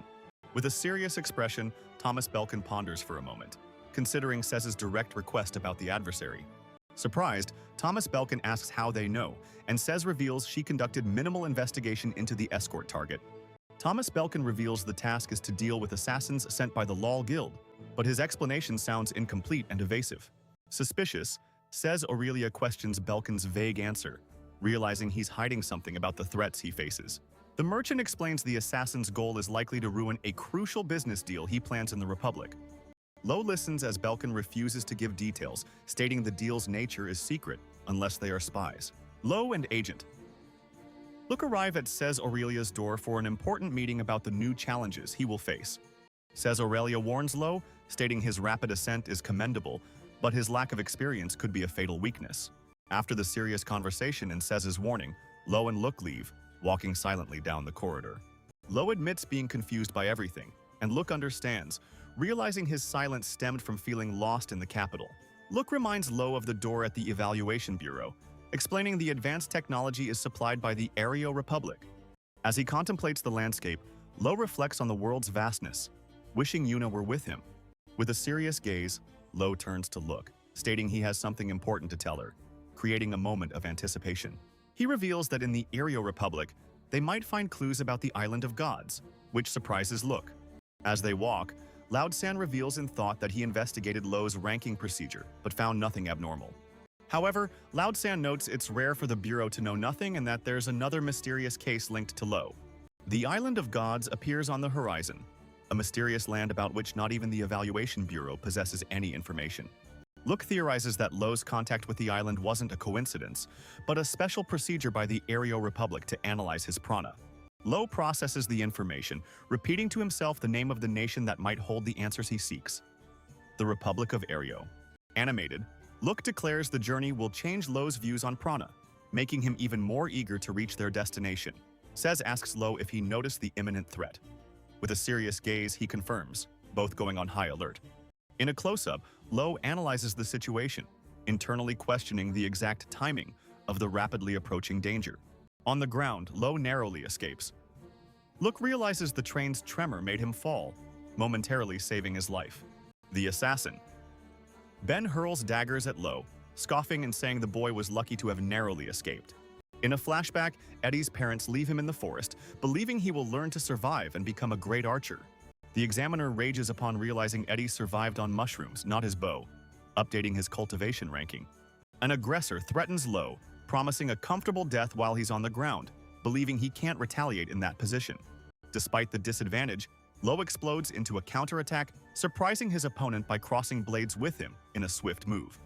With a serious expression, Thomas Belkin ponders for a moment, considering Sez's direct request about the adversary. Surprised, Thomas Belkin asks how they know, and Sez reveals she conducted minimal investigation into the escort target. Thomas Belkin reveals the task is to deal with assassins sent by the Lol Guild, but his explanation sounds incomplete and evasive. Suspicious, Says Aurelia questions Belkin's vague answer, realizing he's hiding something about the threats he faces. The merchant explains the assassin's goal is likely to ruin a crucial business deal he plans in the Republic. Lo listens as Belkin refuses to give details, stating the deal's nature is secret unless they are spies. Lo and Agent Look arrive at Says Aurelia's door for an important meeting about the new challenges he will face. Says Aurelia warns Lo, stating his rapid ascent is commendable, but his lack of experience could be a fatal weakness. After the serious conversation and Sez's warning, Lo and Look leave, walking silently down the corridor. Lo admits being confused by everything, and Look understands, realizing his silence stemmed from feeling lost in the capital. Look reminds Lo of the door at the Evaluation Bureau, explaining the advanced technology is supplied by the Areo Republic. As he contemplates the landscape, Lo reflects on the world's vastness, wishing Yuna were with him. With a serious gaze, Lo turns to Look, stating he has something important to tell her, creating a moment of anticipation. He reveals that in the Areo Republic, they might find clues about the Island of Gods, which surprises Look. As they walk, Loud San reveals in thought that he investigated Lo's ranking procedure, but found nothing abnormal. However, Loud San notes it's rare for the Bureau to know nothing and that there's another mysterious case linked to Lo. The Island of Gods appears on the horizon, a mysterious land about which not even the Evaluation Bureau possesses any information. Look theorizes that Lo's contact with the island wasn't a coincidence, but a special procedure by the Areo Republic to analyze his prana. Lo processes the information, repeating to himself the name of the nation that might hold the answers he seeks. The Republic of Areo. Animated, Look declares the journey will change Lo's views on prana, making him even more eager to reach their destination. Sez asks Lo if he noticed the imminent threat. With a serious gaze, he confirms, both going on high alert. In a close-up, Lo analyzes the situation, internally questioning the exact timing of the rapidly approaching danger. On the ground, Lo narrowly escapes. Look realizes the train's tremor made him fall, momentarily saving his life. The assassin. Ben hurls daggers at Lo, scoffing and saying the boy was lucky to have narrowly escaped. In a flashback, Eddie's parents leave him in the forest, believing he will learn to survive and become a great archer. The examiner rages upon realizing Eddie survived on mushrooms, not his bow, updating his cultivation ranking. An aggressor threatens Lo, promising a comfortable death while he's on the ground, believing he can't retaliate in that position. Despite the disadvantage, Lo explodes into a counterattack, surprising his opponent by crossing blades with him in a swift move.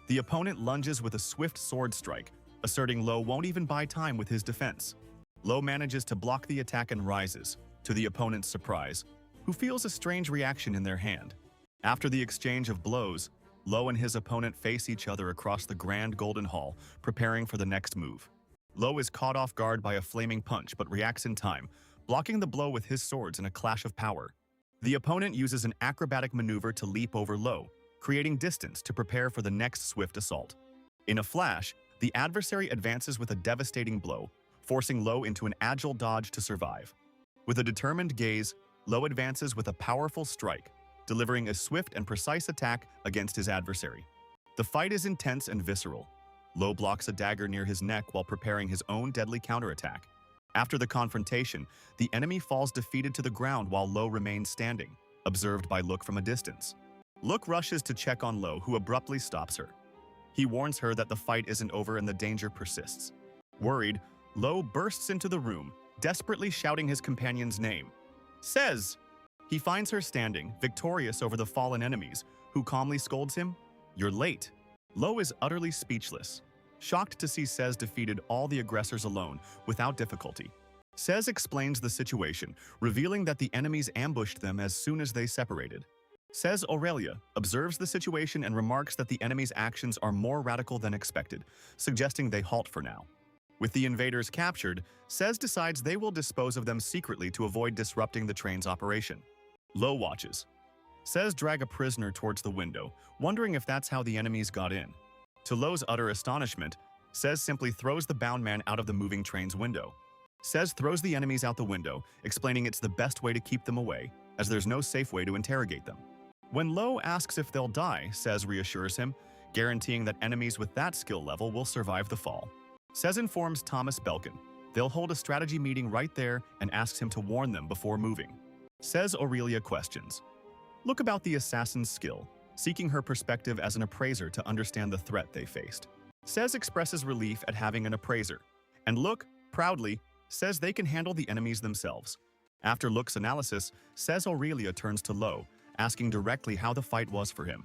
The opponent lunges with a swift sword strike, asserting Lo won't even buy time with his defense. Lo manages to block the attack and rises, to the opponent's surprise, who feels a strange reaction in their hand. After the exchange of blows, Lo and his opponent face each other across the Grand Golden Hall, preparing for the next move. Lo is caught off guard by a flaming punch but reacts in time, blocking the blow with his swords in a clash of power. The opponent uses an acrobatic maneuver to leap over Lo, creating distance to prepare for the next swift assault. In a flash, The adversary advances with a devastating blow, forcing Lo into an agile dodge to survive. With a determined gaze, Lo advances with a powerful strike, delivering a swift and precise attack against his adversary. The fight is intense and visceral. Lo blocks a dagger near his neck while preparing his own deadly counterattack. After the confrontation, the enemy falls defeated to the ground while Lo remains standing, observed by Look from a distance. Look rushes to check on Lo, who abruptly stops her. He warns her that the fight isn't over and the danger persists. Worried, Lo bursts into the room, desperately shouting his companion's name. Says! He finds her standing, victorious over the fallen enemies, who calmly scolds him, "You're late." Lo is utterly speechless, shocked to see Says defeated all the aggressors alone, without difficulty. Says explains the situation, revealing that the enemies ambushed them as soon as they separated. Says Aurelia observes the situation and remarks that the enemy's actions are more radical than expected, suggesting they halt for now. With the invaders captured, Says decides they will dispose of them secretly to avoid disrupting the train's operation. Lo watches. Says drag a prisoner towards the window, wondering if that's how the enemies got in. To Lo's utter astonishment, Says simply throws the bound man out of the moving train's window. Says throws the enemies out the window, explaining it's the best way to keep them away, as there's no safe way to interrogate them. When Lo asks if they'll die, Says reassures him, guaranteeing that enemies with that skill level will survive the fall. Says informs Thomas Belkin they'll hold a strategy meeting right there and asks him to warn them before moving. Says Aurelia questions Look about the assassin's skill, seeking her perspective as an appraiser to understand the threat they faced. Says expresses relief at having an appraiser, and Look, proudly, says they can handle the enemies themselves. After Look's analysis, Says Aurelia turns to Lo, asking directly how the fight was for him.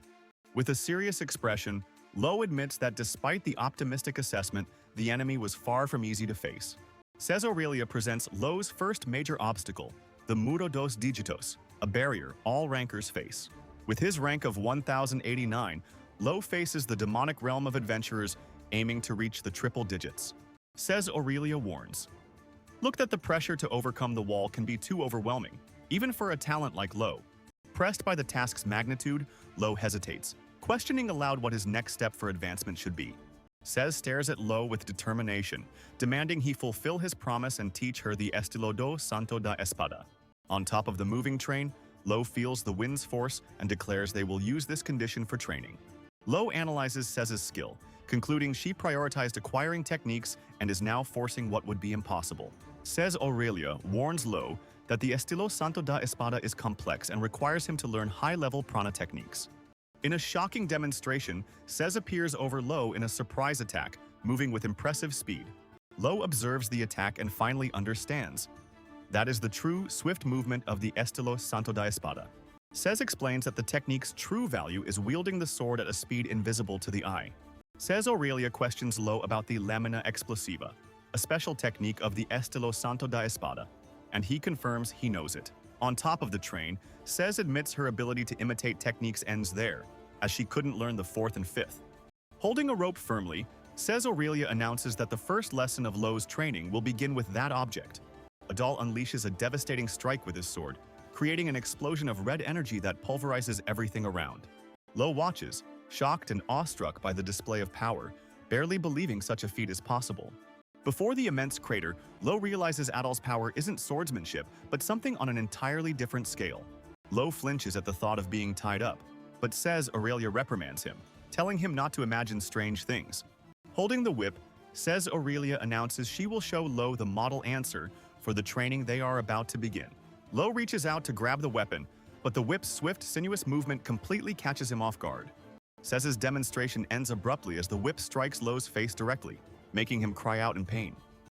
With a serious expression, Lo admits that despite the optimistic assessment, the enemy was far from easy to face. Says Aurelia presents Lo's first major obstacle, the Muro dos Digitos, a barrier all rankers face. With his rank of 1089, Lo faces the demonic realm of adventurers aiming to reach the triple digits. Says Aurelia warns, Look that the pressure to overcome the wall can be too overwhelming, even for a talent like Lo. Pressed by the task's magnitude, Lo hesitates, questioning aloud what his next step for advancement should be. Says stares at Lo with determination, demanding he fulfill his promise and teach her the Estilo do Santo da Espada. On top of the moving train, Lo feels the wind's force and declares they will use this condition for training. Lo analyzes Says' skill, concluding she prioritized acquiring techniques and is now forcing what would be impossible. Says Aurelia warns Lo that the Estilo Santo da Espada is complex and requires him to learn high-level prana techniques. In a shocking demonstration, Says appears over Lo in a surprise attack, moving with impressive speed. Lo observes the attack and finally understands. That is the true, swift movement of the Estilo Santo da Espada. Says explains that the technique's true value is wielding the sword at a speed invisible to the eye. Says Aurelia questions Lo about the Lamina Explosiva, a special technique of the Estilo Santo da Espada, and he confirms he knows it. On top of the train, Says admits her ability to imitate techniques ends there, as she couldn't learn the fourth and fifth. Holding a rope firmly, Says Aurelia announces that the first lesson of Lo's training will begin with that object. Adal unleashes a devastating strike with his sword, creating an explosion of red energy that pulverizes everything around. Lo watches, shocked and awestruck by the display of power, barely believing such a feat is possible. Before the immense crater, Lo realizes Adal's power isn't swordsmanship, but something on an entirely different scale. Lo flinches at the thought of being tied up, but Says Aurelia reprimands him, telling him not to imagine strange things. Holding the whip, Says Aurelia announces she will show Lo the model answer for the training they are about to begin. Lo reaches out to grab the weapon, but the whip's swift, sinuous movement completely catches him off guard. Says' demonstration ends abruptly as the whip strikes Lo's face directly, making him cry out in pain.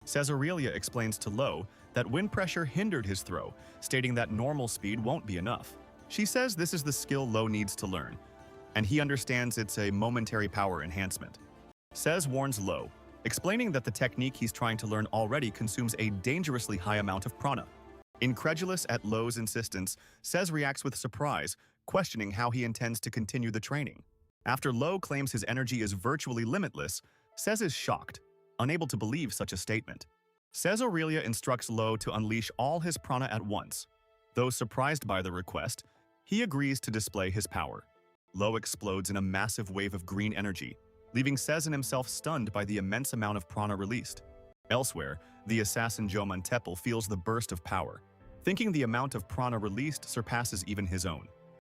Says Aurelia explains to Lo that wind pressure hindered his throw, stating that normal speed won't be enough. She says this is the skill Lo needs to learn, and he understands it's a momentary power enhancement. Says warns Lo, explaining that the technique he's trying to learn already consumes a dangerously high amount of prana. Incredulous at Lo's insistence, Says reacts with surprise, questioning how he intends to continue the training. After Lo claims his energy is virtually limitless, Says is shocked, unable to believe such a statement. Says Aurelia instructs Lo to unleash all his prana at once. Though surprised by the request, he agrees to display his power. Lo explodes in a massive wave of green energy, leaving Sez and himself stunned by the immense amount of prana released. Elsewhere, the assassin Jomon Teppel feels the burst of power, thinking the amount of prana released surpasses even his own.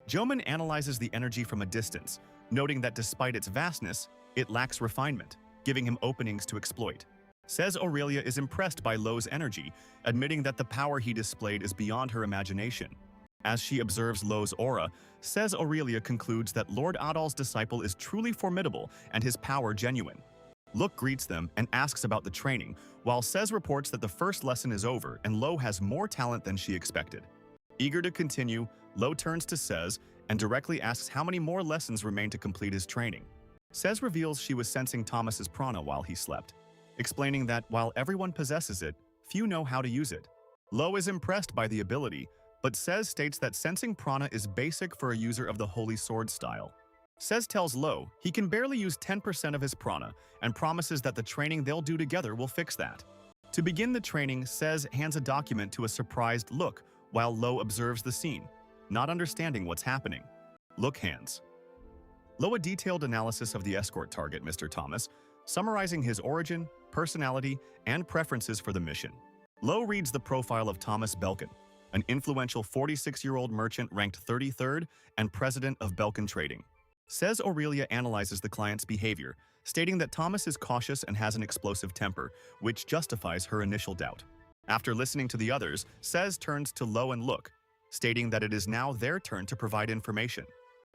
Jomon analyzes the energy from a distance, noting that despite its vastness, it lacks refinement, giving him openings to exploit. Says Aurelia is impressed by Lo's energy, admitting that the power he displayed is beyond her imagination. As she observes Lo's aura, Says Aurelia concludes that Lord Adal's disciple is truly formidable and his power genuine. Look greets them and asks about the training, while Says reports that the first lesson is over and Lo has more talent than she expected. Eager to continue, Lo turns to Says and directly asks how many more lessons remain to complete his training. Says reveals she was sensing Thomas's prana while he slept, explaining that while everyone possesses it, few know how to use it. Lo is impressed by the ability, but Says states that sensing prana is basic for a user of the Holy Sword style. Says tells Lo he can barely use 10% of his prana and promises that the training they'll do together will fix that. To begin the training, Says hands a document to a surprised Look while Lo observes the scene, not understanding what's happening. Look hands Lo a detailed analysis of the escort target, Mr. Thomas, summarizing his origin, personality, and preferences for the mission. Lo reads the profile of Thomas Belkin, an influential 46-year-old merchant ranked 33rd and president of Belkin Trading. Says Aurelia analyzes the client's behavior, stating that Thomas is cautious and has an explosive temper, which justifies her initial doubt. After listening to the others, Says turns to Lo and Look, stating that it is now their turn to provide information.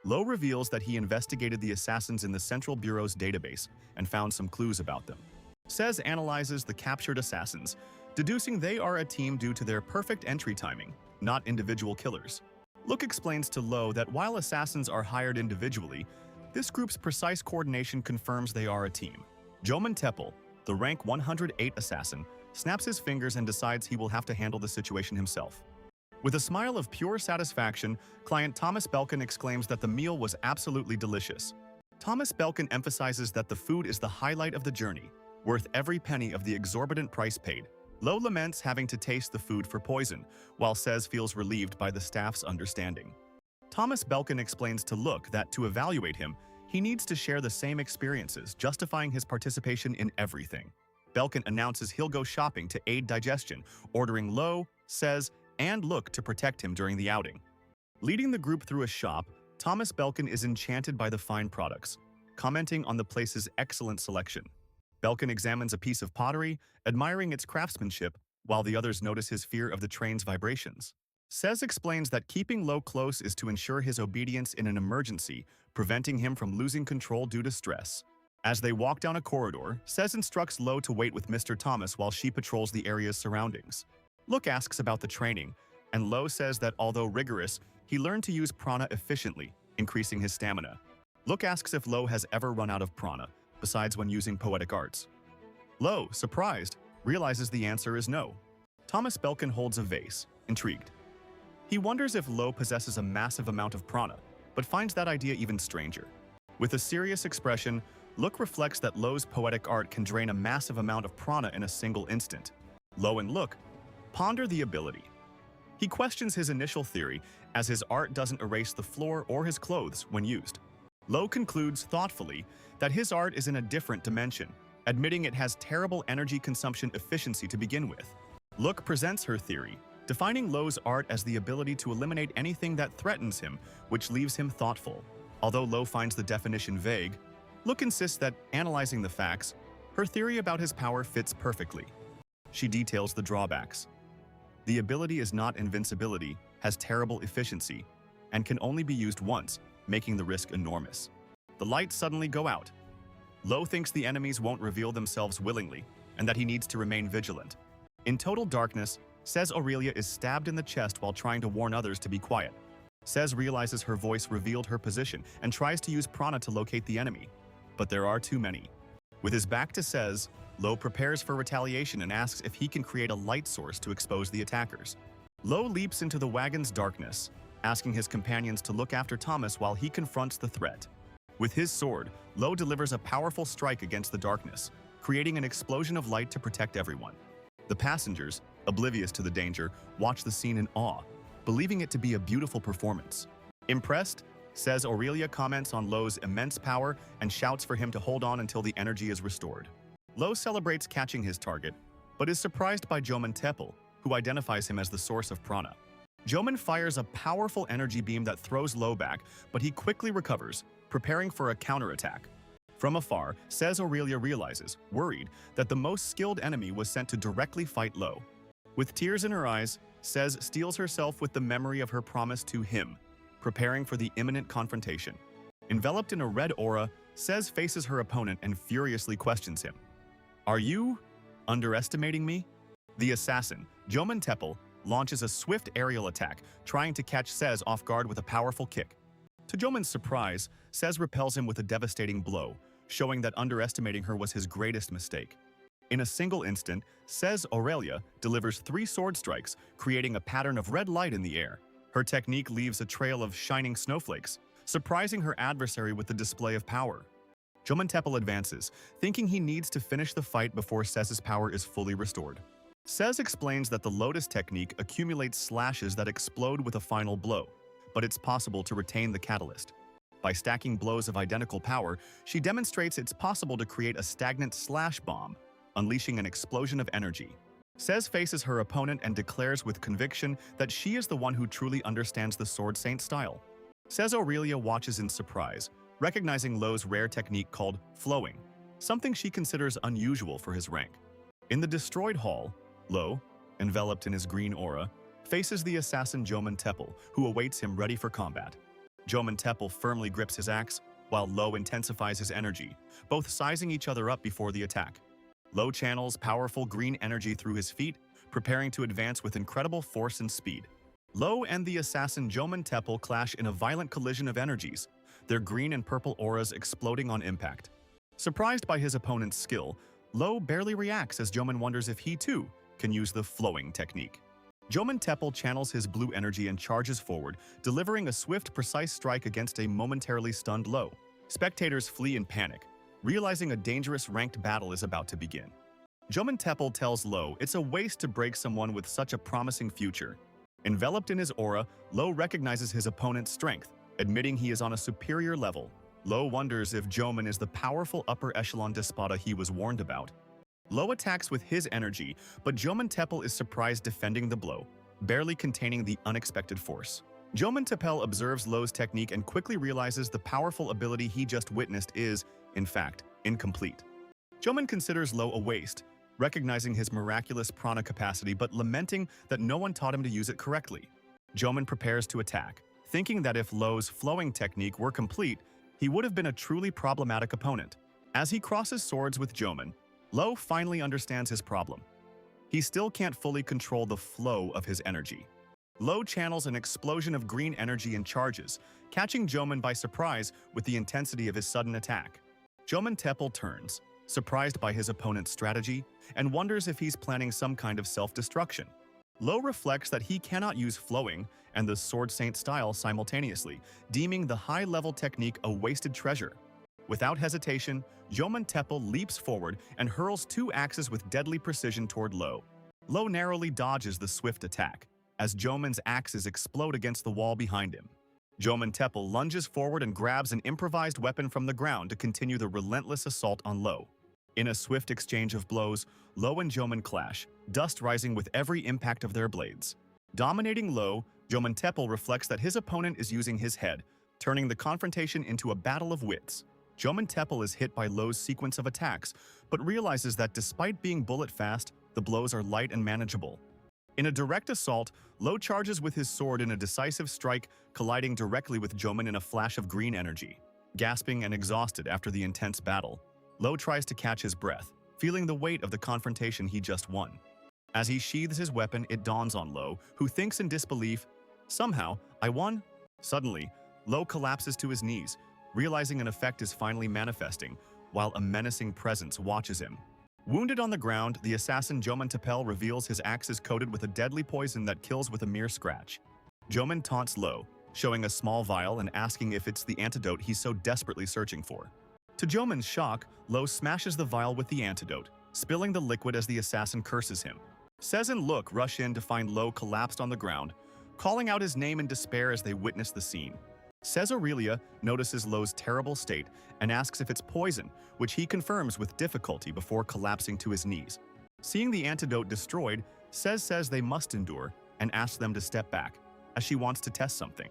Lo reveals that he investigated the assassins in the Central Bureau's database and found some clues about them. Says analyzes the captured assassins, deducing they are a team due to their perfect entry timing, not individual killers. Look explains to Lo that while assassins are hired individually, this group's precise coordination confirms they are a team. Jomon Teppel, the rank 108 assassin, snaps his fingers and decides he will have to handle the situation himself. With a smile of pure satisfaction, client Thomas Belkin exclaims that the meal was absolutely delicious. Thomas Belkin emphasizes that the food is the highlight of the journey, worth every penny of the exorbitant price paid. Lo laments having to taste the food for poison, while Says feels relieved by the staff's understanding. Thomas Belkin explains to Look that to evaluate him, he needs to share the same experiences, justifying his participation in everything. Belkin announces he'll go shopping to aid digestion, ordering Lo, Says, and Look to protect him during the outing. Leading the group through a shop, Thomas Belkin is enchanted by the fine products, commenting on the place's excellent selection. Belkin examines a piece of pottery, admiring its craftsmanship, while the others notice his fear of the train's vibrations. Says explains that keeping Lo close is to ensure his obedience in an emergency, preventing him from losing control due to stress. As they walk down a corridor, Says instructs Lo to wait with Mr. Thomas while she patrols the area's surroundings. Look asks about the training, and Lo says that although rigorous, he learned to use prana efficiently, increasing his stamina. Look asks if Lo has ever run out of prana, besides when using poetic arts. Lo, surprised, realizes the answer is no. Thomas Belkin holds a vase, intrigued. He wonders if Lo possesses a massive amount of prana, but finds that idea even stranger. With a serious expression, Look reflects that Lo's poetic art can drain a massive amount of prana in a single instant. Lo and Look ponder the ability. He questions his initial theory, as his art doesn't erase the floor or his clothes when used. Lo concludes thoughtfully that his art is in a different dimension, admitting it has terrible energy consumption efficiency to begin with. Look presents her theory, defining Lo's art as the ability to eliminate anything that threatens him, which leaves him thoughtful. Although Lo finds the definition vague, Look insists that, analyzing the facts, her theory about his power fits perfectly. She details the drawbacks. The ability is not invincibility, has terrible efficiency, and can only be used once, making the risk enormous. The lights suddenly go out. Lo thinks the enemies won't reveal themselves willingly, and that he needs to remain vigilant. In total darkness, Says Aurelia is stabbed in the chest while trying to warn others to be quiet. Says realizes her voice revealed her position and tries to use prana to locate the enemy, but there are too many. With his back to Says, Lo prepares for retaliation and asks if he can create a light source to expose the attackers. Lo leaps into the wagon's darkness, asking his companions to look after Thomas while he confronts the threat. With his sword, Lo delivers a powerful strike against the darkness, creating an explosion of light to protect everyone. The passengers, oblivious to the danger, watch the scene in awe, believing it to be a beautiful performance. Impressed, Says Aurelia comments on Lo's immense power and shouts for him to hold on until the energy is restored. Lo celebrates catching his target, but is surprised by Joman Tepel, who identifies him as the source of prana. Joman fires a powerful energy beam that throws Lo back, but he quickly recovers, preparing for a counterattack. From afar, Says Aurelia realizes, worried, that the most skilled enemy was sent to directly fight Lo. With tears in her eyes, Says steels herself with the memory of her promise to him, preparing for the imminent confrontation. Enveloped in a red aura, Says faces her opponent and furiously questions him. "Are you underestimating me?" The assassin, Joman Tepel, launches a swift aerial attack, trying to catch Says off guard with a powerful kick. To Joman's surprise, Says repels him with a devastating blow, showing that underestimating her was his greatest mistake. In a single instant, Says Aurelia delivers 3 sword strikes, creating a pattern of red light in the air. Her technique leaves a trail of shining snowflakes, surprising her adversary with the display of power. Joman Tepel advances, thinking he needs to finish the fight before Says' power is fully restored. Says explains that the Lotus technique accumulates slashes that explode with a final blow, but it's possible to retain the catalyst. By stacking blows of identical power, she demonstrates it's possible to create a stagnant slash bomb, unleashing an explosion of energy. Says faces her opponent and declares with conviction that she is the one who truly understands the Sword Saint style. Says Aurelia watches in surprise, recognizing Lo's rare technique called flowing, something she considers unusual for his rank. In the destroyed hall, Lo, enveloped in his green aura, faces the assassin Joman Tepel, who awaits him ready for combat. Joman Tepel firmly grips his axe, while Lo intensifies his energy, both sizing each other up before the attack. Lo channels powerful green energy through his feet, preparing to advance with incredible force and speed. Lo and the assassin Joman Tepel clash in a violent collision of energies, their green and purple auras exploding on impact. Surprised by his opponent's skill, Lo barely reacts as Joman wonders if he too can use the flowing technique. Joman Tepel channels his blue energy and charges forward, delivering a swift, precise strike against a momentarily stunned Lo. Spectators flee in panic, realizing a dangerous ranked battle is about to begin. Joman Tepel tells Lo it's a waste to break someone with such a promising future. Enveloped in his aura, Lo recognizes his opponent's strength, admitting he is on a superior level. Lo wonders if Joman is the powerful upper echelon despota he was warned about. Lo attacks with his energy, but Joman Tepel is surprised defending the blow, barely containing the unexpected force. Joman Tepel observes Lo's technique and quickly realizes the powerful ability he just witnessed is, in fact, incomplete. Joman considers Lo a waste, recognizing his miraculous prana capacity but lamenting that no one taught him to use it correctly. Joman prepares to attack, thinking that if Lo's flowing technique were complete, he would have been a truly problematic opponent. As he crosses swords with Joman, Lo finally understands his problem. He still can't fully control the flow of his energy. Lo channels an explosion of green energy and charges, catching Joman by surprise with the intensity of his sudden attack. Joman Tepel turns, surprised by his opponent's strategy, and wonders if he's planning some kind of self-destruction. Lo reflects that he cannot use flowing and the Sword Saint style simultaneously, deeming the high-level technique a wasted treasure. Without hesitation, Joman Tepel leaps forward and hurls 2 axes with deadly precision toward Lo. Lo narrowly dodges the swift attack, as Joman's axes explode against the wall behind him. Joman Tepel lunges forward and grabs an improvised weapon from the ground to continue the relentless assault on Lo. In a swift exchange of blows, Lo and Joman clash, dust rising with every impact of their blades. Dominating Lo, Joman Tepel reflects that his opponent is using his head, turning the confrontation into a battle of wits. Joman Tepel is hit by Lo's sequence of attacks, but realizes that despite being bullet-fast, the blows are light and manageable. In a direct assault, Lo charges with his sword in a decisive strike, colliding directly with Joman in a flash of green energy. Gasping and exhausted after the intense battle, Lo tries to catch his breath, feeling the weight of the confrontation he just won. As he sheathes his weapon, it dawns on Lo, who thinks in disbelief, "Somehow, I won?" Suddenly, Lo collapses to his knees, realizing an effect is finally manifesting, while a menacing presence watches him. Wounded on the ground, the assassin Joman Tepel reveals his axe is coated with a deadly poison that kills with a mere scratch. Joman taunts Lo, showing a small vial and asking if it's the antidote he's so desperately searching for. To Joman's shock, Lo smashes the vial with the antidote, spilling the liquid as the assassin curses him. Sez and Look rush in to find Lo collapsed on the ground, calling out his name in despair as they witness the scene. Says Aurelia notices Lo's terrible state and asks if it's poison, which he confirms with difficulty before collapsing to his knees. Seeing the antidote destroyed, says they must endure and asks them to step back, as she wants to test something.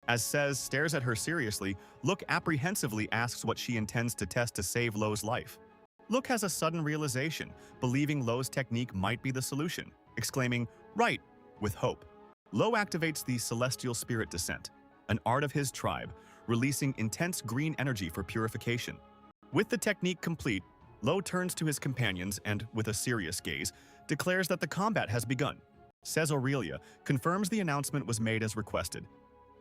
As Says stares at her seriously, Look apprehensively asks what she intends to test to save Lo's life. Look has a sudden realization, believing Lo's technique might be the solution, exclaiming, "Right," with hope. Lo activates the Celestial Spirit Descent, an art of his tribe, releasing intense green energy for purification. With the technique complete, Lo turns to his companions and, with a serious gaze, declares that the combat has begun. Says Aurelia confirms the announcement was made as requested,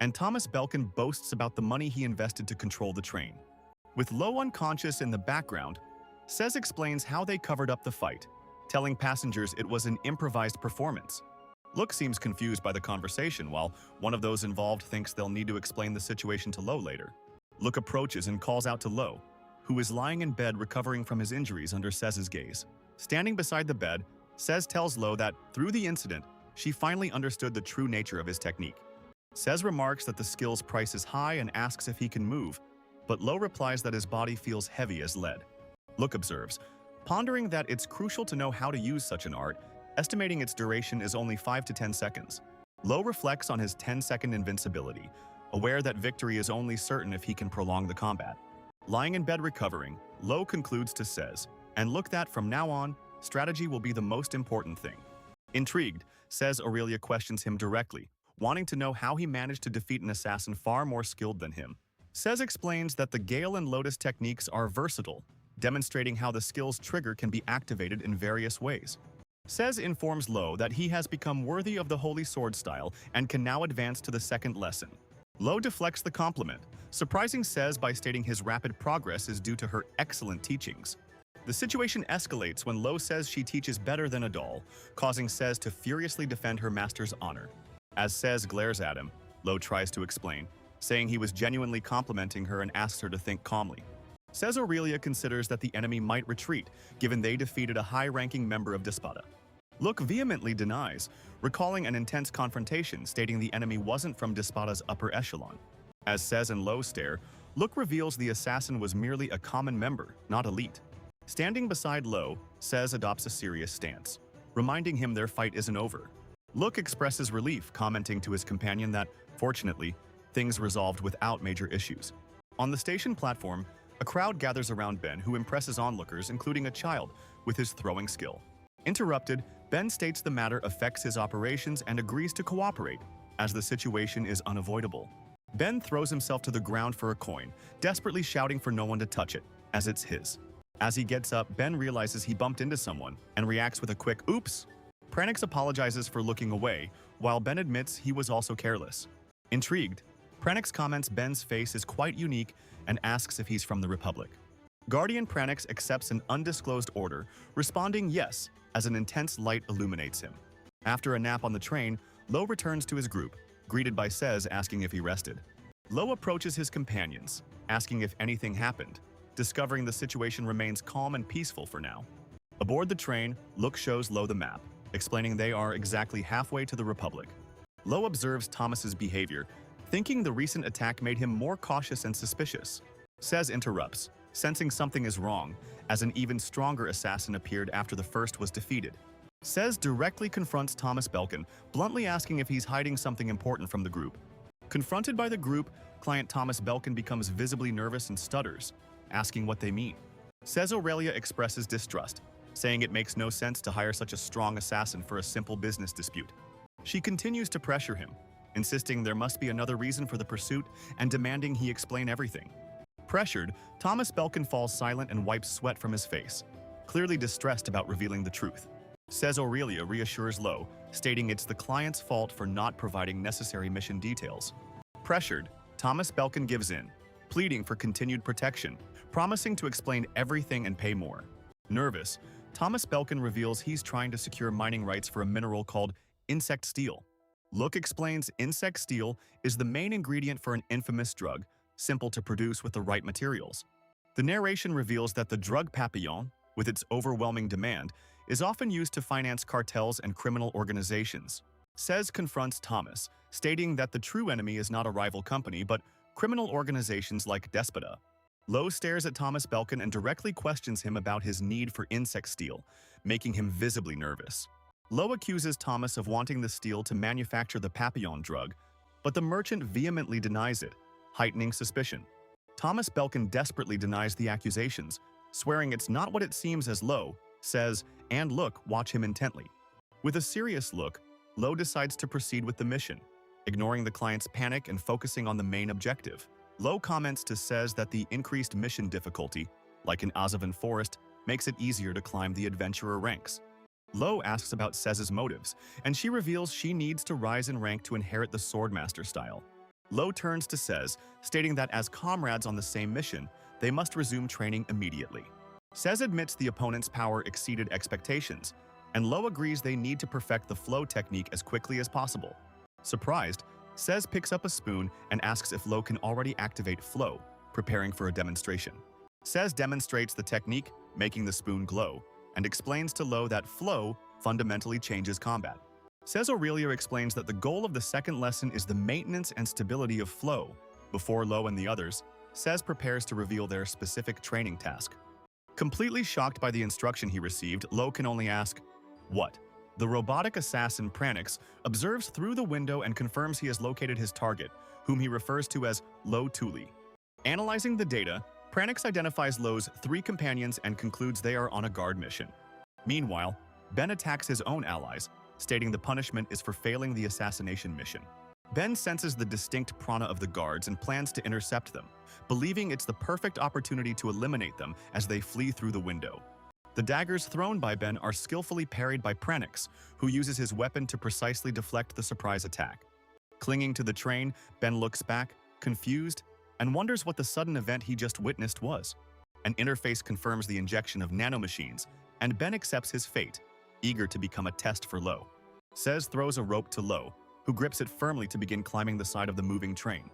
and Thomas Belkin boasts about the money he invested to control the train. With Lo unconscious in the background, Says explains how they covered up the fight, telling passengers it was an improvised performance. Look seems confused by the conversation, while one of those involved thinks they'll need to explain the situation to Lo later. Look approaches and calls out to Lo, who is lying in bed recovering from his injuries under Sez's gaze. Standing beside the bed, Sez tells Lo that, through the incident, she finally understood the true nature of his technique. Sez remarks that the skill's price is high and asks if he can move, but Lo replies that his body feels heavy as lead. Look observes, pondering that it's crucial to know how to use such an art, estimating its duration is only 5 to 10 seconds. Lo reflects on his 10-second invincibility, aware that victory is only certain if he can prolong the combat. Lying in bed recovering, Lo concludes to Sez, and Look that from now on, strategy will be the most important thing. Intrigued, Says Aurelia questions him directly, wanting to know how he managed to defeat an assassin far more skilled than him. Says explains that the Gale and Lotus techniques are versatile, demonstrating how the skill's trigger can be activated in various ways. Says informs Lo that he has become worthy of the Holy Sword style and can now advance to the second lesson. Lo deflects the compliment, surprising Says by stating his rapid progress is due to her excellent teachings. The situation escalates when Lo says she teaches better than a doll, causing Says to furiously defend her master's honor. As Says glares at him, Lo tries to explain, saying he was genuinely complimenting her and asks her to think calmly. Says Aurelia considers that the enemy might retreat, given they defeated a high-ranking member of Despada. Look vehemently denies, recalling an intense confrontation stating the enemy wasn't from Despada's upper echelon. As Says and Lo stare, Look reveals the assassin was merely a common member, not elite. Standing beside Lo, Says adopts a serious stance, reminding him their fight isn't over. Look expresses relief, commenting to his companion that, fortunately, things resolved without major issues. On the station platform, a crowd gathers around Ben, who impresses onlookers, including a child, with his throwing skill. Interrupted, Ben states the matter affects his operations and agrees to cooperate, as the situation is unavoidable. Ben throws himself to the ground for a coin, desperately shouting for no one to touch it, as it's his. As he gets up, Ben realizes he bumped into someone and reacts with a quick "oops." Pranix apologizes for looking away, while Ben admits he was also careless. Intrigued, Pranix comments Ben's face is quite unique and asks if he's from the Republic. Guardian Pranix accepts an undisclosed order, responding yes, as an intense light illuminates him. After a nap on the train, Lo returns to his group, greeted by Says asking if he rested. Lo approaches his companions, asking if anything happened, discovering the situation remains calm and peaceful for now. Aboard the train, Look shows Lo the map, explaining they are exactly halfway to the Republic. Lo observes Thomas's behavior, thinking the recent attack made him more cautious and suspicious. Says interrupts, sensing something is wrong, as an even stronger assassin appeared after the first was defeated. Says directly confronts Thomas Belkin, bluntly asking if he's hiding something important from the group. Confronted by the group, client Thomas Belkin becomes visibly nervous and stutters, asking what they mean. Says Aurelia expresses distrust, saying it makes no sense to hire such a strong assassin for a simple business dispute. She continues to pressure him, insisting there must be another reason for the pursuit and demanding he explain everything. Pressured, Thomas Belkin falls silent and wipes sweat from his face, clearly distressed about revealing the truth. Says Aurelia reassures Lo, stating it's the client's fault for not providing necessary mission details. Pressured, Thomas Belkin gives in, pleading for continued protection, promising to explain everything and pay more. Nervous, Thomas Belkin reveals he's trying to secure mining rights for a mineral called insect steel. Look explains insect steel is the main ingredient for an infamous drug, simple to produce with the right materials. The narration reveals that the drug Papillon, with its overwhelming demand, is often used to finance cartels and criminal organizations. Says confronts Thomas, stating that the true enemy is not a rival company, but criminal organizations like Despota. Lo stares at Thomas Belkin and directly questions him about his need for insect steel, making him visibly nervous. Lo accuses Thomas of wanting the steel to manufacture the Papillon drug, but the merchant vehemently denies it, heightening suspicion. Thomas Belkin desperately denies the accusations, swearing it's not what it seems as Lo says, and look, watch him intently. With a serious look, Lo decides to proceed with the mission, ignoring the client's panic and focusing on the main objective. Lo comments to says that the increased mission difficulty, like in Azavan Forest, makes it easier to climb the adventurer ranks. Lo asks about Sez's motives, and she reveals she needs to rise in rank to inherit the Swordmaster style. Lo turns to Sez, stating that as comrades on the same mission, they must resume training immediately. Sez admits the opponent's power exceeded expectations, and Lo agrees they need to perfect the flow technique as quickly as possible. Surprised, Sez picks up a spoon and asks if Lo can already activate flow, preparing for a demonstration. Sez demonstrates the technique, making the spoon glow, and explains to Lo that flow fundamentally changes combat. Sez Aurelia explains that the goal of the second lesson is the maintenance and stability of flow. Before Lo and the others, Sez prepares to reveal their specific training task. Completely shocked by the instruction he received, Lo can only ask, "What?" The robotic assassin Pranix observes through the window and confirms he has located his target, whom he refers to as Lo Tuli. Analyzing the data, Pranix identifies Lo's 3 companions and concludes they are on a guard mission. Meanwhile, Ben attacks his own allies, stating the punishment is for failing the assassination mission. Ben senses the distinct prana of the guards and plans to intercept them, believing it's the perfect opportunity to eliminate them as they flee through the window. The daggers thrown by Ben are skillfully parried by Pranix, who uses his weapon to precisely deflect the surprise attack. Clinging to the train, Ben looks back, confused, and wonders what the sudden event he just witnessed was. An interface confirms the injection of nanomachines, and Ben accepts his fate, eager to become a test for Lo. Sez throws a rope to Lo, who grips it firmly to begin climbing the side of the moving train.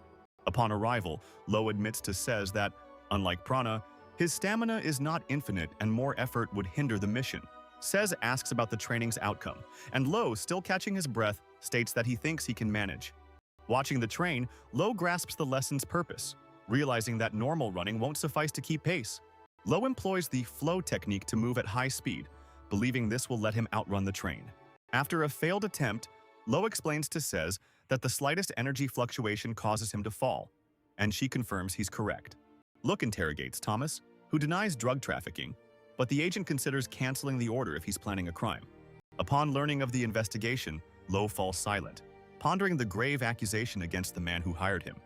Upon arrival, Lo admits to Sez that, unlike Prana, his stamina is not infinite and more effort would hinder the mission. Sez asks about the training's outcome, and Lo, still catching his breath, states that he thinks he can manage. Watching the train, Lo grasps the lesson's purpose, realizing that normal running won't suffice to keep pace. Lo employs the flow technique to move at high speed, believing this will let him outrun the train. After a failed attempt, Lo explains to Sez that the slightest energy fluctuation causes him to fall, and she confirms he's correct. Look interrogates Thomas, who denies drug trafficking, but the agent considers canceling the order if he's planning a crime. Upon learning of the investigation, Lo falls silent, pondering the grave accusation against the man who hired him.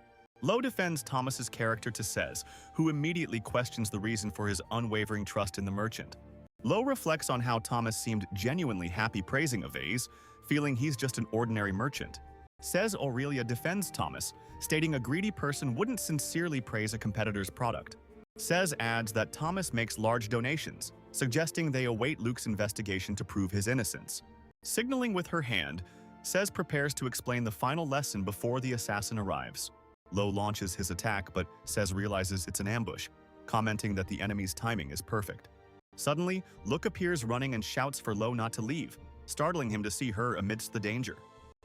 Lo defends Thomas's character to Sez, who immediately questions the reason for his unwavering trust in the merchant. Lo reflects on how Thomas seemed genuinely happy praising a vase, feeling he's just an ordinary merchant. Sez Aurelia defends Thomas, stating a greedy person wouldn't sincerely praise a competitor's product. Sez adds that Thomas makes large donations, suggesting they await Luke's investigation to prove his innocence. Signaling with her hand, Sez prepares to explain the final lesson before the assassin arrives. Lo launches his attack, but Sez realizes it's an ambush, commenting that the enemy's timing is perfect. Suddenly, Luke appears running and shouts for Lo not to leave, startling him to see her amidst the danger.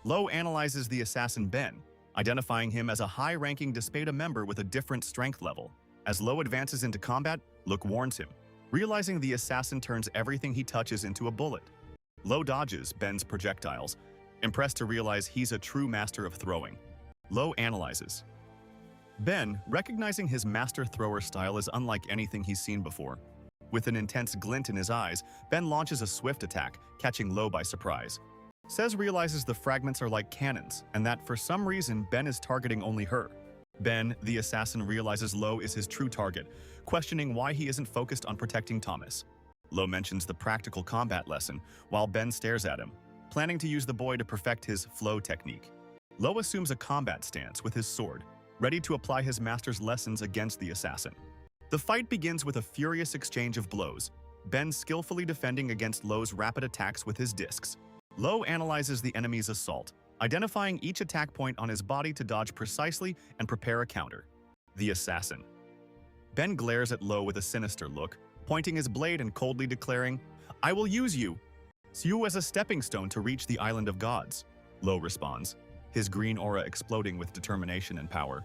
Lo analyzes the assassin Ben, identifying him as a high-ranking Despota member with a different strength level. As Lo advances into combat, Luke warns him, realizing the assassin turns everything he touches into a bullet. Lo dodges Ben's projectiles, impressed to realize he's a true master of throwing. Lo analyzes. Ben, recognizing his master thrower style is unlike anything he's seen before. With an intense glint in his eyes, Ben launches a swift attack, catching Lo by surprise. Sez realizes the fragments are like cannons, and that for some reason Ben is targeting only her. Ben, the assassin, realizes Lo is his true target, questioning why he isn't focused on protecting Thomas. Lo mentions the practical combat lesson, while Ben stares at him, planning to use the boy to perfect his flow technique. Lo assumes a combat stance with his sword, ready to apply his master's lessons against the assassin. The fight begins with a furious exchange of blows, Ben skillfully defending against Lo's rapid attacks with his discs. Lo analyzes the enemy's assault, identifying each attack point on his body to dodge precisely and prepare a counter. The assassin. Ben glares at Lo with a sinister look, pointing his blade and coldly declaring, "I will use you as a stepping stone to reach the island of gods." Lo responds, his green aura exploding with determination and power.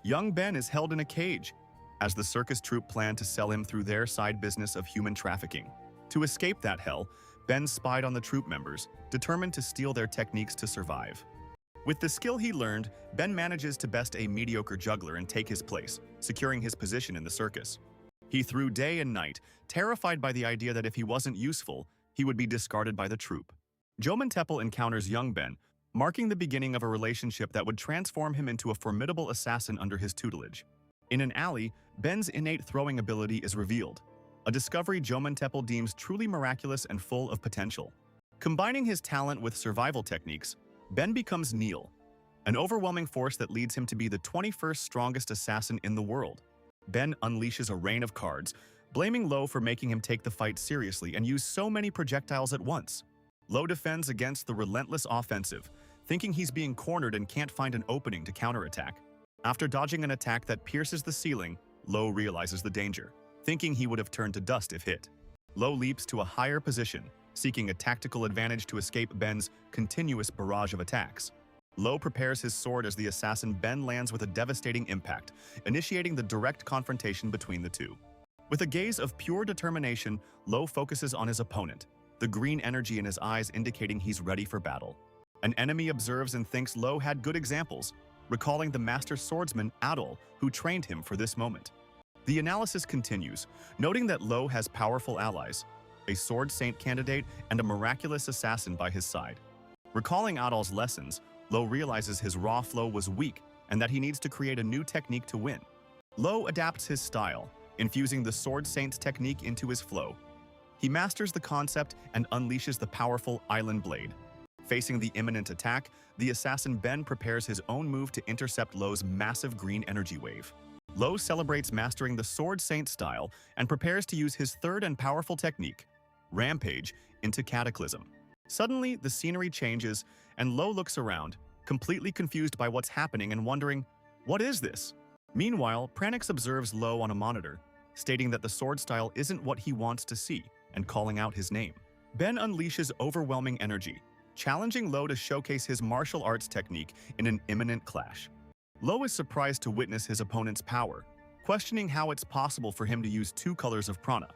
Young Ben is held in a cage, as the circus troupe plan to sell him through their side business of human trafficking. To escape that hell, Ben spied on the troupe members, determined to steal their techniques to survive. With the skill he learned, Ben manages to best a mediocre juggler and take his place, securing his position in the circus. He threw day and night, terrified by the idea that if he wasn't useful, he would be discarded by the troupe. Jomantepel encounters young Ben, marking the beginning of a relationship that would transform him into a formidable assassin under his tutelage. In an alley, Ben's innate throwing ability is revealed, a discovery Jomantepel deems truly miraculous and full of potential. Combining his talent with survival techniques, Ben becomes Neil, an overwhelming force that leads him to be the 21st strongest assassin in the world. Ben unleashes a rain of cards, blaming Lo for making him take the fight seriously and use so many projectiles at once. Lo defends against the relentless offensive, thinking he's being cornered and can't find an opening to counterattack. After dodging an attack that pierces the ceiling, Lo realizes the danger, thinking he would have turned to dust if hit. Lo leaps to a higher position, seeking a tactical advantage to escape Ben's continuous barrage of attacks. Lo prepares his sword as the assassin Ben lands with a devastating impact, initiating the direct confrontation between the two. With a gaze of pure determination, Lo focuses on his opponent, the green energy in his eyes indicating he's ready for battle. An enemy observes and thinks Lo had good examples, recalling the master swordsman Adol, who trained him for this moment. The analysis continues, noting that Lo has powerful allies, a sword saint candidate and a miraculous assassin by his side. Recalling Adol's lessons, Lo realizes his raw flow was weak and that he needs to create a new technique to win. Lo adapts his style, infusing the sword saint's technique into his flow. He masters the concept and unleashes the powerful Island Blade. Facing the imminent attack, the assassin Ben prepares his own move to intercept Lo's massive green energy wave. Lo celebrates mastering the sword saint style and prepares to use his third and powerful technique, Rampage, into Cataclysm. Suddenly, the scenery changes, and Lo looks around, completely confused by what's happening and wondering, what is this? Meanwhile, Pranix observes Lo on a monitor, stating that the sword style isn't what he wants to see, and calling out his name. Ben unleashes overwhelming energy, challenging Lo to showcase his martial arts technique in an imminent clash. Lo is surprised to witness his opponent's power, questioning how it's possible for him to use two colors of prana.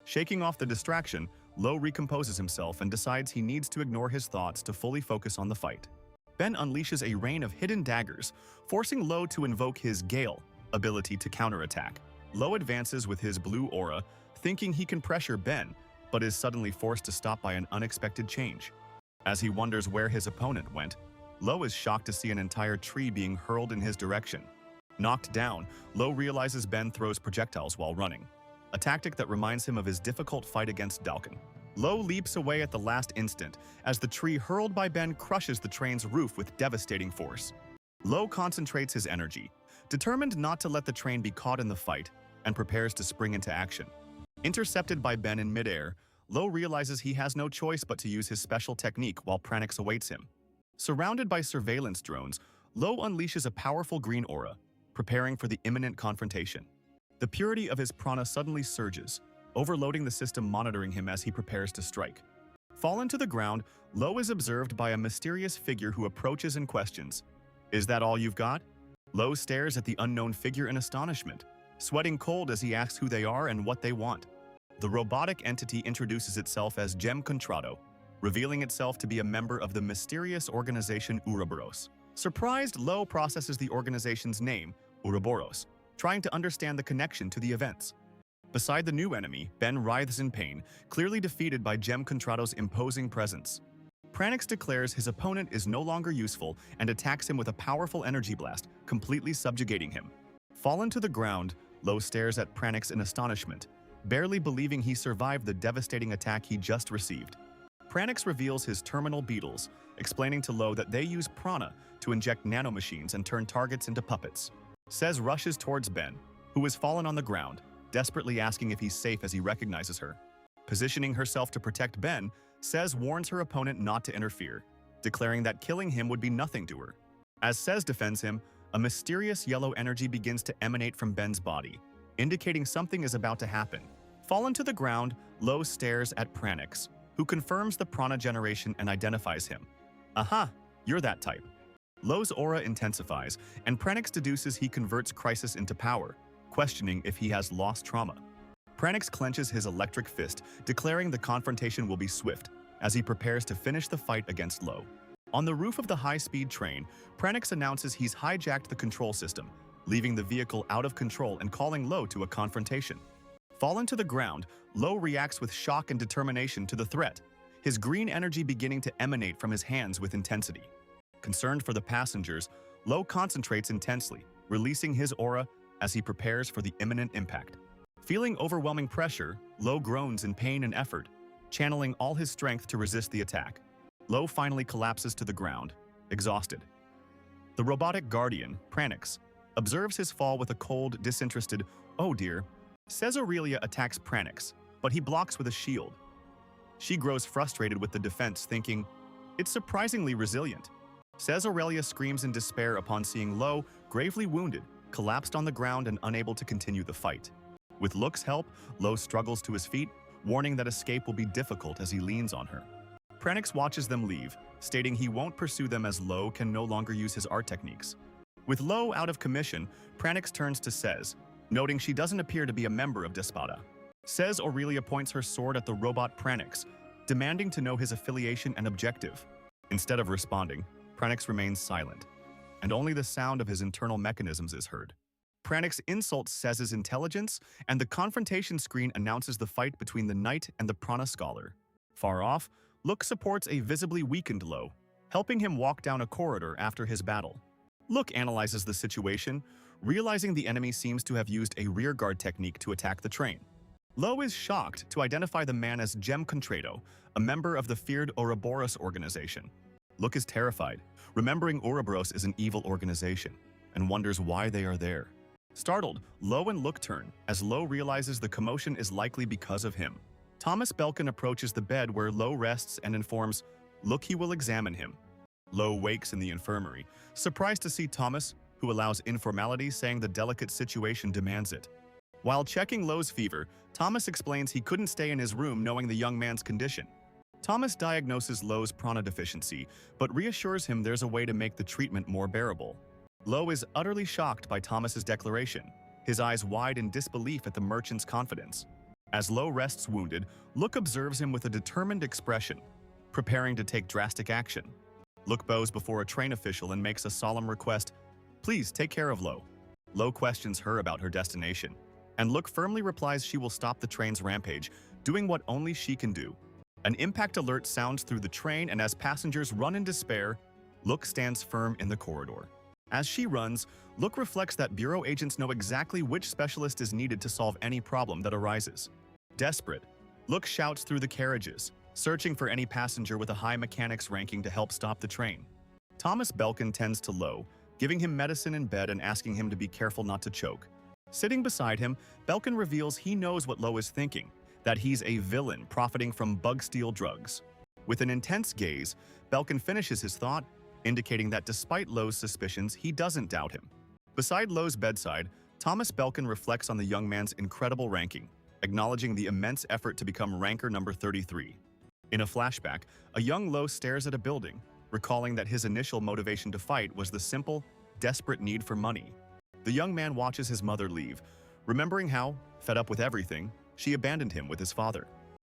Shaking off the distraction, Lo recomposes himself and decides he needs to ignore his thoughts to fully focus on the fight. Ben unleashes a rain of hidden daggers, forcing Lo to invoke his Gale ability to counterattack. Lo advances with his blue aura, thinking he can pressure Ben, but is suddenly forced to stop by an unexpected change. As he wonders where his opponent went, Lo is shocked to see an entire tree being hurled in his direction. Knocked down, Lo realizes Ben throws projectiles while running, a tactic that reminds him of his difficult fight against Dalkin. Lo leaps away at the last instant as the tree hurled by Ben crushes the train's roof with devastating force. Lo concentrates his energy, determined not to let the train be caught in the fight, and prepares to spring into action. Intercepted by Ben in midair, Lo realizes he has no choice but to use his special technique while Pranix awaits him. Surrounded by surveillance drones, Lo unleashes a powerful green aura, preparing for the imminent confrontation. The purity of his prana suddenly surges, overloading the system monitoring him as he prepares to strike. Fallen to the ground, Lo is observed by a mysterious figure who approaches and questions, "Is that all you've got?" Lo stares at the unknown figure in astonishment, sweating cold as he asks who they are and what they want. The robotic entity introduces itself as Gem Contrado, revealing itself to be a member of the mysterious organization Ouroboros. Surprised, Lo processes the organization's name, Ouroboros, trying to understand the connection to the events. Beside the new enemy, Ben writhes in pain, clearly defeated by Gem Contrado's imposing presence. Pranix declares his opponent is no longer useful and attacks him with a powerful energy blast, completely subjugating him. Fallen to the ground, Lo stares at Pranix in astonishment, barely believing he survived the devastating attack he just received. Pranix reveals his terminal beetles, explaining to Lo that they use prana to inject nanomachines and turn targets into puppets. Sez rushes towards Ben, who has fallen on the ground, desperately asking if he's safe as he recognizes her. Positioning herself to protect Ben, Sez warns her opponent not to interfere, declaring that killing him would be nothing to her. As Sez defends him, a mysterious yellow energy begins to emanate from Ben's body, indicating something is about to happen. Fallen to the ground, Lo stares at Pranix, who confirms the prana generation and identifies him. "Aha, you're that type." Lo's aura intensifies, and Pranix deduces he converts Crisis into power, questioning if he has lost trauma. Pranix clenches his electric fist, declaring the confrontation will be swift, as he prepares to finish the fight against Lo. On the roof of the high-speed train, Pranix announces he's hijacked the control system, leaving the vehicle out of control and calling Lo to a confrontation. Fallen to the ground, Lo reacts with shock and determination to the threat, his green energy beginning to emanate from his hands with intensity. Concerned for the passengers, Lo concentrates intensely, releasing his aura as he prepares for the imminent impact. Feeling overwhelming pressure, Lo groans in pain and effort, channeling all his strength to resist the attack. Lo finally collapses to the ground, exhausted. The robotic guardian, Pranix, observes his fall with a cold, disinterested, "Oh dear." Says Aurelia attacks Pranix, but he blocks with a shield. She grows frustrated with the defense, thinking, "It's surprisingly resilient." Says Aurelia screams in despair upon seeing Lo, gravely wounded, collapsed on the ground and unable to continue the fight. With Look's help, Lo struggles to his feet, warning that escape will be difficult as he leans on her. Pranix watches them leave, stating he won't pursue them as Lo can no longer use his art techniques. With Lo out of commission, Pranix turns to Sez, noting she doesn't appear to be a member of Despada. Says Aurelia points her sword at the robot Pranix, demanding to know his affiliation and objective. Instead of responding, Pranix remains silent, and only the sound of his internal mechanisms is heard. Pranix insults Sez's intelligence, and the confrontation screen announces the fight between the knight and the Prana scholar. Far off, Look supports a visibly weakened Lo, helping him walk down a corridor after his battle. Look analyzes the situation, realizing the enemy seems to have used a rearguard technique to attack the train. Lo is shocked to identify the man as Gem Contrado, a member of the feared Ouroboros organization. Look is terrified, remembering Ouroboros is an evil organization, and wonders why they are there. Startled, Lo and Look turn, as Lo realizes the commotion is likely because of him. Thomas Belkin approaches the bed where Lo rests and informs Look he will examine him. Lo wakes in the infirmary, surprised to see Thomas, who allows informality, saying the delicate situation demands it. While checking Lo's fever, Thomas explains he couldn't stay in his room knowing the young man's condition. Thomas diagnoses Lo's prana deficiency, but reassures him there's a way to make the treatment more bearable. Lo is utterly shocked by Thomas's declaration, his eyes wide in disbelief at the merchant's confidence. As Lo rests wounded, Look observes him with a determined expression, preparing to take drastic action. Look bows before a train official and makes a solemn request, "Please take care of Lo." Lo questions her about her destination, and Look firmly replies she will stop the train's rampage, doing what only she can do. An impact alert sounds through the train, and as passengers run in despair, Look stands firm in the corridor. As she runs, Look reflects that Bureau agents know exactly which specialist is needed to solve any problem that arises. Desperate, Look shouts through the carriages, searching for any passenger with a high mechanics ranking to help stop the train. Thomas Belkin tends to Lo, giving him medicine in bed and asking him to be careful not to choke. Sitting beside him, Belkin reveals he knows what Lo is thinking, that he's a villain profiting from bug-steal drugs. With an intense gaze, Belkin finishes his thought, indicating that despite Lo's suspicions, he doesn't doubt him. Beside Lo's bedside, Thomas Belkin reflects on the young man's incredible ranking, acknowledging the immense effort to become ranker number 33. In a flashback, a young Lo stares at a building, recalling that his initial motivation to fight was the simple, desperate need for money. The young man watches his mother leave, remembering how, fed up with everything, she abandoned him with his father.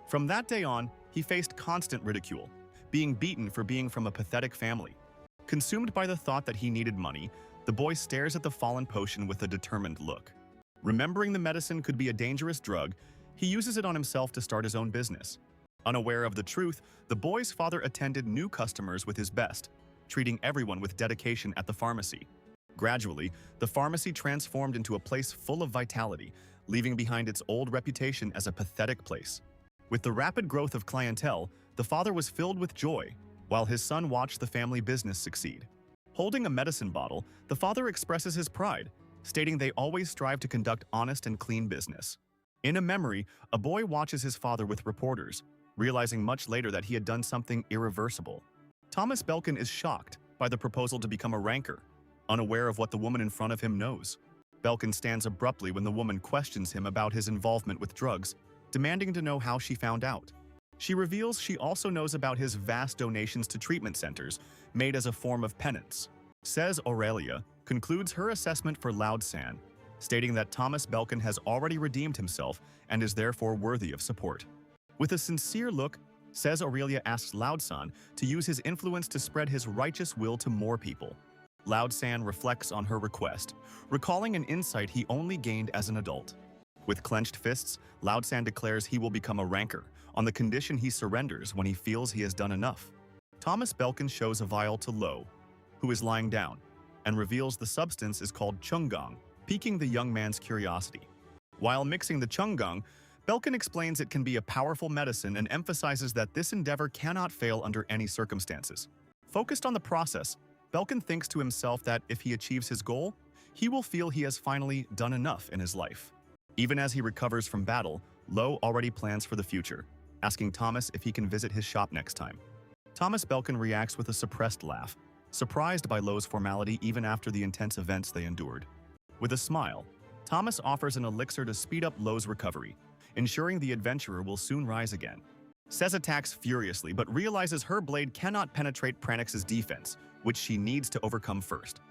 From that day on, he faced constant ridicule, being beaten for being from a pathetic family. Consumed by the thought that he needed money, the boy stares at the fallen potion with a determined look. Remembering the medicine could be a dangerous drug, he uses it on himself to start his own business. Unaware of the truth, the boy's father attended new customers with his best, treating everyone with dedication at the pharmacy. Gradually, the pharmacy transformed into a place full of vitality, leaving behind its old reputation as a pathetic place. With the rapid growth of clientele, the father was filled with joy, while his son watched the family business succeed. Holding a medicine bottle, the father expresses his pride, stating they always strive to conduct honest and clean business. In a memory, a boy watches his father with reporters, realizing much later that he had done something irreversible. Thomas Belkin is shocked by the proposal to become a ranker, unaware of what the woman in front of him knows. Belkin stands abruptly when the woman questions him about his involvement with drugs, demanding to know how she found out. She reveals she also knows about his vast donations to treatment centers, made as a form of penance. Says Aurelia, concludes her assessment for Loud-san, stating that Thomas Belkin has already redeemed himself and is therefore worthy of support. With a sincere look, Says Aurelia asks Loud-san to use his influence to spread his righteous will to more people. Loud-san reflects on her request, recalling an insight he only gained as an adult. With clenched fists, Loud-san declares he will become a ranker, on the condition he surrenders when he feels he has done enough. Thomas Belkin shows a vial to Lo, who is lying down, and reveals the substance is called chunggang, piquing the young man's curiosity. While mixing the chunggang, Belkin explains it can be a powerful medicine and emphasizes that this endeavor cannot fail under any circumstances. Focused on the process, Belkin thinks to himself that if he achieves his goal, he will feel he has finally done enough in his life. Even as he recovers from battle, Lo already plans for the future, asking Thomas if he can visit his shop next time. Thomas Belkin reacts with a suppressed laugh, surprised by Lo's formality even after the intense events they endured. With a smile, Thomas offers an elixir to speed up Lo's recovery, ensuring the adventurer will soon rise again. Sez attacks furiously but realizes her blade cannot penetrate Pranix's defense, which she needs to overcome first.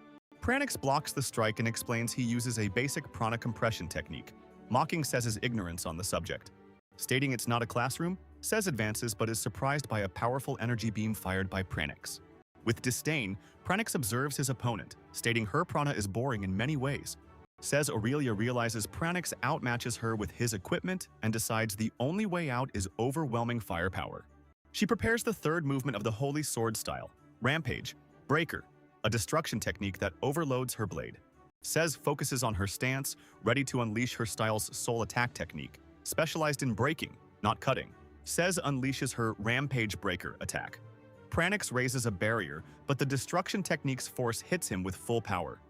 Pranix blocks the strike and explains he uses a basic prana compression technique, mocking Sez's ignorance on the subject. Stating it's not a classroom, Sez advances but is surprised by a powerful energy beam fired by Pranix. With disdain, Pranix observes his opponent, stating her prana is boring in many ways. Says Aurelia realizes Pranix outmatches her with his equipment and decides the only way out is overwhelming firepower. She prepares the third movement of the Holy Sword style, Rampage, Breaker, a destruction technique that overloads her blade. Says focuses on her stance, ready to unleash her style's soul attack technique, specialized in breaking, not cutting. Says unleashes her Rampage Breaker attack. Pranix raises a barrier, but the destruction technique's force hits him with full power.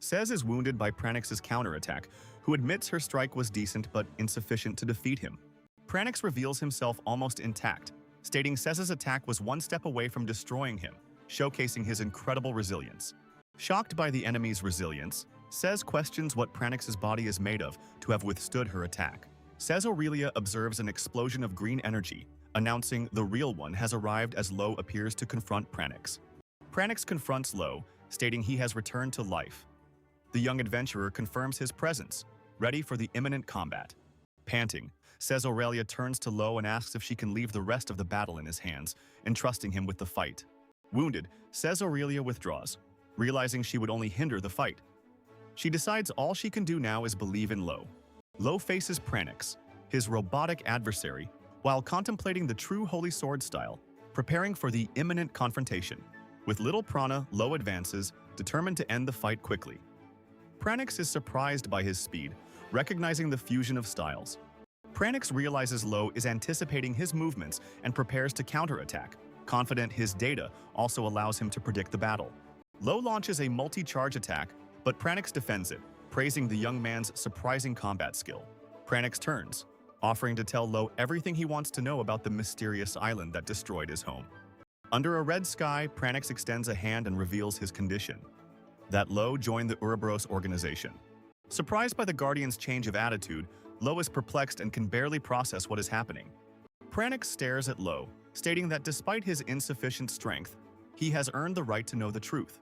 Sez is wounded by Pranix's counterattack, who admits her strike was decent but insufficient to defeat him. Pranix reveals himself almost intact, stating Sez's attack was one step away from destroying him, showcasing his incredible resilience. Shocked by the enemy's resilience, Sez questions what Pranix's body is made of to have withstood her attack. Sez Aurelia observes an explosion of green energy, announcing the real one has arrived as Lo appears to confront Pranix. Pranix confronts Lo, stating he has returned to life. The young adventurer confirms his presence, ready for the imminent combat. Panting, Sez Aurelia turns to Lo and asks if she can leave the rest of the battle in his hands, entrusting him with the fight. Wounded, Sez Aurelia withdraws, realizing she would only hinder the fight. She decides all she can do now is believe in Lo. Lo faces Pranix, his robotic adversary, while contemplating the true Holy Sword style, preparing for the imminent confrontation. With little prana, Lo advances, determined to end the fight quickly. Pranix is surprised by his speed, recognizing the fusion of styles. Pranix realizes Lo is anticipating his movements and prepares to counterattack, confident his data also allows him to predict the battle. Lo launches a multi-charge attack, but Pranix defends it, praising the young man's surprising combat skill. Pranix turns, offering to tell Lo everything he wants to know about the mysterious island that destroyed his home. Under a red sky, Pranix extends a hand and reveals his condition: that Lo joined the Ouroboros organization. Surprised by the Guardian's change of attitude, Lo is perplexed and can barely process what is happening. Pranix stares at Lo, stating that despite his insufficient strength, he has earned the right to know the truth.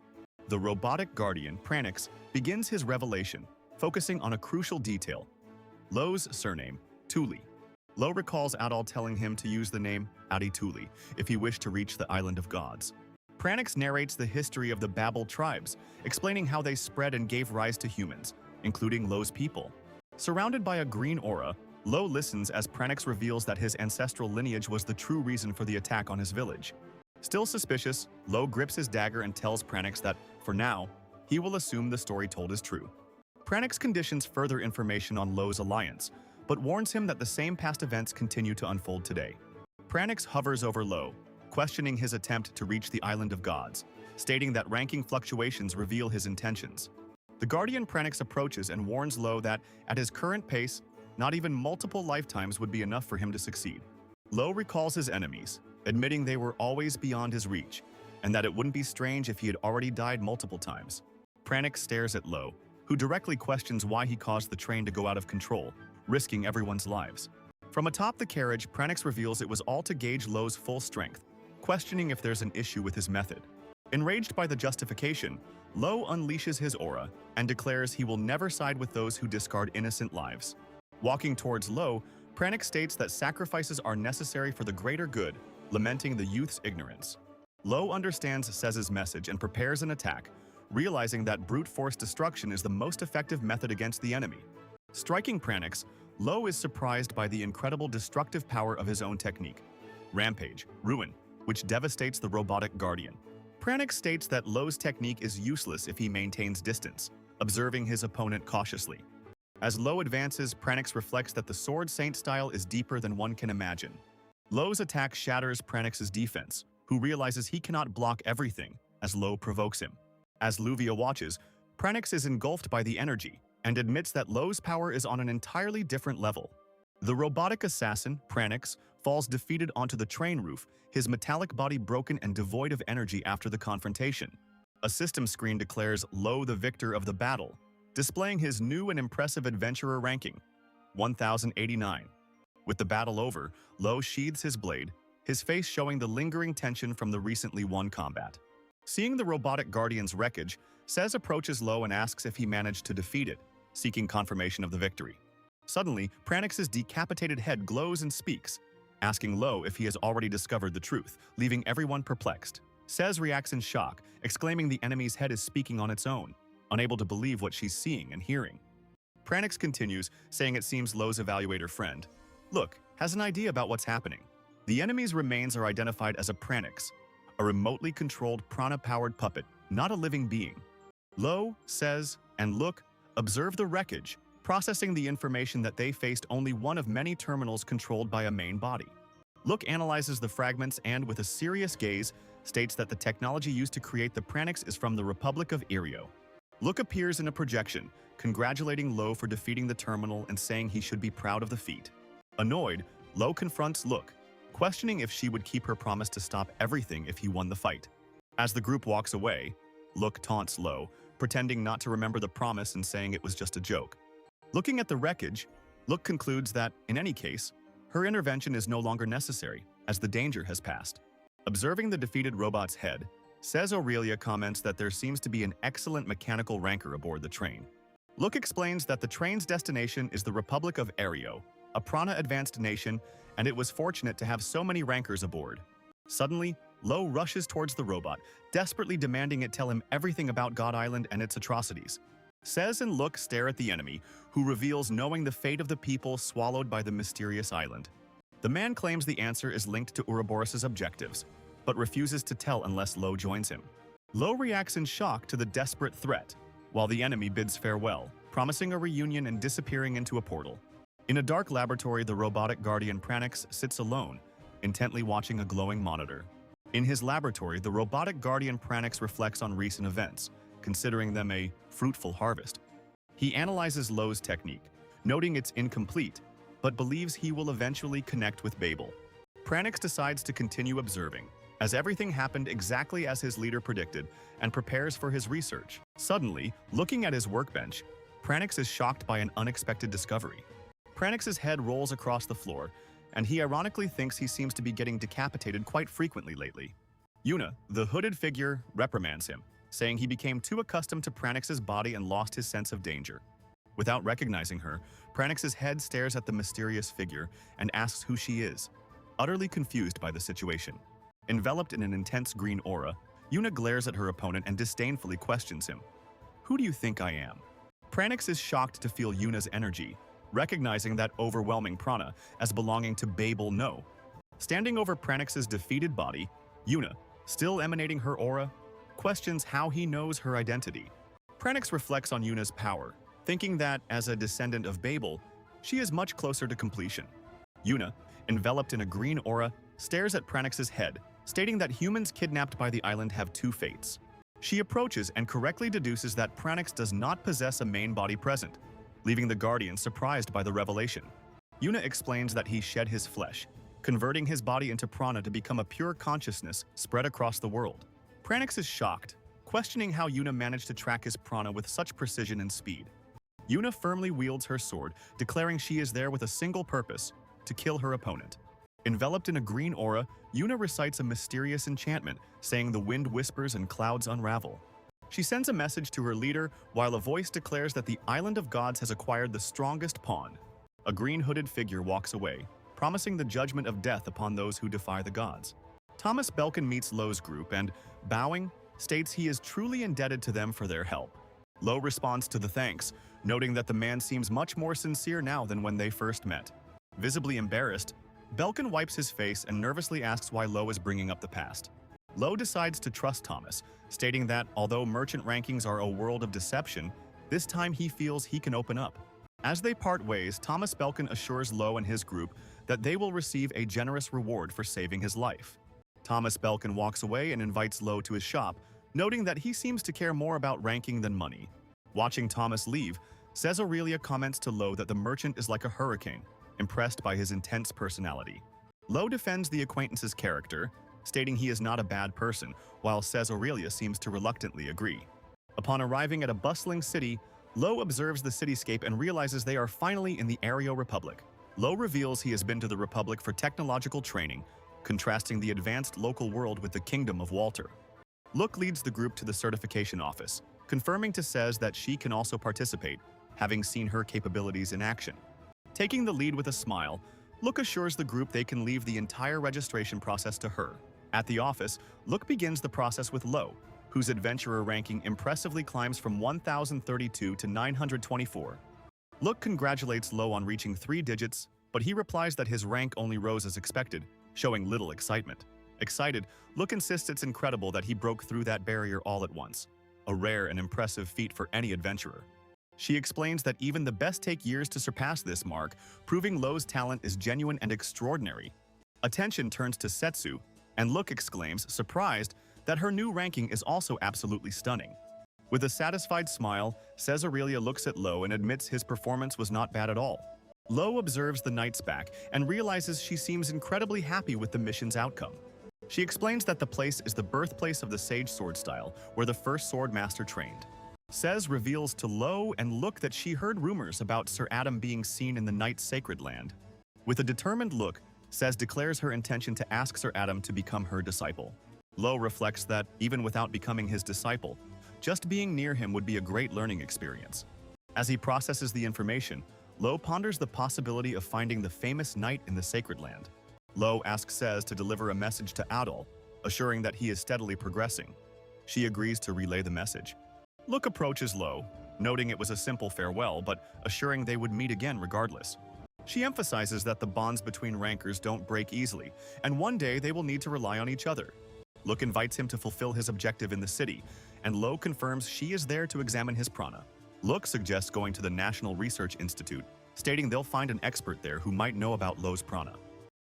The robotic Guardian, Pranix, begins his revelation, focusing on a crucial detail: Lo's surname, Tuli. Lo recalls Adal telling him to use the name Adi Tuli if he wished to reach the Island of Gods. Pranix narrates the history of the Babel tribes, explaining how they spread and gave rise to humans, including Lo's people. Surrounded by a green aura, Lo listens as Pranix reveals that his ancestral lineage was the true reason for the attack on his village. Still suspicious, Lo grips his dagger and tells Pranix that, for now, he will assume the story told is true. Pranix conditions further information on Lo's alliance, but warns him that the same past events continue to unfold today. Pranix hovers over Lo, questioning his attempt to reach the Island of Gods, stating that ranking fluctuations reveal his intentions. The Guardian Pranix approaches and warns Lo that, at his current pace, not even multiple lifetimes would be enough for him to succeed. Lo recalls his enemies, admitting they were always beyond his reach, and that it wouldn't be strange if he had already died multiple times. Pranix stares at Lo, who directly questions why he caused the train to go out of control, risking everyone's lives. From atop the carriage, Pranix reveals it was all to gauge Lo's full strength, questioning if there's an issue with his method. Enraged by the justification, Lo unleashes his aura and declares he will never side with those who discard innocent lives. Walking towards Lo, Pranix states that sacrifices are necessary for the greater good, lamenting the youth's ignorance. Lo understands Sez's message and prepares an attack, realizing that brute force destruction is the most effective method against the enemy. Striking Pranix, Lo is surprised by the incredible destructive power of his own technique, Rampage, Ruin, which devastates the robotic guardian. Pranix states that Lo's technique is useless if he maintains distance, observing his opponent cautiously. As Lo advances, Pranix reflects that the Sword Saint style is deeper than one can imagine. Lo's attack shatters Pranix's defense, who realizes he cannot block everything, as Lo provokes him. As Luvia watches, Pranix is engulfed by the energy and admits that Lo's power is on an entirely different level. The robotic assassin, Pranix, falls defeated onto the train roof, his metallic body broken and devoid of energy after the confrontation. A system screen declares Lo the victor of the battle, displaying his new and impressive adventurer ranking, 1089. With the battle over, Lo sheathes his blade, his face showing the lingering tension from the recently won combat. Seeing the robotic guardian's wreckage, Sez approaches Lo and asks if he managed to defeat it, seeking confirmation of the victory. Suddenly, Pranix's decapitated head glows and speaks, asking Lo if he has already discovered the truth, leaving everyone perplexed. Sez reacts in shock, exclaiming the enemy's head is speaking on its own, unable to believe what she's seeing and hearing. Pranix continues, saying it seems Lo's evaluator friend, Look, has an idea about what's happening. The enemy's remains are identified as a Pranix, a remotely controlled prana-powered puppet, not a living being. Lo, Sez, and Look observe the wreckage, processing the information that they faced only one of many terminals controlled by a main body. Look analyzes the fragments and, with a serious gaze, states that the technology used to create the Pranix is from the Republic of Irio. Look appears in a projection, congratulating Lo for defeating the terminal and saying he should be proud of the feat. Annoyed, Lo confronts Look, questioning if she would keep her promise to stop everything if he won the fight. As the group walks away, Look taunts Lo, pretending not to remember the promise and saying it was just a joke. Looking at the wreckage, Look concludes that, in any case, her intervention is no longer necessary, as the danger has passed. Observing the defeated robot's head, Sez Aurelia comments that there seems to be an excellent mechanical rancor aboard the train. Look explains that the train's destination is the Republic of Ario, a prana-advanced nation, and it was fortunate to have so many rancors aboard. Suddenly, Lo rushes towards the robot, desperately demanding it tell him everything about God Island and its atrocities. Sez and Look stare at the enemy, who reveals knowing the fate of the people swallowed by the mysterious island. The man claims the answer is linked to Ouroboros' objectives, but refuses to tell unless Lo joins him. Lo reacts in shock to the desperate threat, while the enemy bids farewell, promising a reunion and disappearing into a portal. In a dark laboratory, the robotic guardian Pranix sits alone, intently watching a glowing monitor. In his laboratory, the robotic guardian Pranix reflects on recent events, considering them a fruitful harvest. He analyzes Lo's technique, noting it's incomplete, but believes he will eventually connect with Babel. Pranix decides to continue observing, as everything happened exactly as his leader predicted, and prepares for his research. Suddenly, looking at his workbench, Pranix is shocked by an unexpected discovery. Pranix's head rolls across the floor, and he ironically thinks he seems to be getting decapitated quite frequently lately. Yuna, the hooded figure, reprimands him, saying he became too accustomed to Pranix's body and lost his sense of danger. Without recognizing her, Pranix's head stares at the mysterious figure and asks who she is, utterly confused by the situation. Enveloped in an intense green aura, Yuna glares at her opponent and disdainfully questions him. Who do you think I am? Pranix is shocked to feel Yuna's energy, recognizing that overwhelming prana as belonging to Babel No. Standing over Pranix's defeated body, Yuna, still emanating her aura, questions how he knows her identity. Pranix reflects on Yuna's power, thinking that, as a descendant of Babel, she is much closer to completion. Yuna, enveloped in a green aura, stares at Pranix's head, stating that humans kidnapped by the island have two fates. She approaches and correctly deduces that Pranix does not possess a main body present, leaving the Guardian surprised by the revelation. Yuna explains that he shed his flesh, converting his body into prana to become a pure consciousness spread across the world. Pranix is shocked, questioning how Yuna managed to track his prana with such precision and speed. Yuna firmly wields her sword, declaring she is there with a single purpose, to kill her opponent. Enveloped in a green aura, Yuna recites a mysterious enchantment, saying the wind whispers and clouds unravel. She sends a message to her leader while a voice declares that the Island of Gods has acquired the strongest pawn. A green-hooded figure walks away, promising the judgment of death upon those who defy the gods. Thomas Belkin meets Lo's group and, bowing, states he is truly indebted to them for their help. Lo responds to the thanks, noting that the man seems much more sincere now than when they first met. Visibly embarrassed, Belkin wipes his face and nervously asks why Lo is bringing up the past. Lo decides to trust Thomas, stating that although merchant rankings are a world of deception, this time he feels he can open up. As they part ways, Thomas Belkin assures Lo and his group that they will receive a generous reward for saving his life. Thomas Belkin walks away and invites Lo to his shop, noting that he seems to care more about ranking than money. Watching Thomas leave, Says Aurelia comments to Lo that the merchant is like a hurricane, impressed by his intense personality. Lo defends the acquaintance's character, stating he is not a bad person, while Says Aurelia seems to reluctantly agree. Upon arriving at a bustling city, Lo observes the cityscape and realizes they are finally in the Areo Republic. Lo reveals he has been to the Republic for technological training, contrasting the advanced local world with the Kingdom of Walter. Look leads the group to the certification office, confirming to Says that she can also participate, having seen her capabilities in action. Taking the lead with a smile, Look assures the group they can leave the entire registration process to her. At the office, Look begins the process with Lo, whose adventurer ranking impressively climbs from 1032 to 924. Look congratulates Lo on reaching 3 digits, but he replies that his rank only rose as expected, showing little excitement. Excited, Look insists it's incredible that he broke through that barrier all at once, a rare and impressive feat for any adventurer. She explains that even the best take years to surpass this mark, proving Lo's talent is genuine and extraordinary. Attention turns to Setsu, and Look exclaims, surprised, that her new ranking is also absolutely stunning. With a satisfied smile, Says Aurelia looks at Lo and admits his performance was not bad at all. Lo observes the Knights back and realizes she seems incredibly happy with the mission's outcome. She explains that the place is the birthplace of the Sage Sword style, where the first sword master trained. Says reveals to Lo and Look that she heard rumors about Sir Adam being seen in the Knight's sacred land. With a determined look, Says declares her intention to ask Sir Adam to become her disciple. Lo reflects that, even without becoming his disciple, just being near him would be a great learning experience. As he processes the information, Lo ponders the possibility of finding the famous knight in the sacred land. Lo asks Says to deliver a message to Adol, assuring that he is steadily progressing. She agrees to relay the message. Look approaches Lo, noting it was a simple farewell, but assuring they would meet again regardless. She emphasizes that the bonds between rankers don't break easily, and one day they will need to rely on each other. Look invites him to fulfill his objective in the city, and Lo confirms she is there to examine his prana. Look suggests going to the National Research Institute, stating they'll find an expert there who might know about Lo's prana.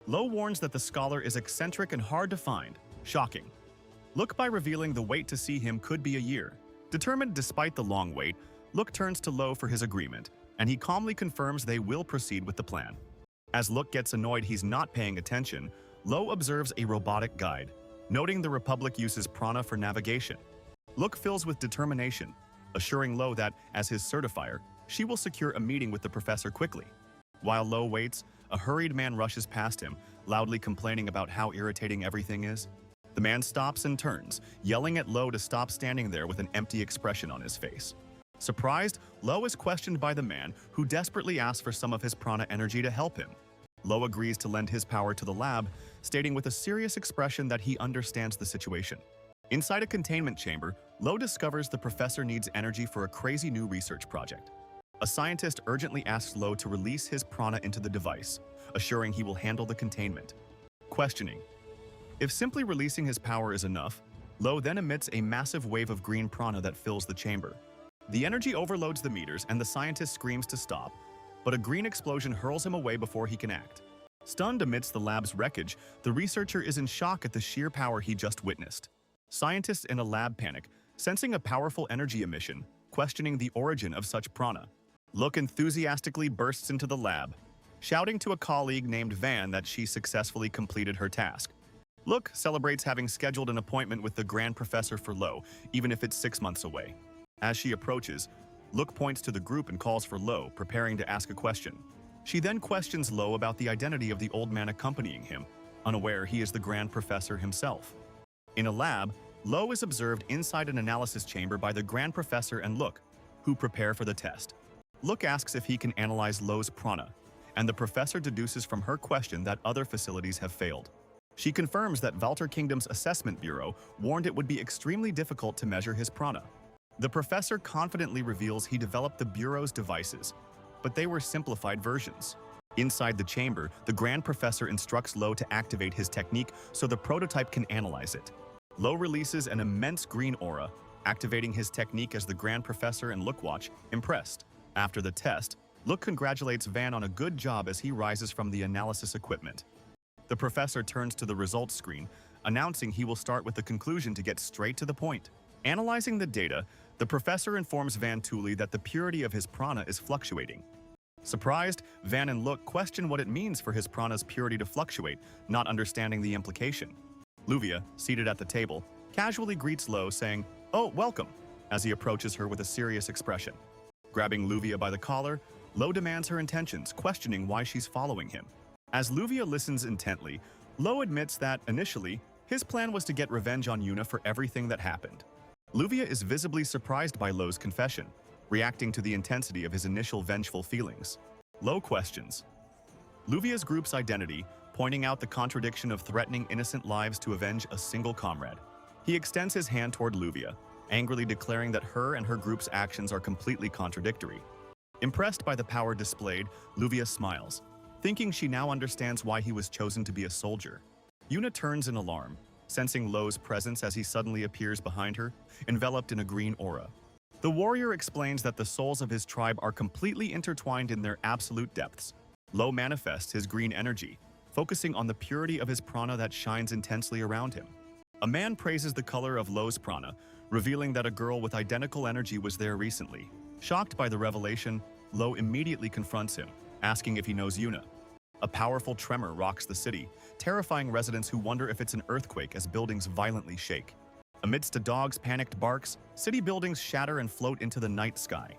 Lo warns that the scholar is eccentric and hard to find, shocking. Look by revealing the wait to see him could be a year. Determined despite the long wait, Look turns to Lo for his agreement, and he calmly confirms they will proceed with the plan. As Look gets annoyed he's not paying attention, Lo observes a robotic guide, noting the Republic uses prana for navigation. Look fills with determination, assuring Lo that, as his certifier, she will secure a meeting with the professor quickly. While Lo waits, a hurried man rushes past him, loudly complaining about how irritating everything is. The man stops and turns, yelling at Lo to stop standing there with an empty expression on his face. Surprised, Lo is questioned by the man, who desperately asks for some of his prana energy to help him. Lo agrees to lend his power to the lab, stating with a serious expression that he understands the situation. Inside a containment chamber, Lo discovers the professor needs energy for a crazy new research project. A scientist urgently asks Lo to release his prana into the device, assuring he will handle the containment. Questioning. If simply releasing his power is enough, Lo then emits a massive wave of green prana that fills the chamber. The energy overloads the meters and the scientist screams to stop, but a green explosion hurls him away before he can act. Stunned amidst the lab's wreckage, the researcher is in shock at the sheer power he just witnessed. Scientists in a lab panic, sensing a powerful energy emission, questioning the origin of such prana. Look enthusiastically bursts into the lab, shouting to a colleague named Van that she successfully completed her task. Look celebrates having scheduled an appointment with the Grand Professor for Lo, even if it's 6 months away. As she approaches, Look points to the group and calls for Lo, preparing to ask a question. She then questions Lo about the identity of the old man accompanying him, unaware he is the Grand Professor himself. In a lab, Lo is observed inside an analysis chamber by the Grand Professor and Look, who prepare for the test. Look asks if he can analyze Lo's prana, and the professor deduces from her question that other facilities have failed. She confirms that Valter Kingdom's assessment bureau warned it would be extremely difficult to measure his prana. The professor confidently reveals he developed the bureau's devices, but they were simplified versions. Inside the chamber, the Grand Professor instructs Lo to activate his technique so the prototype can analyze it. Lo releases an immense green aura, activating his technique as the Grand Professor and Look watch, impressed. After the test, Look congratulates Van on a good job as he rises from the analysis equipment. The professor turns to the results screen, announcing he will start with the conclusion to get straight to the point. Analyzing the data, the professor informs Van Tuli that the purity of his prana is fluctuating. Surprised, Van and Look question what it means for his prana's purity to fluctuate, not understanding the implication. Luvia, seated at the table, casually greets Lo, saying, "Oh, welcome," as he approaches her with a serious expression. Grabbing Luvia by the collar, Lo demands her intentions, questioning why she's following him. As Luvia listens intently, Lo admits that, initially, his plan was to get revenge on Yuna for everything that happened. Luvia is visibly surprised by Lo's confession, reacting to the intensity of his initial vengeful feelings. Lo questions Luvia's group's identity, pointing out the contradiction of threatening innocent lives to avenge a single comrade. He extends his hand toward Luvia, angrily declaring that her and her group's actions are completely contradictory. Impressed by the power displayed, Luvia smiles, thinking she now understands why he was chosen to be a soldier. Yuna turns in alarm, sensing Lo's presence as he suddenly appears behind her, enveloped in a green aura. The warrior explains that the souls of his tribe are completely intertwined in their absolute depths. Lo manifests his green energy, focusing on the purity of his prana that shines intensely around him. A man praises the color of Lo's prana, revealing that a girl with identical energy was there recently. Shocked by the revelation, Lo immediately confronts him, asking if he knows Yuna. A powerful tremor rocks the city, terrifying residents who wonder if it's an earthquake as buildings violently shake. Amidst a dog's panicked barks, city buildings shatter and float into the night sky.